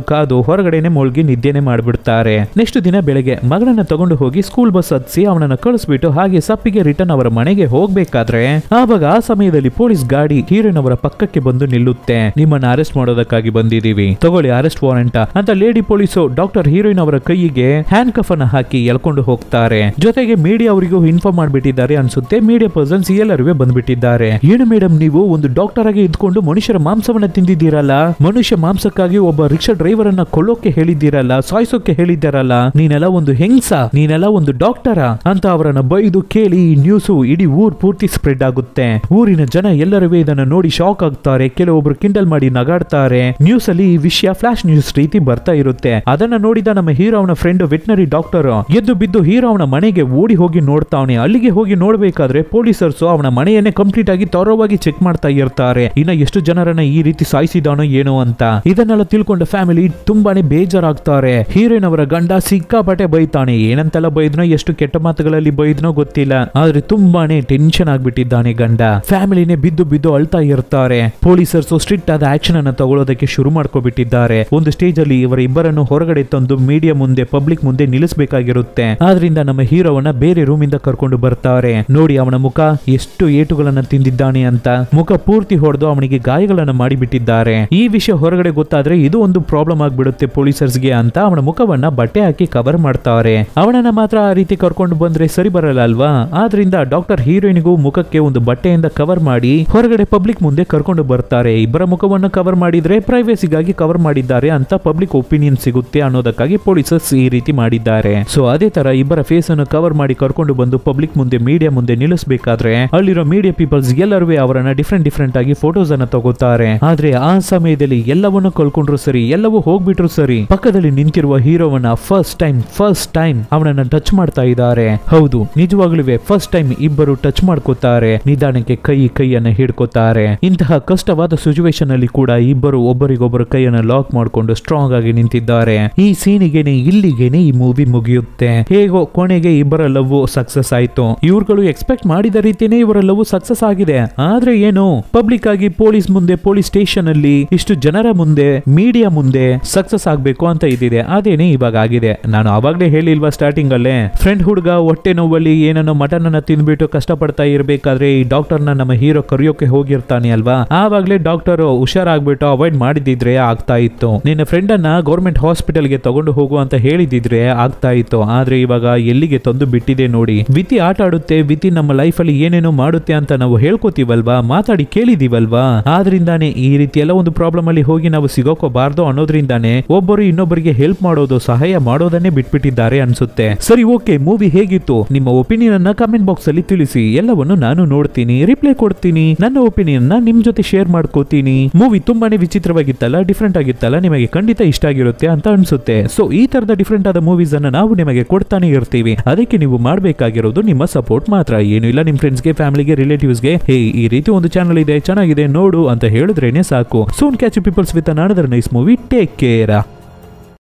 ಕಾದು ಹೊರಗಡೆನೆ ಮುಳುಗಿ ನಿದ್ದೆನೆ ತುಂಬಾನೇ ಮಾಡ್ಬಿಡ್ತಾರೆ. ನೆಕ್ಸ್ಟ್ ದಿನ ಬೆಳಗ್ಗೆ ಮಗಳನ್ನ ತಗೊಂಡು ಹೋಗಿ ಸ್ಕೂಲ್ ಬಸ್ ಹತ್ಸಿ ಅವನನ್ನ ಕಳಿಸ್ಬಿಟ್ಟು ಹಾಗೆ ಸಪ್ಪಿಗೆ ರಿಟರ್ನ್ ಅವರ ಮನೆಗೆ ಹೋಗ್ಬೇಕಾದ್ರೆ ಆವಾಗ ಆ ಸಮಯದಲ್ಲಿ ಪೊಲೀಸ್ ಗಾಡಿ ಹೀರೋಯಿನ್ ಅವರ ಪಕ್ಕಕ್ಕೆ ಬಂದು ನಿಲ್ಲುತ್ತೆ. ನಿಮ್ಮನ್ನ ಅರೆಸ್ಟ್ ಮಾಡೋದಕ್ಕಾಗಿ ಬಂದಿದೀವಿ, ತಗೊಳ್ಳಿ ಅರೆಸ್ಟ್ ವಾರೆಂಟ್ ಅಂತ ಲೇಡಿ ಪೊಲೀಸು ಡಾಕ್ಟರ್ ಹೀರೋಯಿನ್ ಅವರ ಕೈಗೆ ಹ್ಯಾಂಡ್ ಕಫ್ ಅನ್ನ ಹಾಕಿ ಎಳ್ಕೊಂಡು ಹೋಗ್ತಾರೆ. ಜೊತೆಗೆ ಮೀಡಿಯಾ ಅವರಿಗೂ ಇನ್ಫಾರ್ಮ್ ಮಾಡ್ಬಿಟ್ಟಿದ್ದಾರೆ ಅನ್ಸುತ್ತೆ. ಮೀಡಿಯಾ ಪರ್ಸನ್ಸ್ ಎಲ್ಲರೂ ಬಂದ್ಬಿಟ್ಟಿದ್ದಾರೆ. ಏನು ಮೇಡಮ್, ನೀವು ಒಂದು ಡಾಕ್ಟರ್ ಆಗಿ ಇದ್ಕೊಂಡು ಮನುಷ್ಯರ ಮಾಂಸವನ್ನ ತಿಂದಿದ್ದೀರಲ್ಲ, ಮನುಷ್ಯ ಮಾಂಸಕ್ಕಾಗಿ ಒಬ್ಬ ರಿಕ್ಷಾ ಡ್ರೈವರ್ ಅನ್ನ ಕೊಲ್ಲೋಕೆ ಹೇಳಿದ್ದೀರಲ್ಲ, ಸಾಯಿಸೋಕೆ ಹೇಳಿದ್ದಾರಲ್ಲ, ನೀನೆಲ್ಲ ಒಂದು ಹೆಂಗ್ಸ, ನೀನೆಲ್ಲ ಒಂದು ಡಾಕ್ಟರ ಅಂತ ಅವರನ್ನ ಬೈದು ಕೇಳಿ ಈ ನ್ಯೂಸ್ ಇಡೀ ಊರ್ ಪೂರ್ತಿ ಸ್ಪ್ರೆಡ್ ಆಗುತ್ತೆ. ಊರಿನ ಜನ ಎಲ್ಲರೂ ಇದನ್ನ ನೋಡಿ ಶಾಕ್ ಆಗ್ತಾರೆ. ಕೆಲವೊಬ್ರು ಕಿಂಡಲ್ ಮಾಡಿ ನಗಾಡ್ತಾರೆ. ನ್ಯೂಸ್ ಅಲ್ಲಿ ಈ ವಿಷಯ ಫ್ಲಾಶ್ ನ್ಯೂಸ್ ರೀತಿ ಬರ್ತಾ ಇರುತ್ತೆ. ಅದನ್ನ ನೋಡಿದ ನಮ್ಮ ಹೀರೋ ಅವನ ಫ್ರೆಂಡ್ ವೆಟನರಿ ಡಾಕ್ಟರ್ ಎದ್ದು ಬಿದ್ದು ಹೀರೋ ಅವನ ಮನೆಗೆ ಓಡಿ ಹೋಗಿ ನೋಡ್ತಾವನೆ. ಅಲ್ಲಿಗೆ ಹೋಗಿ ನೋಡ್ಬೇಕಾದ್ರೆ ಪೊಲೀಸರ್ಸ್ ಅವನ ಮನೆಯನ್ನೇ ಕಂಪ್ಲೀಟ್ ಆಗಿ ತರೋವಾಗಿ ಚೆಕ್ ಮಾಡ್ತಾ ಇರ್ತಾರೆ. ಇನ್ನ ಎಷ್ಟು ಜನರನ್ನ ಈ ರೀತಿ ಸಾಯಿಸಿದಾನೋ ಏನೋ ಅಂತ. ಇದನ್ನೆಲ್ಲ ತಿಳ್ಕೊಂಡ ಫ್ಯಾಮಿಲಿ ತುಂಬಾನೇ ಬೇಜಾರಾಗ್ತಾರೆ. ಹೀರೋಯಿನ್ ಅವರ ಗಂಡ ಸಿಕ್ಕಾಪಟ್ಟೆ ಬೈತಾನೆ. ಏನಂತೆಲ್ಲ ಬೈದ್ನೋ, ಎಷ್ಟು ಕೆಟ್ಟ ಮಾತುಗಳಲ್ಲಿ ಬೈದ್ನೋ ಗೊತ್ತಿಲ್ಲ, ಆದ್ರೆ ತುಂಬಾನೇ ಟೆನ್ಷನ್ ಆಗ್ಬಿಟ್ಟಿದ್ದಾನೆ ಗಂಡ. ಫ್ಯಾಮಿಲಿನೇ ಬಿದ್ದು ಬಿದ್ದು ಅಳ್ತಾ ಇರ್ತಾರೆ. ಪೊಲೀಸರ್ಸ್ ಸ್ಟ್ರಿಕ್ಟ್ ಆದ ಆಕ್ಷನ್ ಅನ್ನ ತಗೊಳ್ಳೋದಕ್ಕೆ ಶುರು ಮಾಡ್ಕೊಬಿಟ್ಟಿದ್ದಾರೆ. ಒಂದು ಸ್ಟೇಜ್ ಅಲ್ಲಿ ಇವರ ಇಬ್ಬರನ್ನು ಹೊರಗಡೆ ತಂದು ಮೀಡಿಯಾ ಮುಂದೆ ಪಬ್ಲಿಕ್ ಮುಂದೆ ನಿಲ್ಲಿಸಬೇಕಾಗಿರುತ್ತೆ. ಆದ್ರಿಂದ ನಮ್ಮ ಹೀರೋವನ್ನ ಬೇರೆ ರೂಮ್ ಇಂದ ಕರ್ಕೊಂಡು ಬರ್ತಾರೆ. ನೋಡಿ ಅವನ ಮುಖ ಎಷ್ಟು ಏಟುಗಳನ್ನ ತಿಂದಿದ್ದಾನೆ ಅಂತ. ಮುಖ ಪೂರ್ತಿ ಹೊಡೆದು ಅವನಿಗೆ ಗಾಯಗಳನ್ನ ಮಾಡಿಬಿಟ್ಟಿದ್ದಾರೆ. ಈ ವಿಷಯ ಹೊರಗಡೆ ಗೊತ್ತಾದ್ರೆ ಇದು ಒಂದು ಪ್ರಾಬ್ಲಮ್ ಆಗ್ಬಿಡುತ್ತೆ ಪೊಲೀಸರ್ಸ್ಗೆ ಅಂತ ಅವನ ಮುಖವನ್ನ ಬಟ್ಟೆ ಹಾಕಿ ಕವರ್ ಮಾಡ್ತಾರೆ. ಅವನನ್ನ ಮಾತ್ರ ಆ ರೀತಿ ಕರ್ಕೊಂಡು ಬಂದ್ರೆ ಸರಿ ಬರಲ್ಲ ಅಲ್ವಾ. ಆದ್ರಿಂದ ಡಾಕ್ಟರ್ ಹೀರೋಯಿನ್ಗೂ ಮುಖಕ್ಕೆ ಒಂದು ಬಟ್ಟೆಯಿಂದ ಕವರ್ ಮಾಡಿ ಹೊರಗಡೆ ಪಬ್ಲಿಕ್ ಮುಂದೆ ಕರ್ಕೊಂಡು ಬರ್ತಾರೆ. ಇಬ್ಬರ ಮುಖವನ್ನು ಕವರ್ ಮಾಡಿದ್ರೆ ಪ್ರೈವೇಸಿಗಾಗಿ ಕವರ್ ಮಾಡಿದ್ದಾರೆ ಅಂತ ಪಬ್ಲಿಕ್ ಒಪಿನಿಯನ್ ಸಿಗುತ್ತೆ ಅನ್ನೋದಕ್ಕಾಗಿ ಪೊಲೀಸರ್ಸ್ ಈ ರೀತಿ ಮಾಡಿದ್ದಾರೆ. ಸೊ ಅದೇ ತರ ಇಬ್ಬರ ಫೇಸ್ ಅನ್ನು ಕವರ್ ಮಾಡಿ ಕರ್ಕೊಂಡು ಬಂದು ಪಬ್ಲಿಕ್ ಮುಂದೆ ಮೀಡಿಯಾ ಮುಂದೆ ನಿಲ್ಲಿಸಬೇಕಾದ್ರೆ ಅಲ್ಲಿರೋ ಮೀಡಿಯಾ ಪೀಪಲ್ಸ್ ಎಲ್ಲರೂ ಅವರನ್ನ ಡಿಫ್ರೆಂಟ್ ಆಗಿ ಫೋಟೋಸ್ ಅನ್ನ ತಗೋತಾರೆ. ಆದ್ರೆ ಆ ಸಮಯದಲ್ಲಿ ಎಲ್ಲವನ್ನೂ ಕಳ್ಕೊಂಡ್ರು ಸರಿ, ಎಲ್ಲವೂ ಹೋಗ್ಬಿಟ್ರು ಸರಿ, ಪಕ್ಕದಲ್ಲಿ ನಿಂತಿರುವ ಹೀರೋವನ್ನ ಫಸ್ಟ್ ಟೈಮ್ ಅವನನ್ನ ಟಚ್ ಮಾಡ್ತಾ ಇದ್ದಾರೆ. ಹೌದು, ನಿಜವಾಗ್ಲೂ ಫಸ್ಟ್ ಟೈಮ್ ಇಬ್ಬರು ಟಚ್ ಮಾಡ್ಕೋತಾರೆ. ನಿಧಾನಕ್ಕೆ ಕೈಯನ್ನ ಹಿಡ್ಕೋತಾರೆ. ಇಂತಹ ಕಷ್ಟವಾದ ಸಿಚುವೇಶನ್ ಅಲ್ಲಿ ಕೂಡ ಇಬ್ಬರು ಒಬ್ಬರಿಗೊಬ್ಬರು ಕೈಯನ್ನ ಲಾಕ್ ಮಾಡ್ಕೊಂಡು ಸ್ಟ್ರಾಂಗ್ ಆಗಿ ನಿಂತಿದ್ದಾರೆ. ಈ ಸೀನಿಗೆನೆ ಇಲ್ಲಿಗೆನೆ ಈ ಮೂವಿ ಮುಗಿಯುತ್ತೆ. ಹೇಗೋ ಕೊನೆಗೆ ಇಬ್ಬರ ಲವ್ ಸಕ್ಸಸ್ ಆಯ್ತು. ಇವ್ರುಗಳು ಎಕ್ಸ್ಪೆಕ್ಟ್ ಮಾಡಿದ ರೀತಿನೇ ಇವರ ಲವ್ ಸಕ್ಸಸ್ ಆಗಿದೆ. ಆದ್ರೆ ಏನು, ಪಬ್ಲಿಕ್ ಆಗಿ ಪೊಲೀಸ್ ಮುಂದೆ, ಪೊಲೀಸ್ ಸ್ಟೇಷನ್ ಅಲ್ಲಿ ಇಷ್ಟು ಜನರ ಮುಂದೆ, ಮೀಡಿಯಾ ಮುಂದೆ ಸಕ್ಸಸ್ ಆಗ್ಬೇಕು ಅಂತ ಇದ್ದಿದೆ. ಅದೇನೆ ಇವಾಗ ಆಗಿದೆ. ನಾನು ಅವಾಗ್ಲೇ ಹೇಳಿಲ್ವಾ ಸ್ಟಾರ್ಟಿಂಗ್ ಅಲ್ಲೇ, ಫ್ರೆಂಡ್ ಹುಡುಗ ಹೊಟ್ಟೆ ನೋವಲ್ಲಿ ಏನನ್ನೋ ಮಟನ್ ಅನ್ನ ತಿಂದ್ಬಿಟ್ಟು ಕಷ್ಟಪಡ್ತಾ ಇರ್ಬೇಕಾದ್ರೆ ಈ ಡಾಕ್ಟರ್ ನಮ್ಮ ಹೀರೋ ಕರೆಯೋಕೆ ಹೋಗಿರ್ತಾನೆ ಅಲ್ವಾ. ಆವಾಗ್ಲೇ ಡಾಕ್ಟರ್ ಹುಷಾರಾಗ್ಬಿಟ್ಟು ಅವಾಯ್ಡ್ ಮಾಡಿದಿದ್ರೆ ಆಗ್ತಾ ಇತ್ತು. ನಿನ್ನ ಫ್ರೆಂಡ್ ಅನ್ನ ಗೌರ್ಮೆಂಟ್ ಹಾಸ್ಪಿಟಲ್ ಗೆ ತಗೊಂಡು ಹೋಗು ಅಂತ ಹೇಳಿದಿದ್ರೆ ಆಗ್ತಾ ಇತ್ತು. ಆದ್ರೆ ಇವಾಗ ಎಲ್ಲಿಗೆ ತಂದು ಬಿಟ್ಟಿದೆ ನೋಡಿ. ವಿತಿ ಆಟ ಆಡುತ್ತೆ, ವಿತಿ ನಮ್ಮ ಲೈಫ್ ಅಲ್ಲಿ ಏನೇನೋ ಮಾಡುತ್ತೆ ಅಂತ ನಾವು ಹೇಳ್ಕೋತೀವಲ್ವಾ, ಮಾತಾಡಿ ಕೇಳಿದೀವಲ್ವಾ. ಆದ್ರಿಂದಾನೆ ಈ ರೀತಿ ಎಲ್ಲ ಒಂದು ಪ್ರಾಬ್ಲಮ್ ಅಲ್ಲಿ ಹೋಗಿ ನಾವು ಸಿಗೋಕೋಬಾರ್ದು ಅನ್ನೋದ್ರಿಂದಾನೆ ಒಬ್ಬರು ಇನ್ನೊಬ್ಬರಿಗೆ ಹೆಲ್ಪ್ ಮಾಡೋದು, ಸಹಾಯ ಮಾಡೋದನ್ನೇ ಬಿಟ್ಬಿಟ್ಟಿದ್ದಾರೆ ಅನ್ಸುತ್ತೆ. ಸರಿ, ಓಕೆ, ಮೂವಿ ಹೇಗಿತ್ತು ನಿಮ್ಮ ಒಪಿನಿಯನ್ ಅನ್ನ ಕಮೆಂಟ್ ಬಾಕ್ಸ್ ಅಲ್ಲಿ ತಿಳಿಸಿ. ಎಲ್ಲವನ್ನು ನಾನು ನೋಡ್ತೀನಿ, ರಿಪ್ಲೈ ಕೊಡ್ತೀನಿ, ನನ್ನ ಒಪಿನಿಯನ್ ನಿಮ್ ಜೊತೆ ಶೇರ್ ಮಾಡ್ಕೋತೀನಿ. ಮೂವಿ ತುಂಬಾನೇ ವಿಚಿತ್ರವಾಗಿತ್ತಲ್ಲ, ಡಿಫ್ರೆಂಟ್ ಆಗಿತ್ತಲ್ಲ, ನಿಮಗೆ ಖಂಡಿತ ಇಷ್ಟ ಆಗಿರುತ್ತೆ ಅಂತ ಅನ್ಸುತ್ತೆ. ಸೊ ಈ ತರದ ಡಿಫ್ರೆಂಟ್ ಆದ ಮೂವೀಸ್ ಅನ್ನ ನಾವು ನಿಮಗೆ ಕೊಡ್ತಾನೆ ಇರ್ತೀವಿ. ಅದಕ್ಕೆ ನೀವು ಮಾಡಬೇಕಾಗಿರೋದು ನಿಮ್ಮ ಸಪೋರ್ಟ್ ಮಾತ್ರ. ಏನು ಇಲ್ಲ, ನಿಮ್ ಫ್ರೆಂಡ್ಸ್ಗೆ, ಫ್ಯಾಮಿಲಿಗೆ, ರಿಲೇಟಿವ್ಸ್ಗೆ ಹೇ ಈ ರೀತಿ ಒಂದು ಚಾನಲ್ ಇದೆ, ಚೆನ್ನಾಗಿದೆ ನೋಡು ಅಂತ ಹೇಳಿದ್ರೇನೆ ಸಾಕು. Soon catch you peoples with another nice movie. Take care.